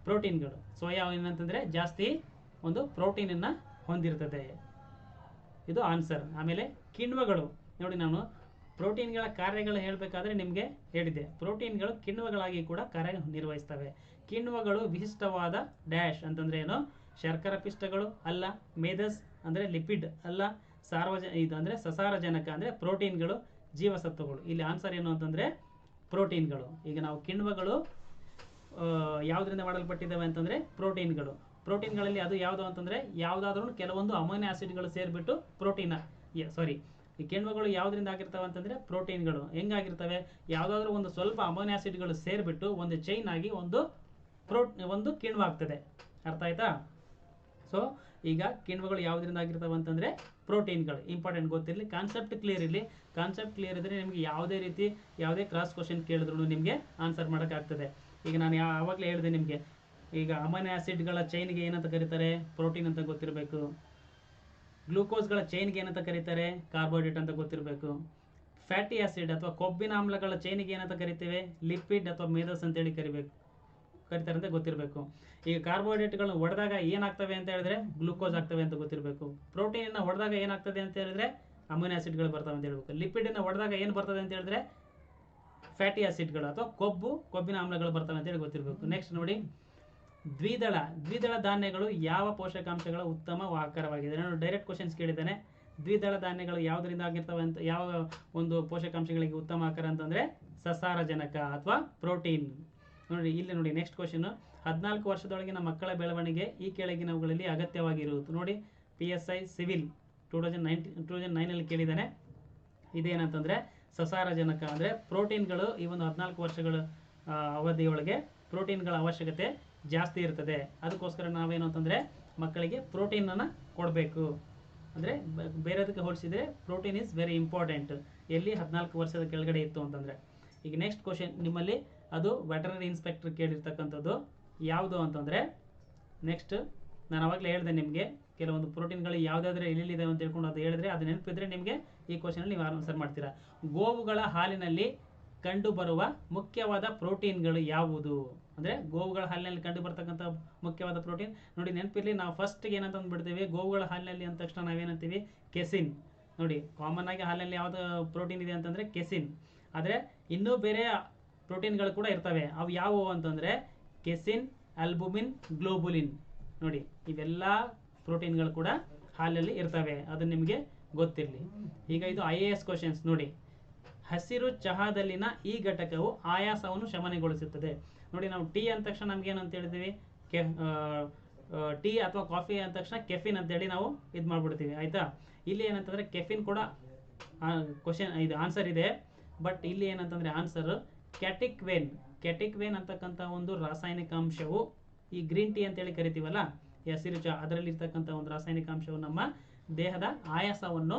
ಪ್ರೋಟೀನ್ಗಳು. ಸೋಯಾ ಏನಂತಂದರೆ ಜಾಸ್ತಿ ಒಂದು ಪ್ರೋಟೀನನ್ನು ಹೊಂದಿರ್ತದೆ. ಇದು ಆನ್ಸರ್. ಆಮೇಲೆ ಕಿಣ್ವಗಳು. ನೋಡಿ, ನಾನು ಪ್ರೋಟೀನ್ಗಳ ಕಾರ್ಯಗಳು ಹೇಳಬೇಕಾದ್ರೆ ನಿಮಗೆ ಹೇಳಿದ್ದೆ, ಪ್ರೋಟೀನ್ಗಳು ಕಿಣ್ವಗಳಾಗಿ ಕೂಡ ಕಾರ್ಯನಿರ್ವಹಿಸ್ತವೆ. ಕಿಣ್ವಗಳು ವಿಶಿಷ್ಟವಾದ ಡ್ಯಾಶ್ ಅಂತಂದರೆ ಏನು? ಶರ್ಕರ ಪಿಷ್ಟಗಳು ಅಲ್ಲ, ಮೇಧಸ್ ಅಂದರೆ ಲಿಪಿಡ್ ಅಲ್ಲ, ಇದು ಅಂದರೆ ಸಸಾರಜನಕ ಅಂದರೆ ಪ್ರೋಟೀನ್ಗಳು, ಜೀವಸತ್ವಗಳು. ಇಲ್ಲಿ ಆನ್ಸರ್ ಏನು ಅಂತಂದರೆ ಪ್ರೋಟೀನ್ಗಳು. ಈಗ ನಾವು ಕಿಣ್ವಗಳು ಯಾವುದರಿಂದ ಮಾಡಲ್ಪಟ್ಟಿದ್ದಾವೆ ಅಂತಂದರೆ ಪ್ರೋಟೀನ್ಗಳಲ್ಲಿ ಅದು ಯಾವುದು ಅಂತಂದರೆ ಯಾವುದಾದ್ರೂ ಕೆಲವೊಂದು ಅಮೈನೋ ಆಸಿಡ್ಗಳು ಸೇರಿಬಿಟ್ಟು ಈ ಕಿಣ್ವಗಳು ಯಾವುದರಿಂದ ಆಗಿರ್ತವೆ ಅಂತಂದರೆ ಪ್ರೋಟೀನ್ಗಳು. ಹೆಂಗಾಗಿರ್ತವೆ? ಯಾವುದಾದ್ರೂ ಒಂದು ಸ್ವಲ್ಪ ಅಮೈನೋ ಆಸಿಡ್ಗಳು ಸೇರಿಬಿಟ್ಟು ಒಂದು ಚೈನ್ ಆಗಿ ಒಂದು ಕಿಣ್ವ ಆಗ್ತದೆ. ಅರ್ಥ ಆಯ್ತಾ? ಸೊ ಈಗ ಕಿಣ್ವಗಳು ಯಾವುದರಿಂದ ಆಗಿರ್ತವೆ ಅಂತಂದರೆ ಪ್ರೋಟೀನ್ಗಳು. ಇಂಪಾರ್ಟೆಂಟ್ ಗೊತ್ತಿರಲಿ, ಕಾನ್ಸೆಪ್ಟ್ ಕ್ಲಿಯರ್ ಇರಲಿ. ಕಾನ್ಸೆಪ್ಟ್ ಕ್ಲಿಯರ್ ಇದ್ದರೆ ನಿಮಗೆ ಯಾವುದೇ ಕ್ರಾಸ್ ಕ್ವಶನ್ ಕೇಳಿದ್ರು ನಿಮಗೆ ಆನ್ಸರ್ ಮಾಡೋಕ್ಕಾಗ್ತದೆ. ಈಗ ನಾನು ಆವಾಗಲೇ ಹೇಳಿದೆ ನಿಮಗೆ, ಈಗ ಅಮೈನೋ ಆಸಿಡ್ಗಳ ಚೈನ್ಗೆ ಏನಂತ ಕರೀತಾರೆ? ಪ್ರೋಟೀನ್ ಅಂತ ಗೊತ್ತಿರಬೇಕು. ಗ್ಲೂಕೋಸ್ಗಳ ಚೈನ್ಗೆ ಏನಂತ ಕರೀತಾರೆ? ಕಾರ್ಬೋಹೈಡ್ರೇಟ್ ಅಂತ ಗೊತ್ತಿರಬೇಕು. ಫ್ಯಾಟಿ ಆಸಿಡ್ ಅಥವಾ ಕೊಬ್ಬಿನ ಆಮ್ಲಗಳ ಚೈನಿಗೆ ಏನಂತ ಕರಿತೇವೆ? ಲಿಪಿಡ್ ಅಥವಾ ಮೇಧಸ್ ಅಂತೇಳಿ ಕರೀತಾರೆ ಅಂತ ಗೊತ್ತಿರಬೇಕು. ಈಗ ಕಾರ್ಬೋಹೈಡ್ರೇಟ್ಗಳನ್ನ ಹೊಡೆದಾಗ ಏನಾಗ್ತವೆ ಅಂತ ಹೇಳಿದ್ರೆ ಗ್ಲೂಕೋಸ್ ಆಗ್ತವೆ ಅಂತ ಗೊತ್ತಿರಬೇಕು. ಪ್ರೋಟೀನನ್ನು ಹೊಡೆದಾಗ ಏನಾಗ್ತದೆ ಅಂತ ಹೇಳಿದ್ರೆ ಅಮೈನೋ ಆಸಿಡ್ಗಳು ಬರ್ತವೆ ಅಂತ ಹೇಳ್ಬೇಕು. ಲಿಪಿಡನ್ನು ಹೊಡೆದಾಗ ಏನು ಬರ್ತದೆ ಅಂತ ಹೇಳಿದ್ರೆ ಫ್ಯಾಟಿ ಆಸಿಡ್ಗಳು ಅಥವಾ ಕೊಬ್ಬಿನ ಆಮ್ಲಗಳು ಬರ್ತವೆ ಅಂತೇಳಿ ಗೊತ್ತಿರಬೇಕು. ನೆಕ್ಸ್ಟ್ ನೋಡಿ, ದ್ವಿದಳ ಧಾನ್ಯಗಳು ಯಾವ ಪೋಷಕಾಂಶಗಳ ಉತ್ತಮ ಆಹಾರವಾಗಿದೆ? ನಾನು ಡೈರೆಕ್ಟ್ ಕ್ವಶನ್ಸ್ ಕೇಳಿದ್ದೇನೆ. ದ್ವಿದಳ ಧಾನ್ಯಗಳು ಯಾವುದರಿಂದ ಆಗಿರ್ತವೆ ಅಂತ, ಯಾವ ಒಂದು ಪೋಷಕಾಂಶಗಳಿಗೆ ಉತ್ತಮ ಆಹಾರ ಅಂತಂದರೆ ಸಸಾರಜನಕ ಅಥವಾ ಪ್ರೋಟೀನ್. ಇಲ್ಲಿ ನೋಡಿ ನೆಕ್ಸ್ಟ್ ಕ್ವಶನ್, 14 ವರ್ಷದೊಳಗಿನ ಮಕ್ಕಳ ಬೆಳವಣಿಗೆ ಈ ಕೆಳಗಿನವುಗಳಲ್ಲಿ ಅಗತ್ಯವಾಗಿರುವುದು. ನೋಡಿ, PSI ಸಿವಿಲ್ 2009 ಕೇಳಿದ್ದಾನೆ. ಇದೇನಂತಂದರೆ ಸಸಾರಜನಕ ಅಂದರೆ ಪ್ರೋಟೀನ್ಗಳು. ಈ ಒಂದು 14 ವರ್ಷಗಳ ಅವಧಿಯೊಳಗೆ ಪ್ರೋಟೀನ್ಗಳ ಅವಶ್ಯಕತೆ ಜಾಸ್ತಿ ಇರ್ತದೆ. ಅದಕ್ಕೋಸ್ಕರ ನಾವೇನು ಅಂತಂದರೆ ಮಕ್ಕಳಿಗೆ ಪ್ರೋಟೀನನ್ನು ಕೊಡಬೇಕು. ಅಂದರೆ ಬೇರೆದಕ್ಕೆ ಹೋಲಿಸಿದರೆ ಪ್ರೋಟೀನ್ ಈಸ್ ವೆರಿ ಇಂಪಾರ್ಟೆಂಟ್. ಎಲ್ಲಿ 14 ವರ್ಷದ ಕೆಳಗಡೆ ಇತ್ತು ಅಂತಂದರೆ. ಈಗ ನೆಕ್ಸ್ಟ್ ಕ್ವಶನ್ ನಿಮ್ಮಲ್ಲಿ ಅದು ವೆಟರ್ನರಿ ಇನ್ಸ್ಪೆಕ್ಟರ್ ಕೇಳಿರ್ತಕ್ಕಂಥದ್ದು. ಯಾವುದು ಅಂತಂದರೆ ನೆಕ್ಸ್ಟ್ ನಾನು ಅವಾಗಲೇ ಹೇಳಿದೆ ನಿಮಗೆ ಕೆಲವೊಂದು ಪ್ರೋಟೀನ್ಗಳು ಯಾವುದಾದ್ರೆ ಎಲ್ಲಿದೆ ಅಂತ ತಿಳ್ಕೊಂಡು ಅದು ಹೇಳಿದ್ರೆ ಅದು ನೆನಪಿದ್ರೆ ನಿಮಗೆ ಈ ಕ್ವಶನಲ್ಲಿ ನೀವು ಆನ್ಸರ್ ಮಾಡ್ತೀರಾ. ಗೋವುಗಳ ಹಾಲಿನಲ್ಲಿ ಕಂಡುಬರುವ ಮುಖ್ಯವಾದ ಪ್ರೋಟೀನ್ಗಳು ಯಾವುದು ಅಂದರೆ ಗೋವುಗಳ ಹಾಲಿನಲ್ಲಿ ಕಂಡು ಬರ್ತಕ್ಕಂಥ ಮುಖ್ಯವಾದ ಪ್ರೋಟೀನ್ ನೋಡಿ ನೆನಪಿರಲಿ. ನಾವು ಫಸ್ಟ್ಗೆ ಏನಂತ ಅಂದ್ಬಿಡ್ತೀವಿ, ಗೋವುಗಳ ಹಾಲಿನಲ್ಲಿ ಅಂದ ತಕ್ಷಣ ನಾವೇನಂತೀವಿ, ಕೆಸಿನ್. ನೋಡಿ ಕಾಮನ್ ಆಗಿ ಹಾಲಿನಲ್ಲಿ ಯಾವ್ದು ಪ್ರೋಟೀನ್ ಇದೆ ಅಂತಂದರೆ ಕೆಸಿನ್. ಆದರೆ ಇನ್ನೂ ಬೇರೆ ಪ್ರೋಟೀನ್ಗಳು ಕೂಡ ಇರ್ತವೆ. ಅವು ಯಾವುವು ಅಂತಂದರೆ ಕೆಸಿನ್, ಆಲ್ಬುಮಿನ್, ಗ್ಲೋಬುಲಿನ್. ನೋಡಿ ಇವೆಲ್ಲ ಪ್ರೋಟೀನ್ಗಳು ಕೂಡ ಹಾಲಲ್ಲಿ ಇರ್ತವೆ, ಅದು ನಿಮಗೆ ಗೊತ್ತಿರಲಿ. ಈಗ ಇದು IAS ಕ್ವಶನ್ಸ್ ನೋಡಿ. ಹಸಿರು ಚಹಾದಲ್ಲಿನ ಈ ಘಟಕವು ಆಯಾಸವನ್ನು ಶಮನಗೊಳಿಸುತ್ತದೆ. ನೋಡಿ ನಾವು ಟೀ ಅಂದ ತಕ್ಷಣ ನಮ್ಗೆ ಏನಂತ ಹೇಳಿದ್ವಿ, ಟೀ ಅಥವಾ ಕಾಫಿ ಅಂದ ತಕ್ಷಣ ಕೆಫಿನ್ ಅಂತೇಳಿ ನಾವು ಇದು ಮಾಡ್ಬಿಡ್ತೀವಿ, ಆಯ್ತಾ. ಇಲ್ಲಿ ಏನಂತಂದ್ರೆ ಕೆಫಿನ್ ಕೂಡ ಕ್ವಶನ್ ಇದು ಆನ್ಸರ್ ಇದೆ. ಬಟ್ ಇಲ್ಲಿ ಏನಂತಂದ್ರೆ ಆನ್ಸರ್ ಕ್ಯಾಟಿಕ್ ವೇನ್ ಅಂತಕ್ಕಂಥ ಒಂದು ರಾಸಾಯನಿಕ ಅಂಶವು ಈ ಗ್ರೀನ್ ಟೀ ಅಂತೇಳಿ ಕರಿತೀವಲ್ಲ, ಈ ಹಸಿರು ಚಹಾ, ಅದರಲ್ಲಿ ಇರ್ತಕ್ಕಂಥ ಒಂದು ರಾಸಾಯನಿಕ ಅಂಶವು ನಮ್ಮ ದೇಹದ ಆಯಾಸವನ್ನು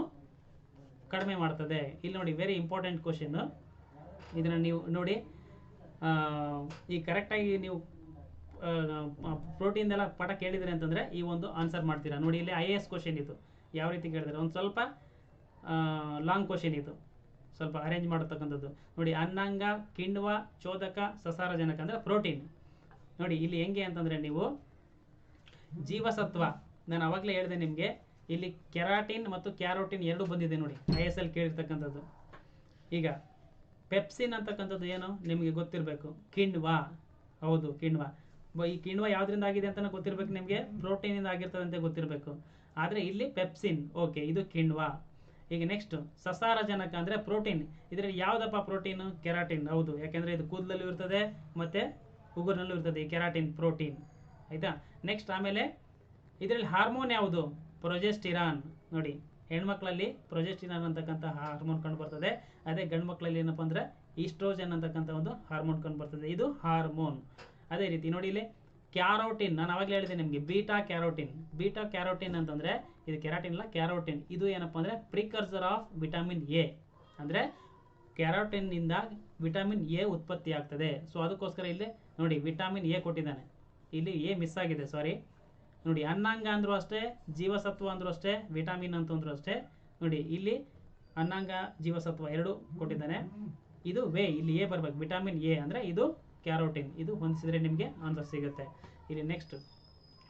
ಕಡಿಮೆ ಮಾಡ್ತದೆ. ಇಲ್ಲಿ ನೋಡಿ ವೆರಿ ಇಂಪಾರ್ಟೆಂಟ್ ಕ್ವಶನ್. ಇದನ್ನ ನೀವು ನೋಡಿ ಈ ಕರೆಕ್ಟಾಗಿ ನೀವು ಪ್ರೋಟೀನ್ ಎಲ್ಲ ಪಾಠ ಕೇಳಿದ್ರೆ ಅಂತಂದ್ರೆ ಈ ಒಂದು ಆನ್ಸರ್ ಮಾಡ್ತೀರಾ. ನೋಡಿ ಇಲ್ಲಿ IAS ಕ್ವಶನ್ ಇದು ಯಾವ ರೀತಿ ಕೇಳಿದ್ರೆ ಒಂದು ಸ್ವಲ್ಪ ಲಾಂಗ್ ಕ್ವಶನ್ ಇದು, ಸ್ವಲ್ಪ ಅರೇಂಜ್ ಮಾಡತಕ್ಕಂಥದ್ದು. ನೋಡಿ ಅನ್ನಾಂಗ, ಕಿಣ್ವ, ಚೋದಕ, ಸಸಾರಜನಕ ಅಂದ್ರೆ ಪ್ರೋಟೀನ್. ನೋಡಿ ಇಲ್ಲಿ ಹೆಂಗೆ ಅಂತಂದ್ರೆ ನೀವು ಜೀವಸತ್ವ, ನಾನು ಅವಾಗಲೇ ಹೇಳಿದೆ ನಿಮಗೆ, ಇಲ್ಲಿ ಕೆರಾಟಿನ್ ಮತ್ತು ಕ್ಯಾರೋಟಿನ್ ಎರಡು ಬಂದಿದೆ ನೋಡಿ IAS ಅಲ್ಲಿ ಕೇಳಿರ್ತಕ್ಕಂಥದ್ದು. ಈಗ ಪೆಪ್ಸಿನ್ ಅಂತಕ್ಕಂಥದ್ದು ಏನು ನಿಮಗೆ ಗೊತ್ತಿರಬೇಕು, ಕಿಣ್ವ. ಹೌದು ಕಿಣ್ವ. ಈ ಕಿಣ್ವ ಯಾವ್ದ್ರಿಂದ ಆಗಿದೆ ಅಂತ ಗೊತ್ತಿರಬೇಕು ನಿಮಗೆ, ಪ್ರೋಟೀನಿಂದ ಆಗಿರ್ತದೆ ಅಂತ ಗೊತ್ತಿರಬೇಕು. ಆದರೆ ಇಲ್ಲಿ ಪೆಪ್ಸಿನ್, ಓಕೆ, ಇದು ಕಿಣ್ವ. ಈಗ ನೆಕ್ಸ್ಟ್ ಸಸಾರಜನಕ ಅಂದರೆ ಪ್ರೋಟೀನ್. ಇದರಲ್ಲಿ ಯಾವುದಪ್ಪ ಪ್ರೋಟೀನ್, ಕೆರಾಟಿನ್. ಹೌದು, ಯಾಕೆಂದರೆ ಇದು ಕೂದಲಲ್ಲೂ ಇರ್ತದೆ ಮತ್ತು ಉಗುರಿನಲ್ಲೂ ಇರ್ತದೆ ಈ ಕೆರಾಟಿನ್ ಪ್ರೋಟೀನ್, ಆಯಿತಾ. ನೆಕ್ಸ್ಟ್ ಆಮೇಲೆ ಇದರಲ್ಲಿ ಹಾರ್ಮೋನ್ ಯಾವುದು, ಪ್ರೊಜೆಸ್ಟಿರಾನ್. ನೋಡಿ ಹೆಣ್ಮಕ್ಳಲ್ಲಿ ಪ್ರೊಜೆಸ್ಟಿರಾನ್ ಅಂತಕ್ಕಂಥ ಹಾರ್ಮೋನ್ ಕಂಡು ಬರ್ತದೆ. ಅದೇ ಗಂಡು ಮಕ್ಕಳಲ್ಲಿ ಏನಪ್ಪ ಅಂದರೆ ಈಸ್ಟ್ರೋಜನ್ ಅಂತಕ್ಕಂಥ ಒಂದು ಹಾರ್ಮೋನ್ ಕಂಡು ಬರ್ತದೆ, ಇದು ಹಾರ್ಮೋನ್. ಅದೇ ರೀತಿ ನೋಡಿ ಇಲ್ಲಿ ಕ್ಯಾರೋಟಿನ್, ನಾನು ಅವಾಗಲೇ ಹೇಳಿದೆ ನಿಮಗೆ, ಬೀಟಾ ಕ್ಯಾರೋಟಿನ್ ಅಂತಂದರೆ ಇದು ಕೆರಾಟಿನ್ ಅಲ್ಲ, ಕ್ಯಾರೋಟಿನ್. ಇದು ಏನಪ್ಪ ಅಂದರೆ ಪ್ರಿಕರ್ಸರ್ ಆಫ್ ವಿಟಮಿನ್ ಎ, ಅಂದರೆ ಕ್ಯಾರೋಟಿನ್ನಿಂದ ವಿಟಮಿನ್ ಎ ಉತ್ಪತ್ತಿ ಆಗ್ತದೆ. ಸೊ ಅದಕ್ಕೋಸ್ಕರ ಇಲ್ಲಿ ನೋಡಿ ವಿಟಮಿನ್ ಎ ಕೊಟ್ಟಿದ್ದಾನೆ, ಇಲ್ಲಿ ಎ ಮಿಸ್ ಆಗಿದೆ, ಸಾರಿ. ನೋಡಿ ಅನ್ನಾಂಗ ಅಂದರೂ ಅಷ್ಟೇ, ಜೀವಸತ್ವ ಅಂದರೂ ಅಷ್ಟೇ, ವಿಟಮಿನ್ ಅಂತಂದ್ರೂ ಅಷ್ಟೇ. ನೋಡಿ ಇಲ್ಲಿ ಅನ್ನಾಂಗ ಜೀವಸತ್ವ ಎರಡು ಕೊಟ್ಟಿದ್ದಾನೆ. ಇದು ಇಲ್ಲಿ ಎ ಬರ್ಬೇಕು, ವಿಟಮಿನ್ ಎ ಅಂದರೆ ಇದು ಕ್ಯಾರೋಟಿನ್. ಇದು ಹೊಂದಿಸಿದ್ರೆ ನಿಮಗೆ ಆನ್ಸರ್ ಸಿಗುತ್ತೆ. ಇಲ್ಲಿ ನೆಕ್ಸ್ಟ್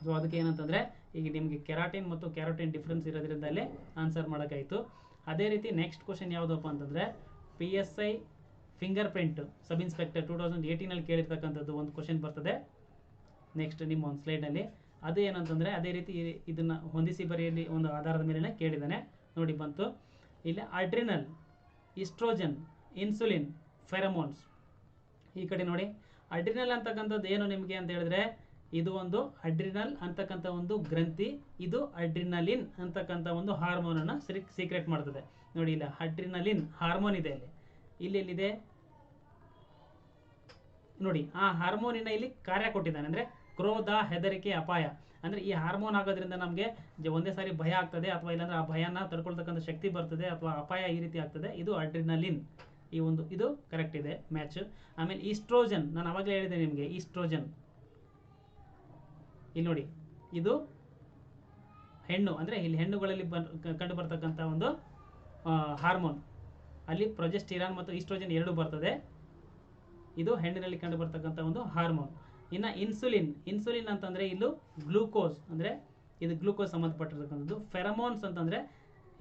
ಸೊ ಅದಕ್ಕೆ ಏನಂತಂದರೆ ಈಗ ನಿಮಗೆ ಕೆರಾಟಿನ್ ಮತ್ತು ಕ್ಯಾರೋಟಿನ್ ಡಿಫ್ರೆನ್ಸ್ ಇರೋದ್ರಿಂದ ಅಲ್ಲೇ ಆನ್ಸರ್ ಮಾಡೋಕ್ಕಾಯಿತು. ಅದೇ ರೀತಿ ನೆಕ್ಸ್ಟ್ ಕ್ವಶನ್ ಯಾವುದಪ್ಪ ಅಂತಂದರೆ PSI finger print sub inspector 2018 ಕೇಳಿರ್ತಕ್ಕಂಥದ್ದು ಒಂದು ಕ್ವಶನ್ ಬರ್ತದೆ ನೆಕ್ಸ್ಟ್ ನಿಮ್ಮ ಒಂದು ಸ್ಲೈಡ್ನಲ್ಲಿ. ಅದು ಏನಂತಂದರೆ ಅದೇ ರೀತಿ ಇದನ್ನು ಹೊಂದಿಸಿ ಬರೆಯಲಿ ಒಂದು ಆಧಾರದ ಮೇಲೆ ಕೇಳಿದ್ದಾನೆ. ನೋಡಿ ಬಂತು ಇಲ್ಲಿ ಅಡ್ರಿನಲ್, ಈಸ್ಟ್ರೋಜನ್, ಇನ್ಸುಲಿನ್, ಫೆರಮೋನ್ಸ್. ಈ ಕಡೆ ನೋಡಿ ಅಡ್ರಿನಲ್ ಅಂತಕ್ಕಂಥದ್ದು ಏನು ನಿಮಗೆ ಅಂತ ಹೇಳಿದ್ರೆ ಇದು ಒಂದು ಅಡ್ರಿನಲ್ ಅಂತಕ್ಕಂಥ ಒಂದು ಗ್ರಂಥಿ, ಇದು ಅಡ್ರಿನಲಿನ್ ಅಂತಕ್ಕಂಥ ಒಂದು ಹಾರ್ಮೋನನ್ನು ಸೀಕ್ರೆಟ್ ಮಾಡ್ತದೆ. ನೋಡಿ ಇಲ್ಲ ಅಡ್ರಿನಲಿನ್ ಹಾರ್ಮೋನ್ ಇದೆ ಇಲ್ಲಿ ಎಲ್ಲಿದೆ ನೋಡಿ, ಆ ಹಾರ್ಮೋನಿನ ಇಲ್ಲಿ ಕಾರ್ಯ ಕೊಟ್ಟಿದ್ದಾನೆ. ಅಂದರೆ ಕ್ರೋಧ, ಹೆದರಿಕೆ, ಅಪಾಯ. ಅಂದರೆ ಈ ಹಾರ್ಮೋನ್ ಆಗೋದ್ರಿಂದ ನಮಗೆ ಒಂದೇ ಸಾರಿ ಭಯ ಆಗ್ತದೆ, ಅಥವಾ ಇಲ್ಲಾಂದ್ರೆ ಆ ಭಯನ ತಡ್ಕೊಳ್ತಕ್ಕಂಥ ಶಕ್ತಿ ಬರ್ತದೆ, ಅಥವಾ ಅಪಾಯ ಈ ರೀತಿ ಆಗ್ತದೆ. ಇದು ಅಡ್ರಿನಲಿನ್, ಈ ಒಂದು ಇದು ಕರೆಕ್ಟ್ ಇದೆ ಮ್ಯಾಚ್. ಆಮೇಲೆ ಈಸ್ಟ್ರೋಜನ್, ನಾನು ಅವಾಗಲೇ ಹೇಳಿದೆ ನಿಮಗೆ, ಈಸ್ಟ್ರೋಜನ್ ಇಲ್ಲಿ ನೋಡಿ ಇದು ಹೆಣ್ಣು, ಅಂದರೆ ಇಲ್ಲಿ ಹೆಣ್ಣುಗಳಲ್ಲಿ ಕಂಡು ಬರ್ತಕ್ಕಂಥ ಒಂದು ಹಾರ್ಮೋನ್. ಅಲ್ಲಿ ಪ್ರೊಜೆಸ್ಟಿರಾನ್ ಮತ್ತು ಈಸ್ಟ್ರೋಜನ್ ಎರಡು ಬರ್ತದೆ, ಇದು ಹೆಣ್ಣಿನಲ್ಲಿ ಕಂಡು ಬರ್ತಕ್ಕಂಥ ಒಂದು ಹಾರ್ಮೋನ್. ಇನ್ನು ಇನ್ಸುಲಿನ್ ಅಂತಂದರೆ ಇಲ್ಲೂ ಗ್ಲೂಕೋಸ್, ಅಂದರೆ ಇದು ಗ್ಲೂಕೋಸ್ ಸಂಬಂಧಪಟ್ಟಿರ್ತಕ್ಕಂಥದ್ದು. ಫೆರಮೋನ್ಸ್ ಅಂತಂದರೆ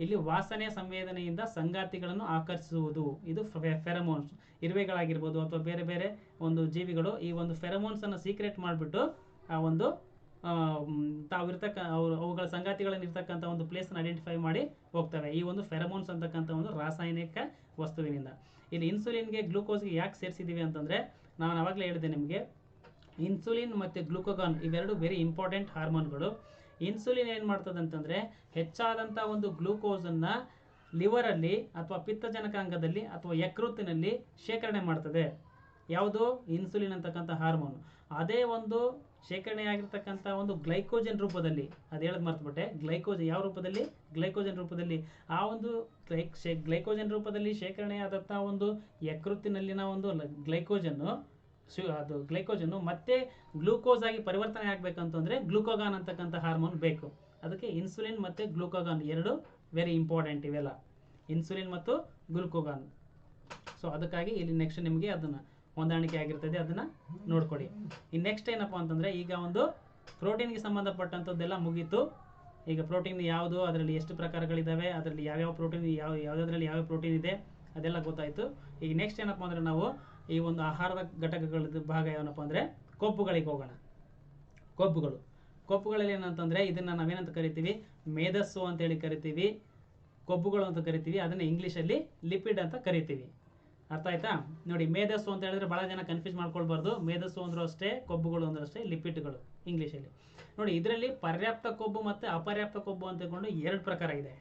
ಇಲ್ಲಿ ವಾಸನೆ ಸಂವೇದನೆಯಿಂದ ಸಂಗಾತಿಗಳನ್ನು ಆಕರ್ಷಿಸುವುದು, ಇದು ಫೆರಮೋನ್ಸ್. ಇರುವೆಗಳಾಗಿರ್ಬೋದು ಅಥವಾ ಬೇರೆ ಬೇರೆ ಒಂದು ಜೀವಿಗಳು ಈ ಒಂದು ಫೆರಮೋನ್ಸನ್ನು ಸೀಕ್ರೆಟ್ ಮಾಡಿಬಿಟ್ಟು ಆ ಒಂದು ಅವುಗಳ ಸಂಗಾತಿಗಳನ್ನು ಇರ್ತಕ್ಕಂಥ ಒಂದು ಪ್ಲೇಸ್ನ ಐಡೆಂಟಿಫೈ ಮಾಡಿ ಹೋಗ್ತವೆ, ಈ ಒಂದು ಫೆರಮೋನ್ಸ್ ಅಂತಕ್ಕಂಥ ಒಂದು ರಾಸಾಯನಿಕ ವಸ್ತುವಿನಿಂದ. ಇಲ್ಲಿ ಇನ್ಸುಲಿನ್ಗೆ ಗ್ಲೂಕೋಸ್ಗೆ ಯಾಕೆ ಸೇರಿಸಿದ್ದೀವಿ ಅಂತಂದರೆ ನಾನು ಆವಾಗಲೇ ಹೇಳಿದೆ ನಿಮಗೆ, ಇನ್ಸುಲಿನ್ ಮತ್ತು ಗ್ಲೂಕೋಗಾನ್ ಇವೆರಡು ವೆರಿ ಇಂಪಾರ್ಟೆಂಟ್ ಹಾರ್ಮೋನ್ಗಳು. ಇನ್ಸುಲಿನ್ ಏನು ಮಾಡ್ತದೆ ಅಂತಂದರೆ ಹೆಚ್ಚಾದಂಥ ಒಂದು ಗ್ಲೂಕೋಸನ್ನು ಲಿವರಲ್ಲಿ ಅಥವಾ ಪಿತ್ತಜನಕಾಂಗದಲ್ಲಿ ಅಥವಾ ಯಕೃತ್ತಿನಲ್ಲಿ ಶೇಖರಣೆ ಮಾಡ್ತದೆ. ಯಾವುದು ಇನ್ಸುಲಿನ್ ಅಂತಕ್ಕಂಥ ಹಾರ್ಮೋನ್. ಅದೇ ಒಂದು ಶೇಖರಣೆ ಆಗಿರ್ತಕ್ಕಂಥ ಒಂದು ಗ್ಲೈಕೋಜನ್ ರೂಪದಲ್ಲಿ, ಅದು ಹೇಳೋದು ಮರ್ತುಬಿಟ್ಟೆ, ಯಾವ ರೂಪದಲ್ಲಿ, ಗ್ಲೈಕೋಜನ್ ರೂಪದಲ್ಲಿ. ಆ ಒಂದು ಗ್ಲೈಕೋಜನ್ ರೂಪದಲ್ಲಿ ಶೇಖರಣೆ ಆದಂಥ ಒಂದು ಯಕೃತ್ತಿನಲ್ಲಿನ ಒಂದು ಗ್ಲೈಕೋಜನ್ನು ಅದು ಗ್ಲೈಕೋಜನ್ನು ಮತ್ತೆ ಗ್ಲೂಕೋಸ್ ಆಗಿ ಪರಿವರ್ತನೆ ಆಗಬೇಕಂತಂದರೆ ಗ್ಲೂಕೋಗಾನ್ ಅಂತಕ್ಕಂಥ ಹಾರ್ಮೋನ್ ಬೇಕು. ಅದಕ್ಕೆ ಇನ್ಸುಲಿನ್ ಮತ್ತು ಗ್ಲೂಕೋಗಾನ್ ಎರಡು ವೆರಿ ಇಂಪಾರ್ಟೆಂಟ್ ಇವೆಲ್ಲ, ಇನ್ಸುಲಿನ್ ಮತ್ತು ಗ್ಲೂಕೋಗಾನ್. ಸೊ ಅದಕ್ಕಾಗಿ ಇಲ್ಲಿ ನೆಕ್ಸ್ಟ್ ನಿಮಗೆ ಅದನ್ನು ಹೊಂದಾಣಿಕೆ ಆಗಿರ್ತದೆ, ಅದನ್ನು ನೋಡ್ಕೊಡಿ. ಈ ನೆಕ್ಸ್ಟ್ ಏನಪ್ಪ ಅಂತಂದರೆ, ಈಗ ಒಂದು ಪ್ರೋಟೀನ್ಗೆ ಸಂಬಂಧಪಟ್ಟಂಥದ್ದೆಲ್ಲ ಮುಗೀತು. ಈಗ ಪ್ರೋಟೀನ್ ಯಾವುದು, ಅದರಲ್ಲಿ ಎಷ್ಟು ಪ್ರಕಾರಗಳಿದ್ದಾವೆ, ಅದರಲ್ಲಿ ಯಾವ್ಯಾವ ಪ್ರೋಟೀನ್ ಯಾವುದ್ರಲ್ಲಿ ಯಾವ್ಯಾವ ಪ್ರೋಟೀನ್ ಇದೆ ಅದೆಲ್ಲ ಗೊತ್ತಾಯಿತು. ಈಗ ನೆಕ್ಸ್ಟ್ ಏನಪ್ಪ ಅಂದರೆ ನಾವು ಈ ಒಂದು ಆಹಾರದ ಘಟಕಗಳದ್ದು ಭಾಗ ಏನಪ್ಪ ಅಂದರೆ ಕೊಬ್ಬುಗಳಿಗೆ ಹೋಗೋಣ. ಕೊಬ್ಬುಗಳಲ್ಲಿ ಏನಂತಂದರೆ ಇದನ್ನು ನಾವೇನಂತ ಕರಿತೀವಿ, ಮೇಧಸ್ಸು ಅಂತೇಳಿ ಕರಿತೀವಿ, ಕೊಬ್ಬುಗಳು ಅಂತ ಕರಿತೀವಿ. ಅದನ್ನು ಇಂಗ್ಲೀಷಲ್ಲಿ ಲಿಪಿಡ್ ಅಂತ ಕರಿತೀವಿ. ಅರ್ಥ ಆಯ್ತಾ? ನೋಡಿ, ಮೇಧಸ್ಸು ಅಂತ ಹೇಳಿದ್ರೆ ಭಾಳ ಜನ ಕನ್ಫ್ಯೂಸ್ ಮಾಡ್ಕೊಳ್ಬಾರ್ದು. ಮೇಧಸ್ಸು ಅಂದ್ರೂ ಅಷ್ಟೇ, ಕೊಬ್ಬುಗಳು ಅಂದ್ರೂ ಅಷ್ಟೇ, ಲಿಪಿಡ್ಗಳು ಇಂಗ್ಲೀಷಲ್ಲಿ. ನೋಡಿ, ಇದರಲ್ಲಿ ಪರ್ಯಾಪ್ತ ಕೊಬ್ಬು ಮತ್ತು ಅಪರ್ಯಾಪ್ತ ಕೊಬ್ಬು ಅಂತ ತಗೊಂಡು ಎರಡು ಪ್ರಕಾರ ಇದೆ.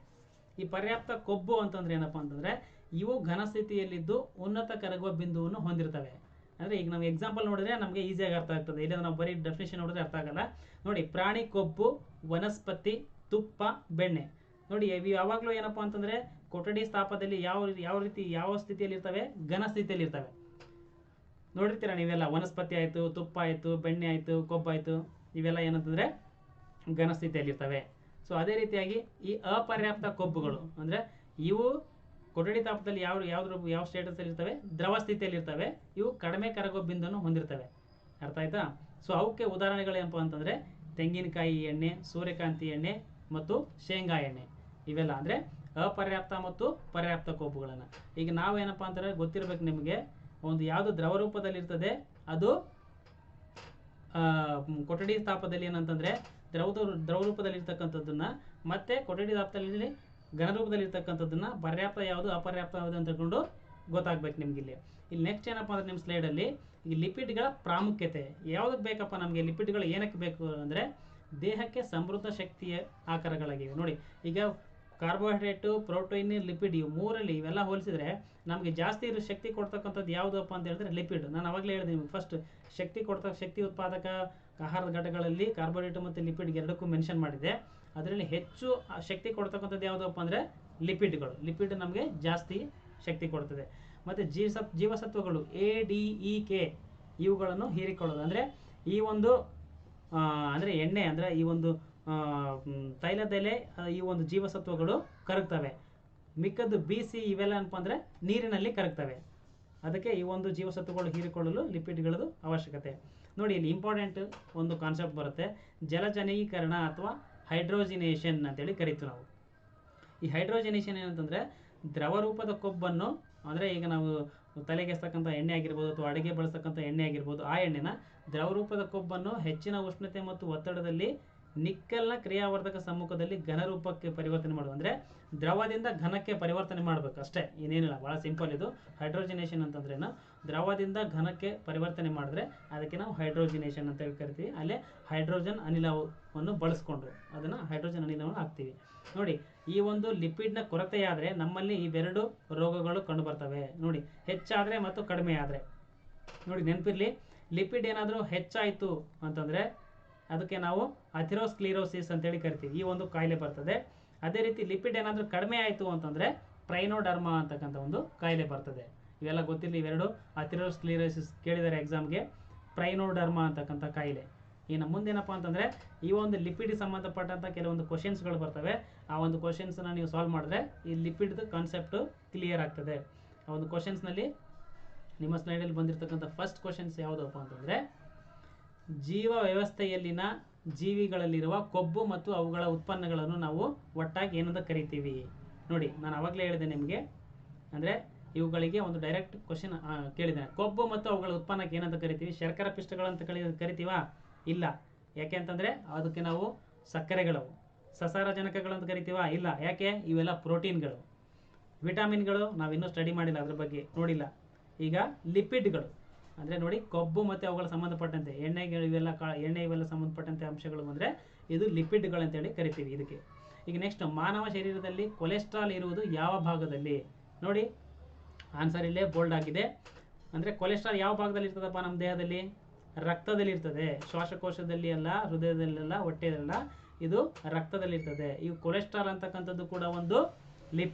ಈ ಪರ್ಯಾಪ್ತ ಕೊಬ್ಬು ಅಂತಂದ್ರೆ ಏನಪ್ಪ ಅಂತಂದರೆ, ಇವು ಘನಸ್ಥಿತಿಯಲ್ಲಿದ್ದು ಉನ್ನತ ಕರಗುವ ಬಿಂದುವನ್ನು ಹೊಂದಿರ್ತವೆ. ಅಂದರೆ ಈಗ ನಾವು ಎಕ್ಸಾಂಪಲ್ ನೋಡಿದ್ರೆ ನಮಗೆ ಈಸಿಯಾಗಿ ಅರ್ಥ ಆಗ್ತದೆ, ಇಲ್ಲ ನಾವು ಬರೀ ಡೆಫಿನೇಷನ್ ನೋಡಿದ್ರೆ ಅರ್ಥ ಆಗಲ್ಲ. ನೋಡಿ, ಪ್ರಾಣಿ ಕೊಬ್ಬು, ವನಸ್ಪತಿ, ತುಪ್ಪ, ಬೆಣ್ಣೆ. ನೋಡಿ, ಇವು ಯಾವಾಗಲೂ ಏನಪ್ಪ ಅಂತಂದರೆ ಕೊಠಡಿ ತಾಪದಲ್ಲಿ ಯಾವ ಸ್ಥಿತಿಯಲ್ಲಿ ಇರ್ತವೆ, ಘನ ಸ್ಥಿತಿಯಲ್ಲಿ ಇರ್ತವೆ. ನೋಡಿರ್ತೀರ ನೀವೆಲ್ಲ, ವನಸ್ಪತಿ ಆಯಿತು, ತುಪ್ಪ ಆಯಿತು, ಬೆಣ್ಣೆ ಆಯಿತು, ಕೊಬ್ಬಾಯಿತು, ಇವೆಲ್ಲ ಏನಂತಂದರೆ ಘನ ಸ್ಥಿತಿಯಲ್ಲಿ ಇರ್ತವೆ. ಸೊ ಅದೇ ರೀತಿಯಾಗಿ ಈ ಅಪರ್ಯಾಪ್ತ ಕೊಬ್ಬುಗಳು ಅಂದರೆ ಇವು ಕೊಠಡಿ ತಾಪದಲ್ಲಿ ಯಾವ ಸ್ಟೇಟಸಲ್ಲಿ ಇರ್ತವೆ, ದ್ರವ ಸ್ಥಿತಿಯಲ್ಲಿ ಇರ್ತವೆ. ಇವು ಕಡಿಮೆ ಕರಗೋ ಬಿಂದುವನ್ನು ಹೊಂದಿರ್ತವೆ. ಅರ್ಥ ಆಯ್ತಾ? ಸೊ ಅವಕ್ಕೆ ಉದಾಹರಣೆಗಳೇನಪ್ಪ ಅಂತಂದರೆ ತೆಂಗಿನಕಾಯಿ ಎಣ್ಣೆ, ಸೂರ್ಯಕಾಂತಿ ಎಣ್ಣೆ ಮತ್ತು ಶೇಂಗಾ ಎಣ್ಣೆ. ಇವೆಲ್ಲ ಅಂದರೆ ಅಪರ್ಯಾಪ್ತ ಮತ್ತು ಪರ್ಯಾಪ್ತ ಕೊಬ್ಬುಗಳನ್ನು. ಈಗ ನಾವೇನಪ್ಪ ಅಂತಂದರೆ ಗೊತ್ತಿರಬೇಕು ನಿಮಗೆ, ಒಂದು ಯಾವುದು ದ್ರವ ರೂಪದಲ್ಲಿ ಇರ್ತದೆ ಅದು ಕೊಠಡಿ ತಾಪದಲ್ಲಿ ಏನಂತಂದರೆ ದ್ರವ ರೂಪದಲ್ಲಿ ಇರ್ತಕ್ಕಂಥದ್ದನ್ನು, ಮತ್ತೆ ಕೊಠಡಿ ತಾಪದಲ್ಲಿ ಘನರೂಪದಲ್ಲಿ ಇರ್ತಕ್ಕಂಥದ್ದನ್ನು ಪರ್ಯಾಪ್ತ ಯಾವುದು ಅಪರ್ಯಾಪ್ತ ಯಾವುದು ಅಂತ ತಿಳ್ಕೊಂಡು ಗೊತ್ತಾಗ್ಬೇಕು ನಿಮ್ಗೆ. ಇಲ್ಲಿ ನೆಕ್ಸ್ಟ್ ಏನಪ್ಪ ಅಂದರೆ ನಿಮ್ಮ ಸ್ಲೈಡಲ್ಲಿ ಈ ಲಿಪಿಡ್ಗಳ ಪ್ರಾಮುಖ್ಯತೆ ಯಾವುದಕ್ಕೆ ಬೇಕಪ್ಪ ನಮಗೆ, ಲಿಪಿಡ್ಗಳು ಏನಕ್ಕೆ ಬೇಕು ಅಂದರೆ ದೇಹಕ್ಕೆ ಸಮೃದ್ಧ ಶಕ್ತಿಯ ಆಕಾರಗಳಾಗಿವೆ. ನೋಡಿ, ಈಗ ಕಾರ್ಬೋಹೈಡ್ರೇಟು, ಪ್ರೋಟೀನ್, ಲಿಪಿಡ್ ಇವು ಮೂರಲ್ಲಿ ಇವೆಲ್ಲ ಹೋಲಿಸಿದ್ರೆ ನಮಗೆ ಜಾಸ್ತಿ ಶಕ್ತಿ ಕೊಡ್ತಕ್ಕಂಥದ್ದು ಯಾವುದಪ್ಪ ಅಂತ ಹೇಳಿದ್ರೆ ಲಿಪಿಡ್. ನಾನು ಅವಾಗಲೇ ಹೇಳಿದೆ ನಿಮಗೆ, ಫಸ್ಟ್ ಶಕ್ತಿ ಉತ್ಪಾದಕ ಆಹಾರದ ಘಟಕಗಳಲ್ಲಿ ಕಾರ್ಬೋಹೈಡ್ರೇಟ್ ಮತ್ತು ಲಿಪಿಡ್ ಎರಡಕ್ಕೂ ಮೆನ್ಷನ್ ಮಾಡಿದೆ. ಅದರಲ್ಲಿ ಹೆಚ್ಚು ಶಕ್ತಿ ಕೊಡ್ತಕ್ಕಂಥದ್ದು ಯಾವುದಪ್ಪ ಅಂದರೆ ಲಿಪಿಡ್ಗಳು. ಲಿಪಿಡ್ ನಮಗೆ ಜಾಸ್ತಿ ಶಕ್ತಿ ಕೊಡ್ತದೆ. ಮತ್ತು ಜೀವಸತ್ವಗಳು ADEK ಇವುಗಳನ್ನು ಹೀರಿಕೊಳ್ಳೋದು. ಅಂದರೆ ಈ ಒಂದು ಅಂದರೆ ಎಣ್ಣೆ ಅಂದರೆ ಈ ಒಂದು ತೈಲದೆಲೆ ಈ ಒಂದು ಜೀವಸತ್ವಗಳು ಕರಗ್ತವೆ. ಮಿಕ್ಕದ್ದು BC ಇವೆಲ್ಲ ಏನಪ್ಪ ಅಂದರೆ ನೀರಿನಲ್ಲಿ ಕರಗ್ತವೆ. ಅದಕ್ಕೆ ಈ ಒಂದು ಜೀವಸತ್ವಗಳು ಹೀರಿಕೊಳ್ಳಲು ಲಿಪಿಡ್ಗಳದ್ದು ಅವಶ್ಯಕತೆ. ನೋಡಿ, ಇಲ್ಲಿ ಇಂಪಾರ್ಟೆಂಟ್ ಒಂದು ಕಾನ್ಸೆಪ್ಟ್ ಬರುತ್ತೆ, ಜಲಜನೀಕರಣ ಅಥವಾ ಹೈಡ್ರೋಜಿನೇಷನ್ ಅಂತೇಳಿ ಕರಿತೀವಿ ನಾವು. ಈ ಹೈಡ್ರೋಜಿನೇಷನ್ ಏನಂತಂದರೆ ದ್ರವ ರೂಪದ ಕೊಬ್ಬನ್ನು, ಅಂದರೆ ಈಗ ನಾವು ತಲೆಗೆ ಹಚ್ಚತಕ್ಕಂಥ ಎಣ್ಣೆ ಆಗಿರ್ಬೋದು ಅಥವಾ ಅಡುಗೆ ಬಳಸ್ತಕ್ಕಂಥ ಎಣ್ಣೆ ಆಗಿರ್ಬೋದು, ಆ ಎಣ್ಣೆನ ದ್ರವ ರೂಪದ ಕೊಬ್ಬನ್ನು ಹೆಚ್ಚಿನ ಉಷ್ಣತೆ ಮತ್ತು ಒತ್ತಡದಲ್ಲಿ ನಿಕ್ಕಲ್ನ ಕ್ರಿಯಾವರ್ಧಕ ಸಮ್ಮುಖದಲ್ಲಿ ಘನರೂಪಕ್ಕೆ ಪರಿವರ್ತನೆ ಮಾಡೋದು. ಅಂದರೆ ದ್ರವದಿಂದ ಘನಕ್ಕೆ ಪರಿವರ್ತನೆ ಮಾಡಬೇಕು ಅಷ್ಟೇ, ಇನ್ನೇನಿಲ್ಲ, ಭಾಳ ಸಿಂಪಲ್ ಇದು. ಹೈಡ್ರೋಜಿನೇಷನ್ ಅಂತಂದ್ರೇನು, ದ್ರವದಿಂದ ಘನಕ್ಕೆ ಪರಿವರ್ತನೆ ಮಾಡಿದ್ರೆ ಅದಕ್ಕೆ ನಾವು ಹೈಡ್ರೋಜಿನೇಷನ್ ಅಂತ ಕರಿತೀವಿ. ಅಲ್ಲೇ ಹೈಡ್ರೋಜನ್ ಅನಿಲವನ್ನು ಬಳಸ್ಕೊಂಡು ಅದನ್ನು ಹೈಡ್ರೋಜನ್ ಅನಿಲವನ್ನು ಹಾಕ್ತೀವಿ. ನೋಡಿ, ಈ ಒಂದು ಲಿಪಿಡ್ನ ಕೊರತೆಯಾದರೆ ನಮ್ಮಲ್ಲಿ ಇವೆರಡು ರೋಗಗಳು ಕಂಡು ಬರ್ತವೆ. ನೋಡಿ, ಹೆಚ್ಚಾದರೆ ಮತ್ತು ಕಡಿಮೆ ಆದರೆ. ನೋಡಿ, ನೆನಪಿರಲಿ, ಲಿಪಿಡ್ ಏನಾದರೂ ಹೆಚ್ಚಾಯಿತು ಅಂತಂದರೆ ಅದಕ್ಕೆ ನಾವು ಅಥೆರೋಸ್ಕ್ಲಿರೋಸಿಸ್ ಅಂತೇಳಿ ಕರಿತೀವಿ, ಈ ಒಂದು ಕಾಯಿಲೆ ಬರ್ತದೆ. ಅದೇ ರೀತಿ ಲಿಪಿಡ್ ಏನಾದರೂ ಕಡಿಮೆ ಆಯಿತು ಅಂತಂದರೆ ಟ್ರೈನೋಡರ್ಮಾ ಅಂತಕ್ಕಂಥ ಒಂದು ಕಾಯಿಲೆ ಬರ್ತದೆ. ಇವೆಲ್ಲ ಗೊತ್ತಿರಲಿ, ಇವೆರಡು. ಅಥೆರೋಸ್ಕ್ಲಿರೋಸಿಸ್ ಕೇಳಿದ್ದಾರೆ ಎಕ್ಸಾಮ್ಗೆ, ಟ್ರೈನೋಡರ್ಮಾ ಅಂತಕ್ಕಂಥ ಕಾಯಿಲೆ. ಇನ್ನು ಮುಂದೇನಪ್ಪ ಅಂತಂದರೆ ಈ ಒಂದು ಲಿಪಿಡ್ಗೆ ಸಂಬಂಧಪಟ್ಟಂಥ ಕೆಲವೊಂದು ಕ್ವಶನ್ಸ್ಗಳು ಬರ್ತವೆ. ಆ ಒಂದು ಕ್ವಶನ್ಸನ್ನು ನೀವು ಸಾಲ್ವ್ ಮಾಡಿದ್ರೆ ಈ ಲಿಪಿಡ್ದು ಕಾನ್ಸೆಪ್ಟು ಕ್ಲಿಯರ್ ಆಗ್ತದೆ. ಆ ಒಂದು ಕ್ವಶನ್ಸ್ನಲ್ಲಿ ನಿಮ್ಮ ಸ್ಲೈಡಲ್ಲಿ ಬಂದಿರತಕ್ಕಂಥ ಫಸ್ಟ್ ಕ್ವಶನ್ಸ್ ಯಾವುದಪ್ಪ ಅಂತಂದರೆ, ಜೀವ ವ್ಯವಸ್ಥೆಯಲ್ಲಿನ ಜೀವಿಗಳಲ್ಲಿರುವ ಕೊಬ್ಬು ಮತ್ತು ಅವುಗಳ ಉತ್ಪನ್ನಗಳನ್ನು ನಾವು ಒಟ್ಟಾಗಿ ಏನಂತ ಕರಿತೀವಿ. ನೋಡಿ, ನಾನು ಆವಾಗಲೇ ಹೇಳಿದೆ ನಿಮಗೆ, ಅಂದರೆ ಇವುಗಳಿಗೆ ಒಂದು ಡೈರೆಕ್ಟ್ ಕ್ವಶನ್ ಕೇಳಿದ್ದೇನೆ. ಕೊಬ್ಬು ಮತ್ತು ಅವುಗಳ ಉತ್ಪನ್ನಕ್ಕೆ ಏನಂತ ಕರಿತೀವಿ? ಶರ್ಕರ ಪಿಷ್ಟಗಳಂತ ಕರಿತೀವಾ? ಇಲ್ಲ. ಯಾಕೆ ಅಂತಂದರೆ ಅದಕ್ಕೆ ನಾವು ಸಕ್ಕರೆಗಳು, ಸಸಾರಜನಕಗಳು ಅಂತ ಕರಿತೀವಾ? ಇಲ್ಲ. ಯಾಕೆ? ಇವೆಲ್ಲ ಪ್ರೋಟೀನ್ಗಳು. ವಿಟಾಮಿನ್ಗಳು ನಾವಿನ್ನೂ ಸ್ಟಡಿ ಮಾಡಿಲ್ಲ, ಅದ್ರ ಬಗ್ಗೆ ನೋಡಿಲ್ಲ. ಈಗ ಲಿಪಿಡ್ಗಳು ಅಂದರೆ ನೋಡಿ, ಕೊಬ್ಬು ಮತ್ತು ಅವುಗಳ ಸಂಬಂಧಪಟ್ಟಂತೆ ಇವೆಲ್ಲ ಸಂಬಂಧಪಟ್ಟಂತೆ ಅಂಶಗಳು ಬಂದರೆ ಇದು ಲಿಪಿಡ್ಗಳಂತೇಳಿ ಕರಿತೀವಿ ಇದಕ್ಕೆ. ಈಗ ನೆಕ್ಸ್ಟ್, ಮಾನವ ಶರೀರದಲ್ಲಿ ಕೊಲೆಸ್ಟ್ರಾಲ್ ಇರುವುದು ಯಾವ ಭಾಗದಲ್ಲಿ? ನೋಡಿ, ಆನ್ಸರ್ ಇಲ್ಲೇ ಬೋಲ್ಡ್ ಆಗಿದೆ. ಅಂದರೆ ಕೊಲೆಸ್ಟ್ರಾಲ್ ಯಾವ ಭಾಗದಲ್ಲಿ ಇರ್ತದಪ್ಪ ನಮ್ಮ ದೇಹದಲ್ಲಿ? ರಕ್ತದಲ್ಲಿ ಇರ್ತದೆ. ಶ್ವಾಸಕೋಶದಲ್ಲಿ ಅಲ್ಲ, ಹೃದಯದಲ್ಲೆಲ್ಲ, ಹೊಟ್ಟೆಯಲ್ಲ, ಇದು ರಕ್ತದಲ್ಲಿರ್ತದೆ. ಈ ಕೊಲೆಸ್ಟ್ರಾಲ್ ಅಂತಕ್ಕಂಥದ್ದು ಕೂಡ ಒಂದು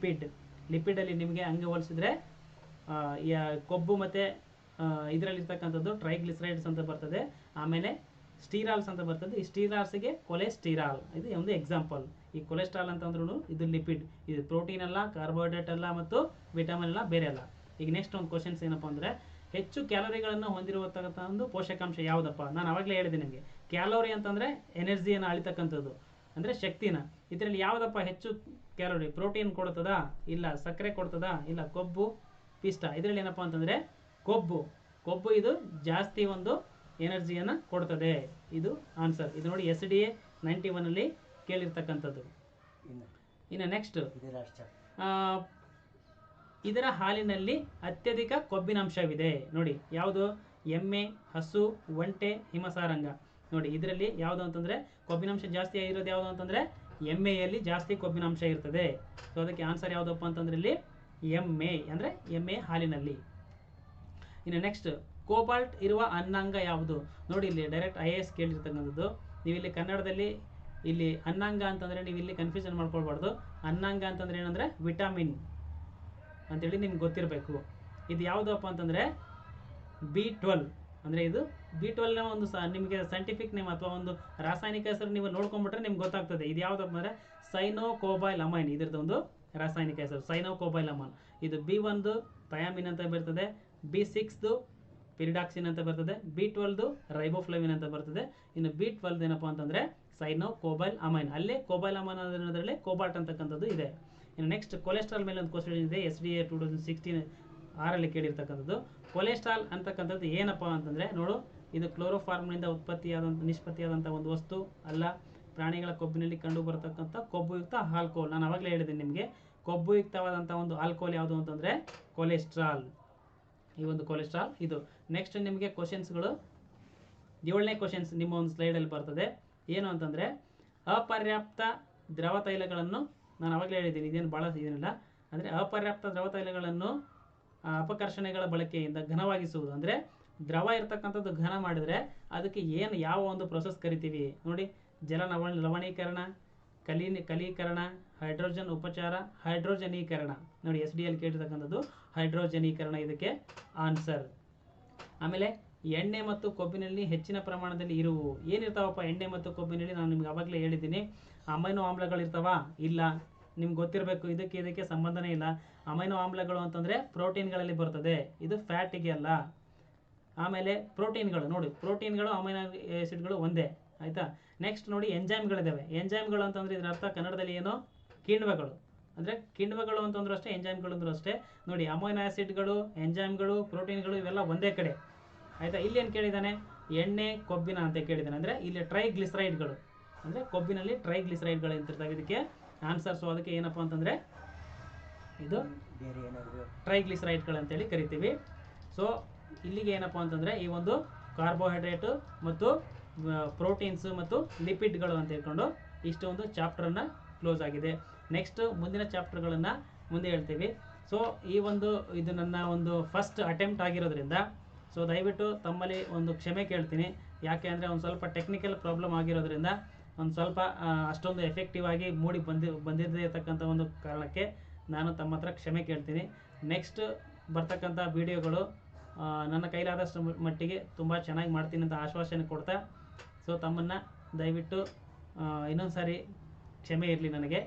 ಲಿಪಿಡಲ್ಲಿ ನಿಮಗೆ ಹಂಗೆ ಹೋಲಿಸಿದ್ರೆ ಕೊಬ್ಬು ಮತ್ತು ಇದರಲ್ಲಿರ್ತಕ್ಕಂಥದ್ದು ಟ್ರೈಗ್ಲಿಸರೈಡ್ಸ್ ಅಂತ ಬರ್ತದೆ, ಆಮೇಲೆ ಸ್ಟೀರಾಲ್ಸ್ ಅಂತ ಬರ್ತದೆ. ಈ ಸ್ಟೀರಾಲ್ಸ್ಗೆ ಕೊಲೆಸ್ಟಿರಾಲ್ ಇದು ಒಂದು ಎಕ್ಸಾಂಪಲ್. ಈ ಕೊಲೆಸ್ಟ್ರಾಲ್ ಅಂತಂದ್ರೂ ಇದು ಲಿಪಿಡ್, ಇದು ಪ್ರೋಟೀನ್ ಅಲ್ಲ, ಕಾರ್ಬೋಹೈಡ್ರೇಟ್ ಅಲ್ಲ ಮತ್ತು ವಿಟಮಿನ್ ಅಲ್ಲ, ಬೇರೆ ಅಲ್ಲ. ಈಗ ನೆಕ್ಸ್ಟ್ ಒಂದು ಕ್ವಶನ್ಸ್ ಏನಪ್ಪ ಅಂದರೆ, ಹೆಚ್ಚು ಕ್ಯಾಲೋರಿಗಳನ್ನು ಹೊಂದಿರುವಂಥ ಒಂದು ಪೋಷಕಾಂಶ ಯಾವುದಪ್ಪ? ನಾನು ಅವಾಗಲೇ ಹೇಳಿದೆ ನಿಮಗೆ, ಕ್ಯಾಲೋರಿ ಅಂತಂದರೆ ಎನರ್ಜಿಯನ್ನು ಅಳಿತಕ್ಕಂಥದ್ದು, ಅಂದರೆ ಶಕ್ತಿನ. ಇದರಲ್ಲಿ ಯಾವುದಪ್ಪ ಹೆಚ್ಚು ಕ್ಯಾಲೋರಿ? ಪ್ರೋಟೀನ್ ಕೊಡ್ತದಾ? ಇಲ್ಲ. ಸಕ್ಕರೆ ಕೊಡ್ತದಾ? ಇಲ್ಲ. ಕೊಬ್ಬು, ಪಿಷ್ಟ. ಇದರಲ್ಲಿ ಏನಪ್ಪ ಅಂತಂದರೆ ಕೊಬ್ಬು ಇದು ಜಾಸ್ತಿ ಒಂದು ಎನರ್ಜಿಯನ್ನು ಕೊಡ್ತದೆ. ಇದು ಆನ್ಸರ್. ಇದು ನೋಡಿ SDA 91 ಕೇಳಿರ್ತಕ್ಕಂಥದ್ದು. ಇನ್ನು ನೆಕ್ಸ್ಟ್, ಇದರ ಹಾಲಿನಲ್ಲಿ ಅತ್ಯಧಿಕ ಕೊಬ್ಬಿನಾಂಶವಿದೆ. ನೋಡಿ ಯಾವುದು? ಎಮ್ಮೆ, ಹಸು, ಒಂಟೆ, ಹಿಮಸಾರಂಗ. ನೋಡಿ ಇದರಲ್ಲಿ ಯಾವುದು ಅಂತಂದರೆ ಕೊಬ್ಬಿನಾಂಶ ಜಾಸ್ತಿ ಆಗಿರೋದು ಯಾವುದು ಅಂತಂದರೆ ಎಮ್ಮೆಯಲ್ಲಿ ಜಾಸ್ತಿ ಕೊಬ್ಬಿನಾಂಶ ಇರ್ತದೆ. ಸೊ ಅದಕ್ಕೆ ಆನ್ಸರ್ ಯಾವುದಪ್ಪ ಅಂತಂದ್ರೆ ಇಲ್ಲಿ ಎಮ್ಮೆ, ಅಂದರೆ ಎಮ್ಮೆ ಹಾಲಿನಲ್ಲಿ. ಇನ್ನು ನೆಕ್ಸ್ಟ್, ಕೋಬಾಲ್ಟ್ ಇರುವ ಅನ್ನಾಂಗ ಯಾವುದು? ನೋಡಿ ಇಲ್ಲಿ ಡೈರೆಕ್ಟ್ IAS ಕೇಳಿರ್ತಕ್ಕಂಥದ್ದು. ನೀವು ಇಲ್ಲಿ ಕನ್ನಡದಲ್ಲಿ ಇಲ್ಲಿ ಅನ್ನಾಂಗ ಅಂತಂದರೆ ನೀವು ಇಲ್ಲಿ ಕನ್ಫ್ಯೂಷನ್ ಮಾಡ್ಕೊಳ್ಬಾರ್ದು. ಅನ್ನಾಂಗ ಅಂತಂದ್ರೆ ಏನಂದರೆ ವಿಟಮಿನ್ ಅಂತೇಳಿ ನಿಮ್ಗೆ ಗೊತ್ತಿರಬೇಕು. ಇದು ಯಾವುದಪ್ಪ ಅಂತಂದರೆ B12. ಅಂದರೆ ಇದು B12ನ ಒಂದು ನಿಮಗೆ ಸೈಂಟಿಫಿಕ್ ನೇಮ್ ಅಥವಾ ಒಂದು ರಾಸಾಯನಿಕ ಹೆಸರು ನೀವು ನೋಡ್ಕೊಂಡ್ಬಿಟ್ರೆ ನಿಮ್ಗೆ ಗೊತ್ತಾಗ್ತದೆ. ಇದು ಯಾವುದಪ್ಪ ಅಂದರೆ ಸೈನೋಕೋಬೈಲಮೈನ್. ಇದ್ರದ್ದು ಒಂದು ರಾಸಾಯನಿಕ ಹೆಸರು ಸೈನೋಕೋಬೈಲಮೈನ್. ಇದು B1 ಥಯಾಮಿನ್ ಅಂತ ಬರ್ತದೆ, B6 ಪಿರಿಡಾಕ್ಸಿನ್ ಅಂತ ಬರ್ತದೆ, B12 ರೈಬೋಫ್ಲೇವಿನ್ ಅಂತ ಬರ್ತದೆ. ಇನ್ನು B12 ಏನಪ್ಪ ಅಂತಂದರೆ ಸೈನೋಕೋಬೈಲ್ ಅಮೈನ್. ಅಲ್ಲೇ ಕೋಬೈಲ್ ಅಮೈನ್ ಅನ್ನೋದ್ರಲ್ಲೇ ಕೋಬಾಲ್ಟ್ ಅಂತಕ್ಕಂಥದ್ದು ಇದೆ. ಇನ್ನು ನೆಕ್ಸ್ಟ್, ಕೊಲೆಸ್ಟ್ರಾಲ್ ಮೇಲೆ ಒಂದು ಕ್ವಶನ್ ಇದೆ, SDA 2016 6 ಕೇಳಿರ್ತಕ್ಕಂಥದ್ದು. ಕೊಲೆಸ್ಟ್ರಾಲ್ ಅಂತಕ್ಕಂಥದ್ದು ಏನಪ್ಪ ಅಂತಂದರೆ, ನೋಡು, ಇದು ಕ್ಲೋರೋಫಾರ್ಮ್ನಿಂದ ನಿಷ್ಪತ್ತಿಯಾದಂಥ ಒಂದು ವಸ್ತು ಅಲ್ಲ. ಪ್ರಾಣಿಗಳ ಕೊಬ್ಬಿನಲ್ಲಿ ಕಂಡು ಬರತಕ್ಕಂಥ ಕೊಬ್ಬುಯುಕ್ತ ಆಲ್ಕೋಹಾಲ್. ನಾನು ಅವಾಗಲೇ ಹೇಳಿದ್ದೀನಿ ನಿಮಗೆ, ಕೊಬ್ಬುಯುಕ್ತವಾದಂಥ ಒಂದು ಆಲ್ಕೋಹಾಲ್ ಯಾವುದು ಅಂತಂದರೆ ಕೊಲೆಸ್ಟ್ರಾಲ್. ಈ ಒಂದು ಕೊಲೆಸ್ಟ್ರಾಲ್ ಇದು. ನೆಕ್ಸ್ಟ್ ನಿಮಗೆ ಕ್ವಶನ್ಸ್ಗಳು 7ನೇ ಕ್ವಶನ್ಸ್ ನಿಮ್ಮ ಒಂದು ಸ್ಲೈಡಲ್ಲಿ ಬರ್ತದೆ. ಏನು ಅಂತಂದರೆ, ಅಪರ್ಯಾಪ್ತ ದ್ರವ ತೈಲಗಳನ್ನು, ನಾನು ಅವಾಗಲೇ ಹೇಳಿದ್ದೀನಿ, ಇದೇನು ಭಾಳ ಇದೇನಿಲ್ಲ, ಅಂದರೆ ಅಪರ್ಯಾಪ್ತ ದ್ರವ ತೈಲಗಳನ್ನು ಅಪಕರ್ಷಣೆಗಳ ಬಳಕೆಯಿಂದ ಘನವಾಗಿಸುವುದು. ಅಂದರೆ ದ್ರವ ಇರ್ತಕ್ಕಂಥದ್ದು ಘನ ಮಾಡಿದರೆ ಅದಕ್ಕೆ ಯಾವ ಒಂದು ಪ್ರೊಸೆಸ್ ಕರಿತೀವಿ ನೋಡಿ? ಲವಣೀಕರಣ, ಕಲೀಕರಣ, ಹೈಡ್ರೋಜನ್ ಉಪಚಾರ, ಹೈಡ್ರೋಜನೀಕರಣ. ನೋಡಿ SDL ಕೇಳಿರ್ತಕ್ಕಂಥದ್ದು ಹೈಡ್ರೋಜನೀಕರಣ ಇದಕ್ಕೆ ಆನ್ಸರ್. ಆಮೇಲೆ ಎಣ್ಣೆ ಮತ್ತು ಕೊಬ್ಬಿನಲ್ಲಿ ಹೆಚ್ಚಿನ ಪ್ರಮಾಣದಲ್ಲಿ ಇರುವು ಏನಿರ್ತಾವಪ್ಪ? ಎಣ್ಣೆ ಮತ್ತು ಕೊಬ್ಬಿನಲ್ಲಿ ನಾನು ನಿಮ್ಗೆ ಅವಾಗಲೇ ಹೇಳಿದ್ದೀನಿ, ಅಮೈನೋ ಆಮ್ಲಗಳಿರ್ತಾವ? ಇಲ್ಲ. ನಿಮ್ಗೆ ಗೊತ್ತಿರಬೇಕು, ಇದಕ್ಕೆ ಸಂಬಂಧನೇ ಇಲ್ಲ. ಅಮೈನೋ ಆಮ್ಲಗಳು ಅಂತಂದರೆ ಪ್ರೋಟೀನ್ಗಳಲ್ಲಿ ಬರ್ತದೆ, ಇದು ಫ್ಯಾಟಿಗೆ ಅಲ್ಲ. ಆಮೇಲೆ ಪ್ರೋಟೀನ್ಗಳು, ನೋಡಿ ಪ್ರೋಟೀನ್ಗಳು ಅಮೈನೋ ಆಸಿಡ್ಗಳು ಒಂದೇ, ಆಯಿತಾ? ನೆಕ್ಸ್ಟ್ ನೋಡಿ, ಎಂಜೈಮ್ಗಳಿದ್ದಾವೆ. ಎಂಜೈಮ್ಗಳು ಅಂತಂದರೆ ಇದರ ಅರ್ಥ ಕನ್ನಡದಲ್ಲಿ ಏನು? ಕಿಣ್ವಗಳು. ಅಂದರೆ ಕಿಣ್ವಗಳು ಅಂತಂದ್ರೂ ಅಷ್ಟೇ, ಎಂಜೈಮ್ಗಳು ಅಂದ್ರೂ ಅಷ್ಟೇ. ನೋಡಿ, ಅಮೈನೋ ಆಸಿಡ್ಗಳು, ಎಂಜೈಮ್ಗಳು, ಪ್ರೋಟೀನ್ಗಳು ಇವೆಲ್ಲ ಒಂದೇ ಕಡೆ, ಆಯಿತಾ? ಇಲ್ಲಿ ಏನು ಕೇಳಿದ್ದಾನೆ? ಎಣ್ಣೆ ಕೊಬ್ಬಿನ ಅಂತ ಕೇಳಿದ್ದಾನೆ. ಅಂದರೆ ಇಲ್ಲಿ ಟ್ರೈಗ್ಲಿಸರೈಡ್ಗಳು, ಅಂದರೆ ಕೊಬ್ಬಿನಲ್ಲಿ ಟ್ರೈಗ್ಲಿಸರೈಡ್ಗಳು ಅಂತಿರ್ತವೆ ಇದಕ್ಕೆ ಆನ್ಸರ್. ಸೊ ಅದಕ್ಕೆ ಏನಪ್ಪ ಅಂತಂದರೆ ಇದು ಟ್ರೈಗ್ಲಿಸರೈಡ್ಗಳು ಅಂತೇಳಿ ಕರಿತೀವಿ. ಸೊ ಇಲ್ಲಿಗೆ ಏನಪ್ಪ ಅಂತಂದರೆ ಈ ಒಂದು ಕಾರ್ಬೋಹೈಡ್ರೇಟು ಮತ್ತು ಪ್ರೋಟೀನ್ಸು ಮತ್ತು ಲಿಪಿಡ್ಗಳು ಅಂತ ಹೇಳ್ಕೊಂಡು ಇಷ್ಟು ಒಂದು ಚಾಪ್ಟರನ್ನು ಕ್ಲೋಸ್ ಆಗಿದೆ. ನೆಕ್ಸ್ಟ್ ಮುಂದಿನ ಚಾಪ್ಟರ್ಗಳನ್ನು ಮುಂದೆ ಹೇಳ್ತೀವಿ. ಸೊ ಈ ಒಂದು ಇದು ನನ್ನ ಒಂದು ಫಸ್ಟ್ ಅಟೆಂಪ್ಟ್ ಆಗಿರೋದ್ರಿಂದ ಸೊ ದಯವಿಟ್ಟು ತಮ್ಮಲ್ಲಿ ಒಂದು ಕ್ಷಮೆ ಕೇಳ್ತೀನಿ. ಯಾಕೆ ಅಂದರೆ ಒಂದು ಸ್ವಲ್ಪ ಟೆಕ್ನಿಕಲ್ ಪ್ರಾಬ್ಲಮ್ ಆಗಿರೋದ್ರಿಂದ ಒಂದು ಸ್ವಲ್ಪ ಅಷ್ಟೊಂದು ಎಫೆಕ್ಟಿವ್ ಆಗಿ ಬಂದಿರದೇ ಇರತಕ್ಕಂಥ ಒಂದು ಕಾರಣಕ್ಕೆ ನಾನು ತಮ್ಮ ಹತ್ರ ಕ್ಷಮೆ ಕೇಳ್ತೀನಿ. ನೆಕ್ಸ್ಟ್ ಬರ್ತಕ್ಕಂಥ ವಿಡಿಯೋಗಳು ನನ್ನ ಕೈಲಾದಷ್ಟು ಮಟ್ಟಿಗೆ ತುಂಬ ಚೆನ್ನಾಗಿ ಮಾಡ್ತೀನಿ ಅಂತ ಆಶ್ವಾಸನೆ ಕೊಡ್ತಾ, ಸೊ ತಮ್ಮನ್ನು ದಯವಿಟ್ಟು ಇನ್ನೊಂದು ಸಾರಿ ಕ್ಷಮೆ ಇರಲಿ ನನಗೆ.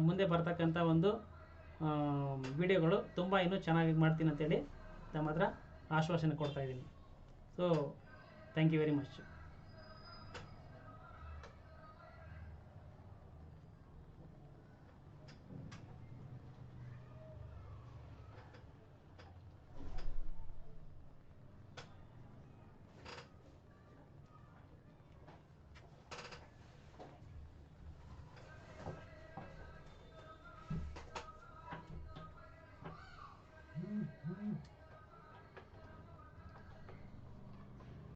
ಮುಂದೆ ಬರ್ತಕ್ಕಂಥ ಒಂದು ವಿಡಿಯೋಗಳು ತುಂಬ ಇನ್ನೂ ಚೆನ್ನಾಗಿ ಮಾಡ್ತೀನಿ ಅಂತೇಳಿ ತಮ್ಮ ಹತ್ರ ಆಶ್ವಾಸನೆ ಕೊಡ್ತಾಯಿದ್ದೀನಿ. So thank you very much.